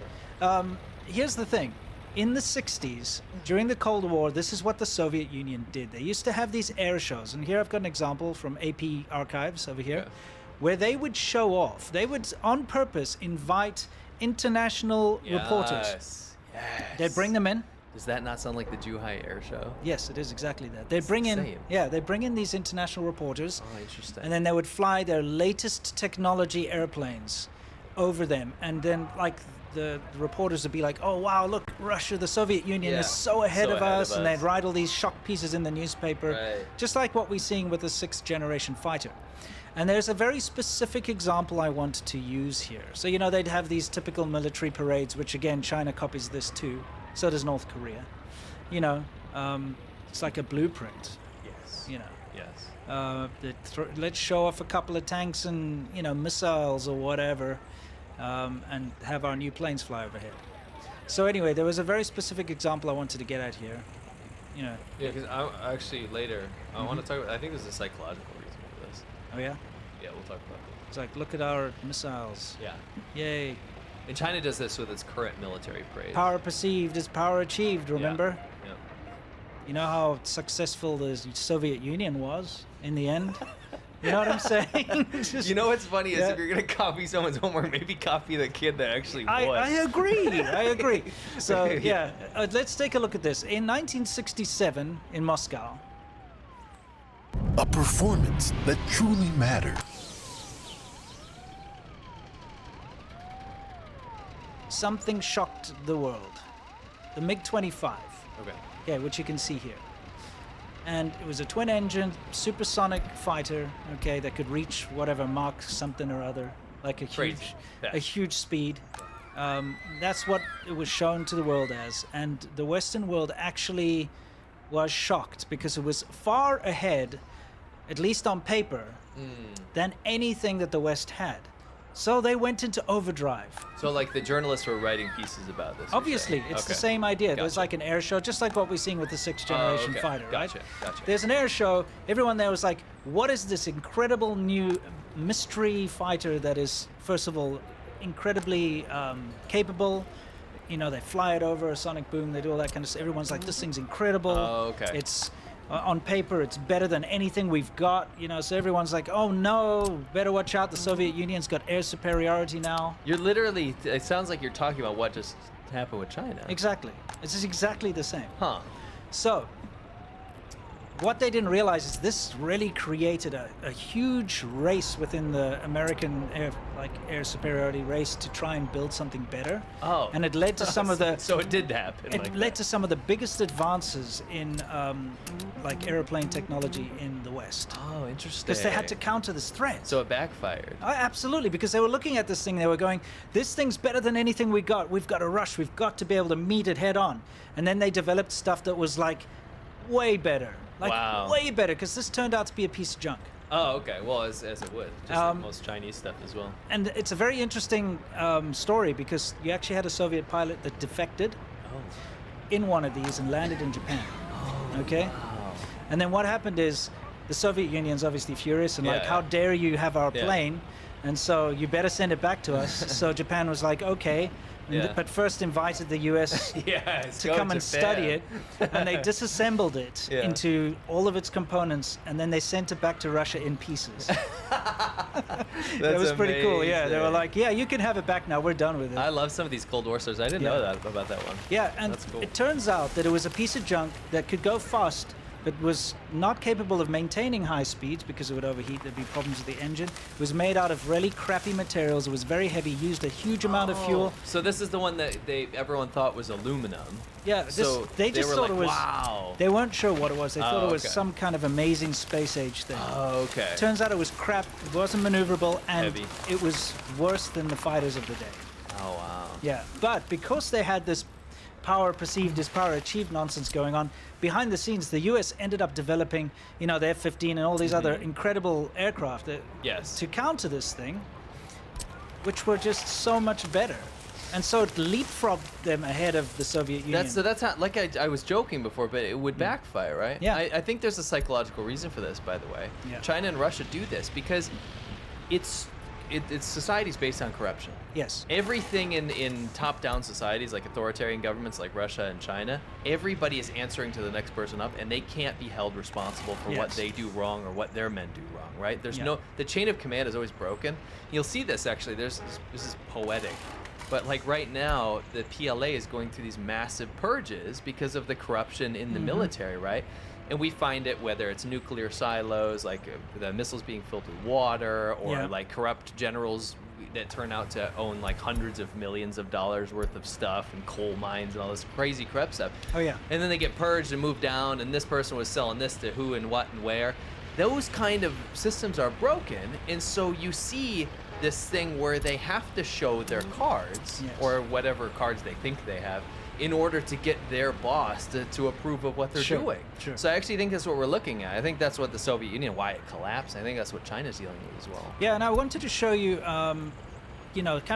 Here's the thing. In the 60s, during the Cold War, this is what the Soviet Union did. They used to have these air shows. And here I've got an example from AP Archives over here, where they would show off. They would, on purpose, invite international reporters. Yes. They'd bring them in. Does that not sound like the Zhuhai Air Show? Yes, it is exactly that. They bring in, insane. they bring in these international reporters, Oh, interesting. and then they would fly their latest technology airplanes over them, and then like the reporters would be like, "Oh wow, look, Russia, the Soviet Union Yeah, is so ahead so of ahead us," of and us. they'd write all these shock pieces in the newspaper, Right. just like what we're seeing with the 6th generation fighter. And there's a very specific example I want to use here. So you know they'd have these typical military parades, which again China copies this too. So does North Korea. You know, it's like a blueprint. Yes. You know. Yes. Let's show off a couple of tanks and missiles or whatever, and have our new planes fly overhead. So anyway, there was a very specific example I wanted to get at here. You know. Yeah, because I actually later I want to talk about. I think there's a psychological reason for this. Oh yeah. Yeah, we'll talk about that. It's like, look at our missiles. Yeah. Yay. And China does this with its current military parade. Power perceived is power achieved. Remember. Yeah. You know how successful the Soviet Union was in the end. You know what I'm saying? Just- You know what's funny is Yeah. if you're gonna copy someone's homework, maybe copy the kid that actually won. I agree. I agree. So yeah, let's take a look at this. In 1967, in Moscow, A performance that truly mattered. something shocked the world. The MiG-25. Okay. Yeah, which you can see here. And it was a twin-engine supersonic fighter. Okay, that could reach whatever Mach something or other, like a Crazy. huge speed. That's what it was shown to the world as, and the Western world actually was shocked because it was far ahead, at least on paper, than anything that the West had. So they went into overdrive. So like the journalists were writing pieces about this. you're Obviously, saying. it's the Okay. same idea. Gotcha. There's like an air show, just like what we're seeing with the 6th generation okay. fighter, Gotcha, right? gotcha. There's an air show. Everyone there was like, what is this incredible new mystery fighter that is, first of all, incredibly capable? You know, they fly it over a sonic boom, they do all that kind of stuff. Everyone's like, this thing's incredible. Oh, okay. It's on paper, it's better than anything we've got. You know, so everyone's like, oh no, better watch out. The Soviet Union's got air superiority now. You're literally. It sounds like you're talking about what just happened with China. Exactly. It's just exactly the same. Huh. So, what they didn't realize is this really created a huge race within the American air superiority race to try and build something better. Oh. And it led to some of the. So it did happen. It like led to some of the biggest advances in airplane technology in the West. Oh, interesting. Because they had to counter this threat. So it backfired. Absolutely, because they were looking at this thing, they were going, this thing's better than anything we got. We've got to rush. We've got to be able to meet it head on. And then they developed stuff that was like way better. Like, Wow. way better, because this turned out to be a piece of junk. Oh, okay. Well, as it would, just like most Chinese stuff as well. And it's a very interesting story, because you actually had a Soviet pilot that defected in one of these and landed in Japan. Okay? And then what happened is the Soviet Union's obviously furious and like, how dare you have our plane? And so you better send it back to us. So Japan was like, okay. But first invited the US to come and study it, and they disassembled it into all of its components, and then they sent it back to Russia in pieces. That was pretty cool. Yeah, they were like, yeah, you can have it back now. We're done with it. I love some of these Cold War stories. I didn't know that about that one. Yeah, and That's cool. it turns out that it was a piece of junk that could go fast, but was not capable of maintaining high speeds because it would overheat. There'd be problems with the engine. It was made out of really crappy materials. It was very heavy, used a huge amount of fuel. So this is the one that everyone thought was aluminum. Yeah, So they just were thought like, it was. wow. They weren't sure what it was. They thought it was okay. some kind of amazing space age thing. Oh, okay. Turns out it was crap. It wasn't maneuverable, and Heavy. it was worse than the fighters of the day. Oh wow. Yeah, but because they had this power perceived as power achieved nonsense going on, behind the scenes, the US ended up developing, the F-15 and all these other incredible aircraft to counter this thing, which were just so much better. And so it leapfrogged them ahead of the Soviet Union. That's how, like I was joking before, but it would backfire, right? Yeah. I think there's a psychological reason for this, by the way. Yeah. China and Russia do this because it's society's based on corruption. Yes. Everything in top-down societies, like authoritarian governments like Russia and China, everybody is answering to the next person up, and they can't be held responsible for what Yes. they do wrong or what their men do wrong, right? There's Yeah. the chain of command is always broken. You'll see this actually. This is poetic. But like right now, the PLA is going through these massive purges because of the corruption in the Mhm. military, right? And we find it whether it's nuclear silos, like the missiles being filled with water, or Yeah. like corrupt generals that turn out to own like hundreds of millions of dollars worth of stuff and coal mines and all this crazy corrupt stuff. Oh yeah. And then they get purged and moved down, and this person was selling this to who and what and where. Those kind of systems are broken, and so you see this thing where they have to show their cards, Yes. or whatever cards they think they have, in order to get their boss to approve of what they're Sure, doing. sure. So I actually think that's what we're looking at. I think that's what the Soviet Union, why it collapsed. I think that's what China's dealing with as well. Yeah, and I wanted to show you, kind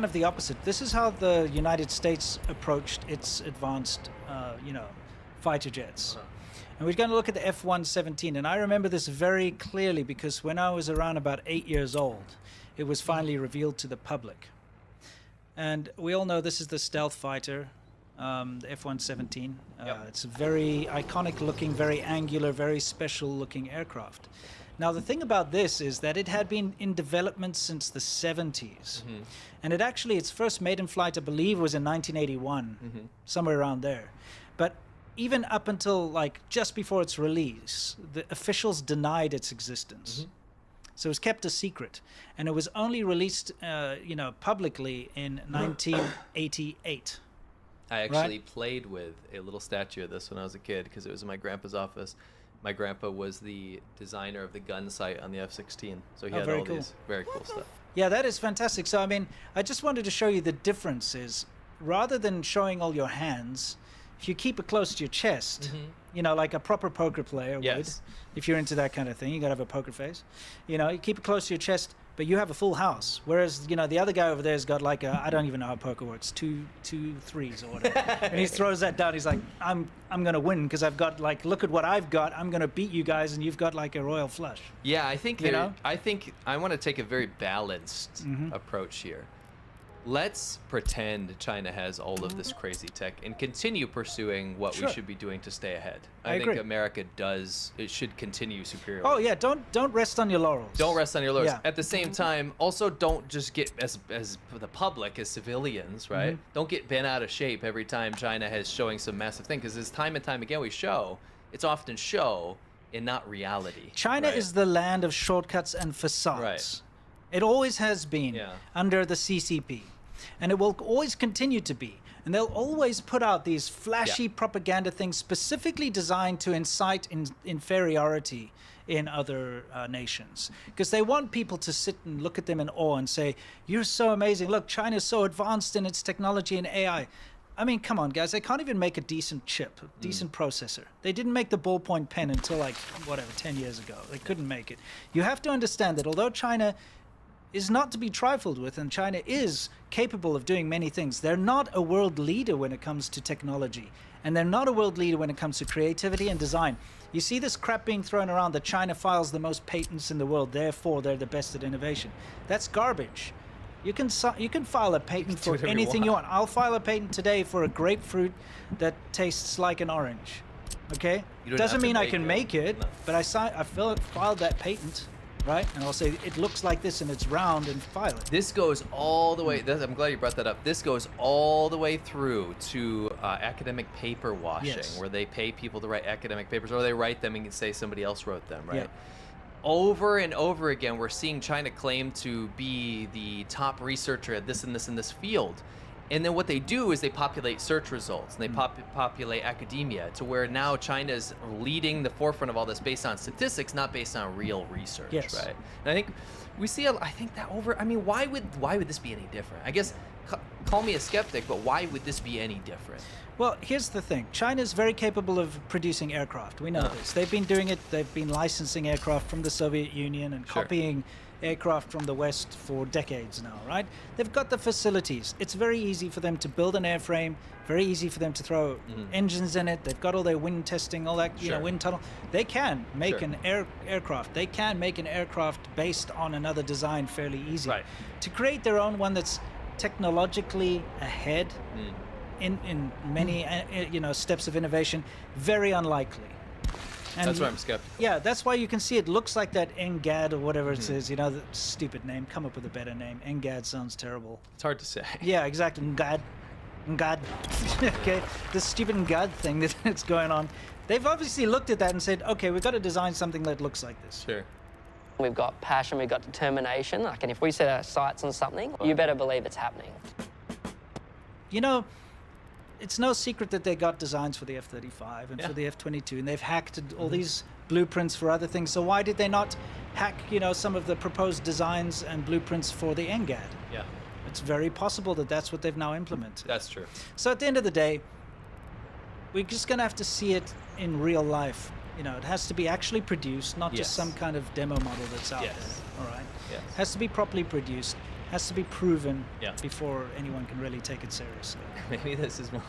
of the opposite. This is how the United States approached its advanced, fighter jets. And we're going to look at the F-117, and I remember this very clearly because when I was around about 8 years old, it was finally revealed to the public. And we all know this is the stealth fighter, the F-117. It's a very iconic looking, very angular, very special looking aircraft. Now the thing about this is that it had been in development since the 70s. And its first maiden flight, I believe, was in 1981, somewhere around there. But even up until just before its release, the officials denied its existence. So it was kept a secret, and it was only released, publicly in 1988. I actually played with a little statue of this when I was a kid because it was in my grandpa's office. My grandpa was the designer of the gun sight on the F-16, so he had very all cool. these very cool stuff. Yeah, that is fantastic. So, I just wanted to show you the differences. Rather than showing all your hands, if you keep it close to your chest, like a proper poker player would, if you're into that kind of thing, you gotta have a poker face. You keep it close to your chest, but you have a full house. Whereas, the other guy over there's got I don't even know how poker works, two threes or whatever. And he throws that down. He's like, I'm gonna win because I've got look at what I've got. I'm gonna beat you guys, and you've got a royal flush. Yeah, I think I want to take a very balanced approach here. Let's pretend China has all of this crazy tech and continue pursuing what we should be doing to stay ahead. I think agree. America it should continue superiority. Oh yeah, don't rest on your laurels. Don't rest on your laurels. Yeah. At the same time, also don't just get as the public, as civilians, right? Don't get bent out of shape every time China is showing some massive thing, because as time and time again we show, it's often show and not reality. China is the land of shortcuts and facades. Right. It always has been under the CCP. And it will always continue to be. And they'll always put out these flashy propaganda things specifically designed to incite inferiority in other nations. Because they want people to sit and look at them in awe and say, you're so amazing. Look, China's so advanced in its technology and AI. I mean, come on, guys. They can't even make a decent chip, a decent processor. They didn't make the ballpoint pen until, like, whatever, 10 years ago. They couldn't make it. You have to understand that although China is not to be trifled with, and China is capable of doing many things, they're not a world leader when it comes to technology. And they're not a world leader when it comes to creativity and design. You see this crap being thrown around that China files the most patents in the world, therefore they're the best at innovation. That's garbage. You can file a patent for anything you want. I'll file a patent today for a grapefruit that tastes like an orange. Okay? Doesn't mean I can make it, but I filed that patent, right? And I'll say it looks like this and it's round and file it. This goes all the way. I'm glad you brought that up. This goes all the way through to academic paper washing, where they pay people to write academic papers, or they write them and can say somebody else wrote them, right? Yeah. Over and over again, we're seeing China claim to be the top researcher at this and this and this field. And then what they do is they populate search results, and they populate academia, to where now China's leading the forefront of all this based on statistics, not based on real research, right? And I think we see, I think that over, I mean, why would this be any different? I guess, call me a skeptic, but why would this be any different? Well, here's the thing. China's very capable of producing aircraft. We know this. They've been doing it. They've been licensing aircraft from the Soviet Union and copying aircraft from the West for decades now, right? They've got the facilities. It's very easy for them to build an airframe, very easy for them to throw engines in it. They've got all their wind testing, all that, you know, wind tunnel. They can make an aircraft. They can make an aircraft based on another design fairly easy. Right. To create their own one that's technologically ahead in many steps of innovation, very unlikely. And that's why I'm skeptical. Yeah, that's why you can see it looks like that NGAD or whatever it is, you know, the stupid name. Come up with a better name. NGAD sounds terrible. It's hard to say. Yeah, exactly. NGAD. Okay, this stupid NGAD thing that's going on. They've obviously looked at that and said, okay, we've got to design something that looks like this. Sure. We've got passion, we've got determination. Like, and if we set our sights on something, you better believe it's happening. You know, it's no secret that they got designs for the F-35 and for the F-22, and they've hacked all these blueprints for other things. So why did they not hack, you know, some of the proposed designs and blueprints for the NGAD? Yeah. It's very possible that that's what they've now implemented. That's true. So at the end of the day, we're just going to have to see it in real life. You know, it has to be actually produced, not just some kind of demo model that's out there. All right? Yes. It has to be properly produced. Has to be proven before anyone can really take it seriously. Maybe this is more.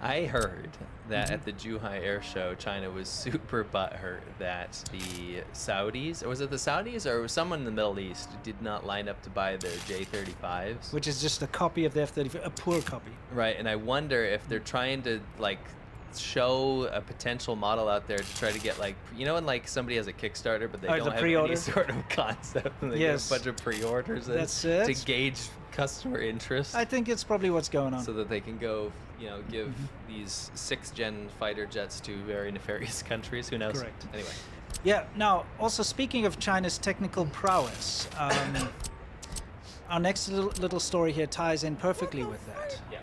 I heard that at the Zhuhai Air Show, China was super butthurt that the Saudis, or was it the Saudis, or someone in the Middle East, did not line up to buy their J-35s. Which is just a copy of the F-35, a poor copy. Right, and I wonder if they're trying to, like, show a potential model out there to try to get, like, you know, when like somebody has a Kickstarter but they don't have any sort of concept, and they get a bunch of pre-orders to gauge customer interest. I think it's probably what's going on. So that they can go, you know, give these 6th-gen fighter jets to very nefarious countries. Who knows? Correct. Anyway. Yeah. Now, also speaking of China's technical prowess, our next little story here ties in perfectly with that. Yeah.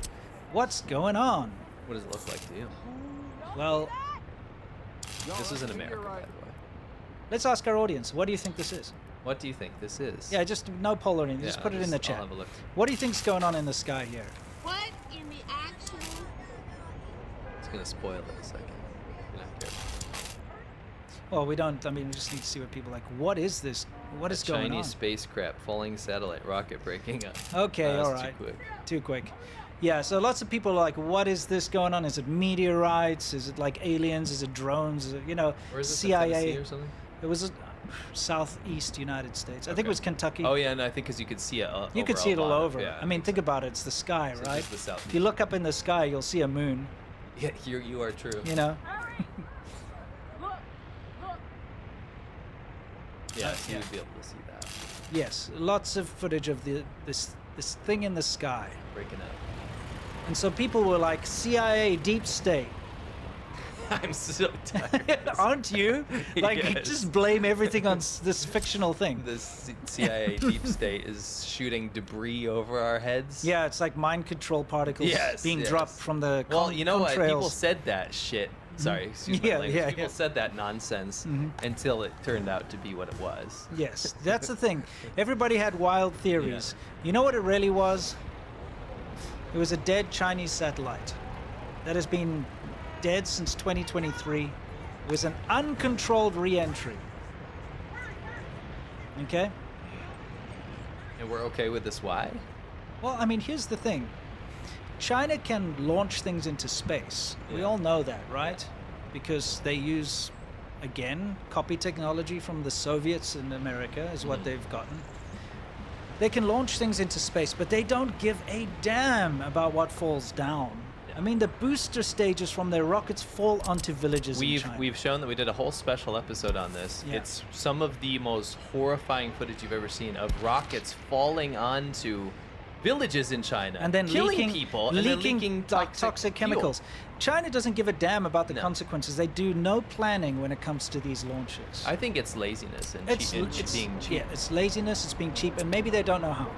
What's going on? What does it look like to you? Well, this is in America, by the way. Let's ask our audience. What do you think this is? What do you think this is? Yeah, just no poll or anything. Just put it in the chat. I'll have a look. What do you think's going on in the sky here? What in the actual? It's gonna spoil it in a second. You're not careful. Well, we don't. I mean, we just need to see what people are like. What is this? What is going on? Chinese spacecraft, falling satellite, rocket breaking up. Okay, all right. Too quick. Yeah, so lots of people are like, what is this going on? Is it meteorites? Is it like aliens? Is it drones? Is it, you know, Where is this, CIA? Tennessee or something? It was southeast United States. I think it was Kentucky. Oh yeah, and I think because you could see it. You could see it all over. I mean, think about it. It's the sky, So right? just the southeast. If you look up in the sky, you'll see a moon. Yeah, you are true. You know. Yeah, so you'd be able to see that. Yes, lots of footage of this thing in the sky. Breaking up. And so people were like, CIA, deep state. I'm so tired. Aren't you? Like, Yes. just blame everything on this fictional thing. The CIA deep state is shooting debris over our heads. Yeah, it's like mind control particles being dropped from the Well, you know what? contrails. People said that shit. Sorry, excuse my language. People said that nonsense until it turned out to be what it was. Yes, that's the thing. Everybody had wild theories. You know what it really was? It was a dead Chinese satellite that has been dead since 2023. It was an uncontrolled re-entry. Okay? And we're okay with this. Why? Well, I mean, here's the thing. China can launch things into space. We all know that, right? Because they use, again, copy technology from the Soviets in America is what they've gotten. They can launch things into space, but they don't give a damn about what falls down. I mean, the booster stages from their rockets fall onto villages in China. We've shown that we did a whole special episode on this. Yeah. It's some of the most horrifying footage you've ever seen of rockets falling onto villages in China and then killing leaking people and leaking then leaking toxic chemicals. China doesn't give a damn about the consequences. They do no planning when it comes to these launches. I think it's laziness and It's being cheap. Yeah, it's laziness, it's being cheap, and maybe they don't know how.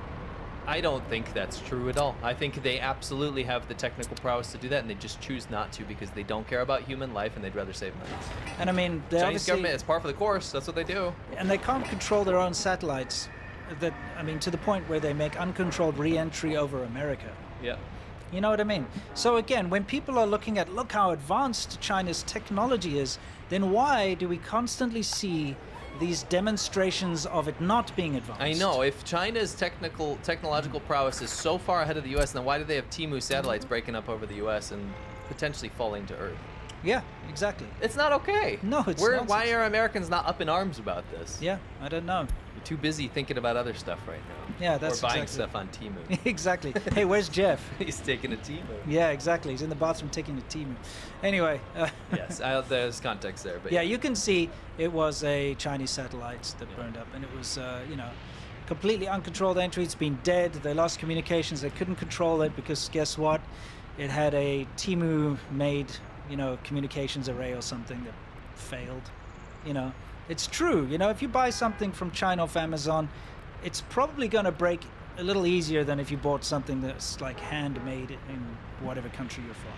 I don't think that's true at all. I think they absolutely have the technical prowess to do that, and they just choose not to because they don't care about human life and they'd rather save money. And I mean, they Chinese obviously, government is par for the course. That's what they do. and they can't control their own satellites. That I mean, to the point where they make uncontrolled re-entry over America. Yeah. You know what I mean? So again, when people are looking at, look how advanced China's technology is, then why do we constantly see these demonstrations of it not being advanced? I know. If China's technological prowess is so far ahead of the U.S., then why do they have Temu satellites breaking up over the U.S. and potentially falling to Earth? Yeah, exactly. It's not okay. No, it's Why nonsense. are Americans not up in arms about this? Yeah, I don't know. You're too busy thinking about other stuff right now. Yeah, that's Or buying exactly- stuff on Temu. Exactly. Hey, where's Jeff? He's taking a Temu. Yeah, exactly. He's in the bathroom taking a Temu. Anyway. Yes, there's context there. But yeah, you can see it was a Chinese satellite that burned up, and it was, completely uncontrolled entry. It's been dead. They lost communications. They couldn't control it because guess what? It had a Temu-made, communications array or something that failed. It's true. If you buy something from China off Amazon, it's probably going to break a little easier than if you bought something that's like handmade in whatever country you're from.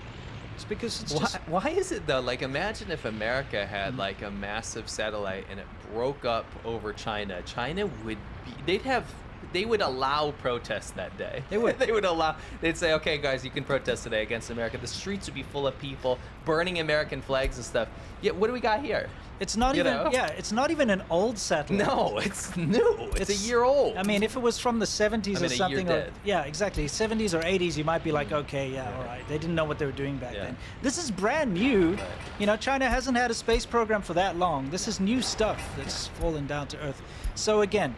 It's because it's just... Why is it though? Like, imagine if America had like a massive satellite and it broke up over China. China would be, they would allow protests that day. They would. They'd say, okay, guys, you can protest today against America. The streets would be full of people burning American flags and stuff. Yet, what do we got here? It's not it's not even an old satellite. No, it's new. It's a year old. I mean, if it was from the 70s or something, a year dead. yeah, exactly, 70s or 80s, you might be like, okay, yeah, all right. They didn't know what they were doing back then. This is brand new. China hasn't had a space program for that long. This is new stuff that's fallen down to earth. So again,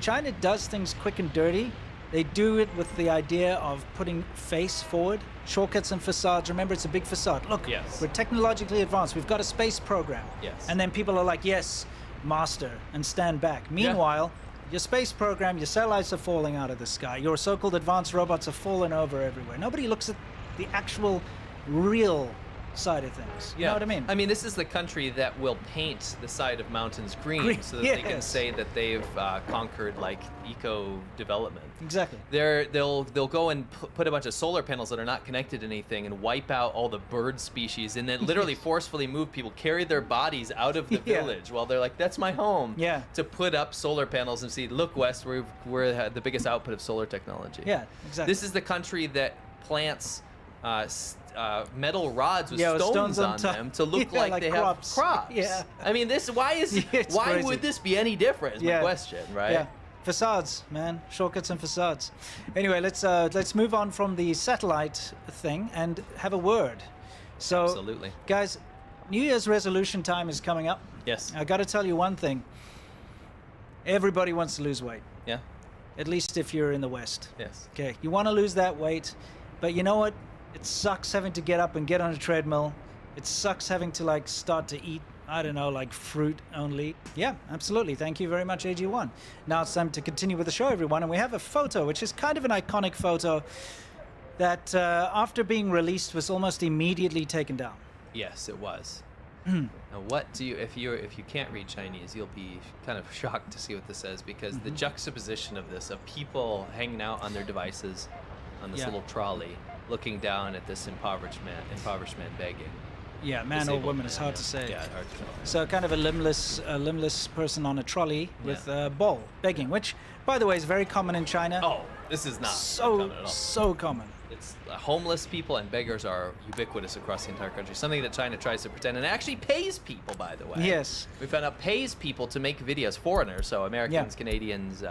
China does things quick and dirty. They do it with the idea of putting face forward, shortcuts and facades. Remember, it's a big facade. Look, we're technologically advanced. We've got a space program. Yes. And then people are like, yes, master, and stand back. Meanwhile, your space program, your satellites are falling out of the sky. Your so-called advanced robots are falling over everywhere. Nobody looks at the actual, real side of things. You know what I mean? I mean, this is the country that will paint the side of mountains green so that they can say that they've conquered like eco development. Exactly. They'll go and put a bunch of solar panels that are not connected to anything and wipe out all the bird species and then literally forcefully move people, carry their bodies out of the village while they're like, that's my home. Yeah. To put up solar panels and see, look, West, we're the biggest output of solar technology. Yeah, exactly. This is the country that plants metal rods with stones on top. them to look like they crops. have crops. Yeah. I mean, why crazy. would this be any different? Is my question, right? Yeah. Facades, man, shortcuts and facades. Anyway, let's move on from the satellite thing and have a word. So, absolutely, guys, New Year's resolution time is coming up. Yes. I got to tell you one thing. Everybody wants to lose weight. Yeah. At least if you're in the West. Yes. Okay, you want to lose that weight, but you know what? It sucks having to get up and get on a treadmill. It sucks having to start to eat, I don't know, like fruit only. Yeah, absolutely. Thank you very much, AG1. Now it's time to continue with the show, everyone. And we have a photo, which is kind of an iconic photo that after being released was almost immediately taken down. Yes, it was. Now, what do you, if you can't read Chinese, you'll be kind of shocked to see what this says because the juxtaposition of this, of people hanging out on their devices on this little trolley, looking down at this impoverished man begging. Yeah, man or disabled woman, man, it's hard yeah. to say. Yeah, hard to know. So kind of a limbless person on a trolley with a bowl, begging, which, by the way, is very common in China. Oh, this is not so common at all. so common. It's homeless people and beggars are ubiquitous across the entire country. Something that China tries to pretend and actually pays people, by the way. Yes. We found out pays people to make videos, foreigners, so Americans, Canadians,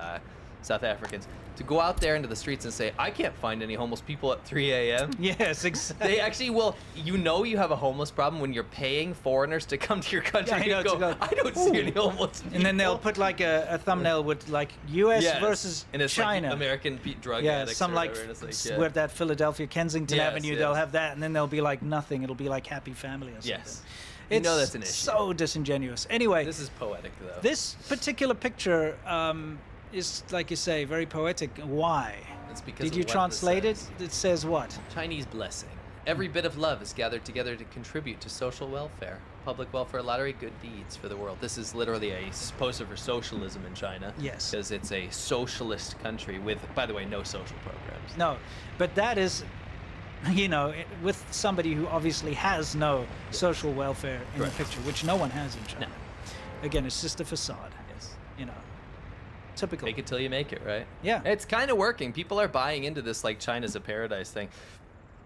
South Africans, to go out there into the streets and say, I can't find any homeless people at 3 a.m. Yes, exactly. They actually will. You know you have a homeless problem when you're paying foreigners to come to your country Yeah, I know, and go, I don't see any homeless people. And then they'll put like a thumbnail with like U.S. Yes. versus and it's China. Like American drug yeah, addicts some or like, whatever, and it's like, with that Philadelphia Kensington Yes, Avenue, yes. they'll have that, and then there'll be like nothing. It'll be like Happy Family or something. Yes. You know that's an issue. So disingenuous. Anyway, This is poetic, though. this particular picture is, like you say, very poetic. Why? It's because Did of you what this translate it? says. It says what? Chinese blessing. Every bit of love is gathered together to contribute to social welfare, public welfare, lottery, good deeds for the world. This is literally a poster for socialism in China. Yes. Because it's a socialist country with, by the way, no social programs. No, but that is, you know, with somebody who obviously has no social welfare in Correct. the picture, which no one has in China. Again, it's just a facade. Yes. You know, typical. Make it till you make it, right? Yeah. It's kind of working. People are buying into this like China's a paradise thing.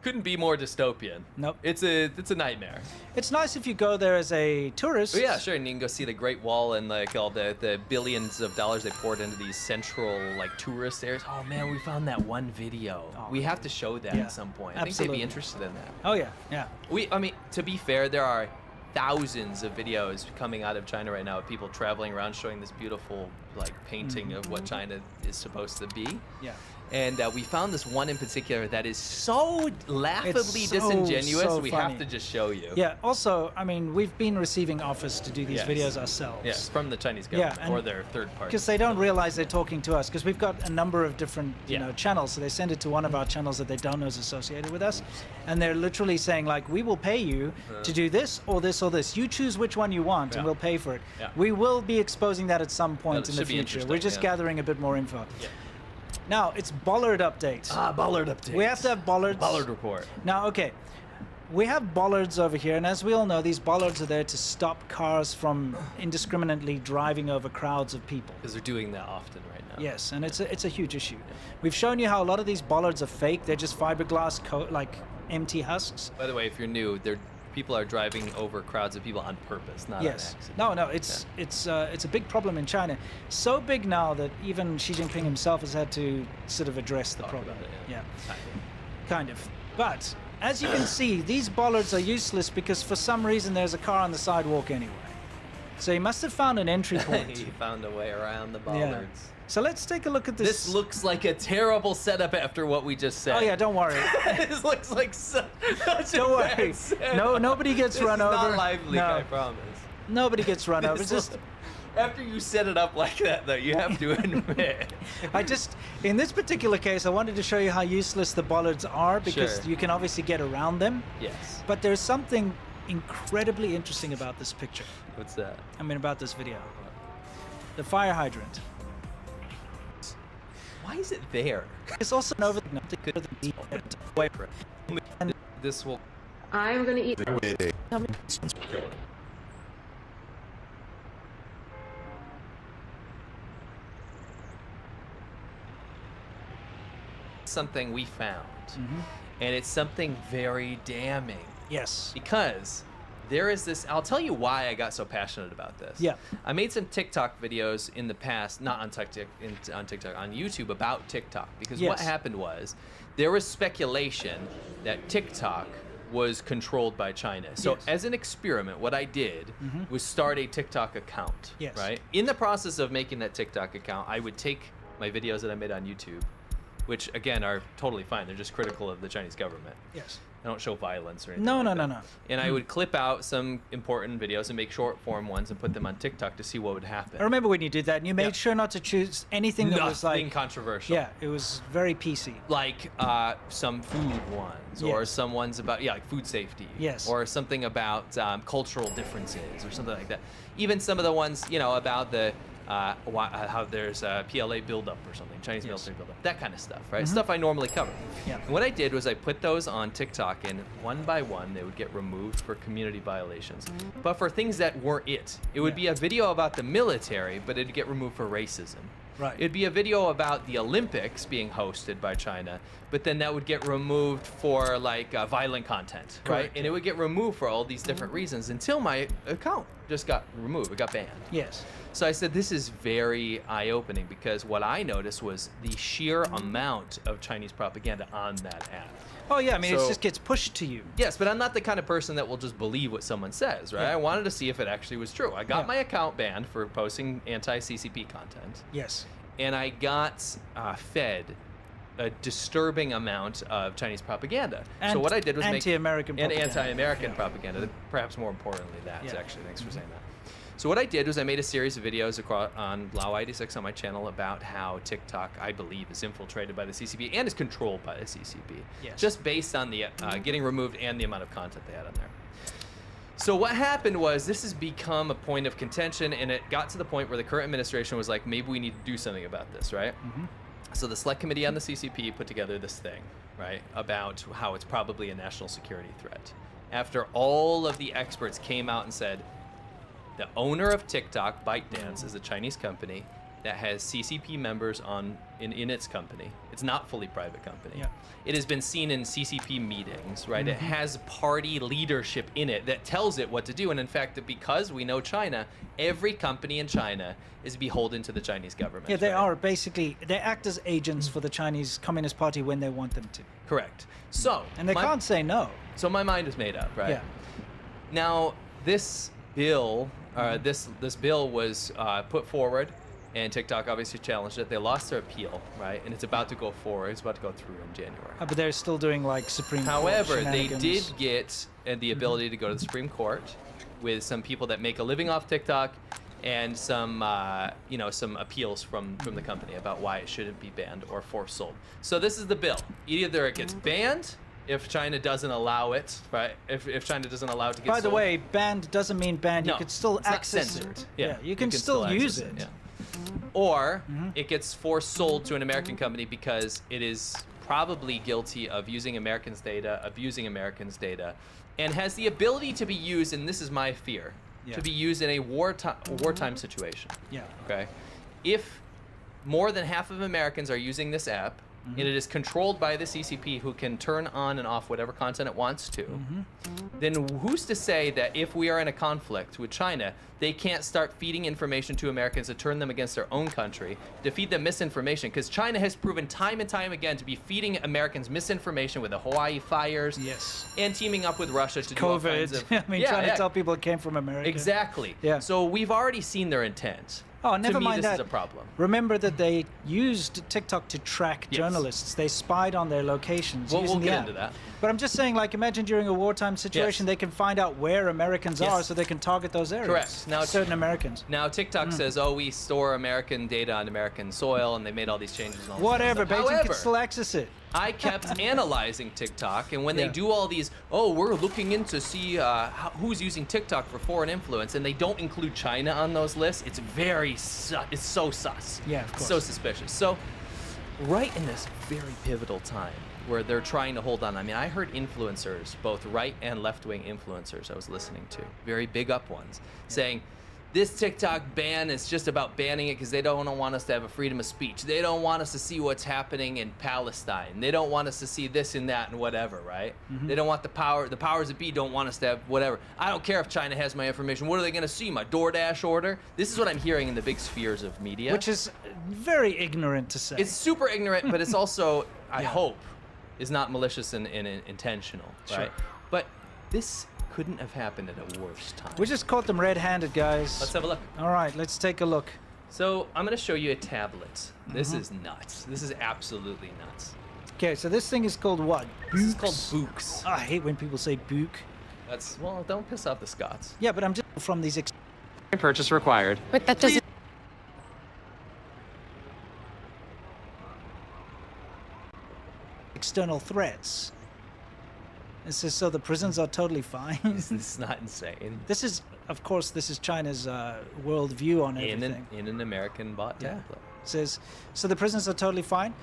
Couldn't be more dystopian. Nope. It's a nightmare. It's nice if you go there as a tourist. Oh, yeah, sure, and you can go see the Great Wall and like all the billions of dollars they poured into these central like tourist areas. Oh man, we found that one video. We have to show that Yeah, at some point. I think they'd absolutely. be interested in that. Oh yeah, yeah. I mean, to be fair, there are thousands of videos coming out of China right now of people traveling around showing this beautiful like painting of what China is supposed to be. Yeah. And we found this one in particular that is so laughably It's disingenuous. so we funny. have to just show you. Yeah. Also, I mean, we've been receiving offers to do these Yes. videos ourselves. Yes, from the Chinese Yeah, government and or their third party. Because they don't realize they're talking to us. Because we've got a number of different, you Yeah. know, channels. So they send it to one of our channels that they don't know is associated with us, and they're literally saying like, "We will pay you to do this or this or this. You choose which one you want, and Yeah. we'll pay for it." Yeah. We will be exposing that at some point it in the should be future. We're interesting, just yeah. gathering a bit more info. Yeah. Now it's bollard update. Bollard update. We have to have bollards. Bollard report. Now, okay. We have bollards over here, and as we all know, these bollards are there to stop cars from indiscriminately driving over crowds of people. Because they're doing that often right now. Yes, and it's a huge issue. We've shown you how a lot of these bollards are fake. They're just fiberglass, like empty husks. By the way, if you're new, people are driving over crowds of people on purpose, not Yes. on accident. No, it's a big problem in China. So big now that even Xi Jinping himself has had to sort of address the problem. about it, Yeah. Kind Kind of. But as you can see, these bollards are useless because for some reason there's a car on the sidewalk anyway. So he must have found an entry of. point. He found a way around the Yeah. bollards. So let's take a look at this. This looks like a terrible setup after what we just said. Oh yeah, don't worry. This looks like such Don't a worry. bad setup. No, nobody gets This run is over. Not lively, No. I promise. Nobody gets run over. This Just looks- After you set it up like that, though, you have to admit. in this particular case, I wanted to show you how useless the bollards are because Sure. you can obviously get around them. Yes. But there's something incredibly interesting about this picture. What's that? I mean, about this video. The fire hydrant. Why is it there? It's also an over away from it. This will. I'm gonna eat. Something we found, Mm-hmm. and it's something very damning. Yes. Because there is this. I'll tell you why I got so passionate about this. Yeah. I made some TikTok videos in the past, not on TikTok, on YouTube about TikTok. Because what Yes. happened was there was speculation that TikTok was controlled by China. So Yes. as an experiment, what I did Mhm. was start a TikTok account. Yes. Right. In the process of making that TikTok account, I would take my videos that I made on YouTube, which again are totally fine. They're just critical of the Chinese government. Yes. I don't show violence or anything. No, like no, that. no, no. And I would clip out some important videos and make short form ones and put them on TikTok to see what would happen. I remember when you did that, and you made sure not to choose anything that was Nothing like controversial. Yeah, it was very PC. Like some food ones, or Yes. some ones about like food safety. Yes. Or something about cultural differences, or something like that. Even some of the ones about the how there's a PLA buildup or something, Chinese military buildup, that kind of stuff, right? Stuff I normally cover. Yeah. And what I did was I put those on TikTok, and one by one they would get removed for community violations. But for things that weren't it would be a video about the military, but it'd get removed for racism. Right. It'd be a video about the Olympics being hosted by China, but then that would get removed for like violent content, right? Correct. And it would get removed for all these different reasons until my account just got removed. It got banned. Yes. So I said, this is very eye-opening, because what I noticed was the sheer amount of Chinese propaganda on that app. Oh yeah, I mean, it So- just gets pushed to you. Yes, but I'm not the kind of person that will just believe what someone says, right? Yeah. I wanted to see if it actually was true. I got Yeah. my account banned for posting anti-CCP content. Yes. And I got fed a disturbing amount of Chinese propaganda. So what I did was anti-American and propaganda. anti-American propaganda. Perhaps more importantly, that Yeah. actually. Thanks for saying that. So what I did was I made a series of videos on Blau86 on my channel about how TikTok, I believe, is infiltrated by the CCP and is controlled by the CCP. Yes. Just based on the getting removed and the amount of content they had on there. So what happened was this has become a point of contention, and it got to the point where the current administration was like, maybe we need to do something about this, right? So the Select Committee on the CCP put together this thing, right, about how it's probably a national security threat. After all of the experts came out and said, the owner of TikTok, ByteDance, is a Chinese company that has CCP members in its company. It's not fully private company. Yeah. It has been seen in CCP meetings, right? It has party leadership in it that tells it what to do. And in fact, because we know China, every company in China is beholden to the Chinese government. Yeah, they right? are basically, they act as agents for the Chinese Communist Party when they want them to. Correct. So, And they can't say no. So my mind is made up, right? Yeah. Now, this bill, this bill was put forward, and TikTok obviously challenged it. They lost their appeal, right? And it's about to go forward. It's about to go through in January. But they're still doing like Supreme Court However, they shenanigans. did get the ability to go to the Supreme Court with some people that make a living off TikTok, and some some appeals from the company about why it shouldn't be banned or force sold. So this is the bill. Either it gets banned if China doesn't allow it, right? If China doesn't allow it to get By the sold. way, banned doesn't mean banned. No, You could still it's not access censored. it. Yeah, You can still use it. Yeah. Or it gets forced sold to an American company because it is probably guilty of using Americans' data, abusing Americans' data, and has the ability to be used, and this is my fear, Yeah. to be used in a wartime situation. Yeah. Okay? If more than half of Americans are using this app, and it is controlled by the CCP, who can turn on and off whatever content it wants to, then who's to say that if we are in a conflict with China, they can't start feeding information to Americans to turn them against their own country, to feed them misinformation? Because China has proven time and time again to be feeding Americans misinformation with the Hawaii fires, and teaming up with Russia to do all kinds COVID. of... I mean, trying to tell people it came from America. Exactly. Yeah. So we've already seen their intent. Oh, never to me, mind this that. is a problem. Remember that they used TikTok to track journalists. They spied on their locations Well, using we'll the get app. into that. But I'm just saying, like, imagine during a wartime situation, they can find out where Americans are, so they can target those areas. Correct. Now, certain Americans. Now TikTok says, oh, we store American data on American soil, and they made all these changes and all this Whatever, stuff. Beijing However, can still access it. I kept analyzing TikTok, and when they Yeah. do all these, oh, we're looking in to see who's using TikTok for foreign influence, and they don't include China on those lists, it's it's so sus. Yeah, of course. So suspicious. So, right in this very pivotal time where they're trying to hold on, I mean, I heard influencers, both right and left-wing influencers I was listening to, very big up ones, saying, this TikTok ban is just about banning it because they don't want us to have a freedom of speech. They don't want us to see what's happening in Palestine. They don't want us to see this and that and whatever, right? They don't want the powers that be don't want us to have whatever. I don't care if China has my information. What are they going to see? My DoorDash order? This is what I'm hearing in the big spheres of media. Which is very ignorant to say. It's super ignorant, but it's also, I hope, is not malicious and intentional, right? Sure. But this couldn't have happened at a worse time. We just caught them red-handed, guys. Let's have a look. All right, let's take a look. So I'm going to show you a tablet. This is nuts. This is absolutely nuts. Okay, so this thing is called what? This is called Books. I hate when people say book. That's, well, don't piss off the Scots. Yeah, but I'm just from these... Purchase required. But that doesn't. external threats. This is so the prisons are totally fine. This is not insane. This is of course, this is China's world view on in everything. an American bot Yeah. template. Says, so the prisoners are totally fine.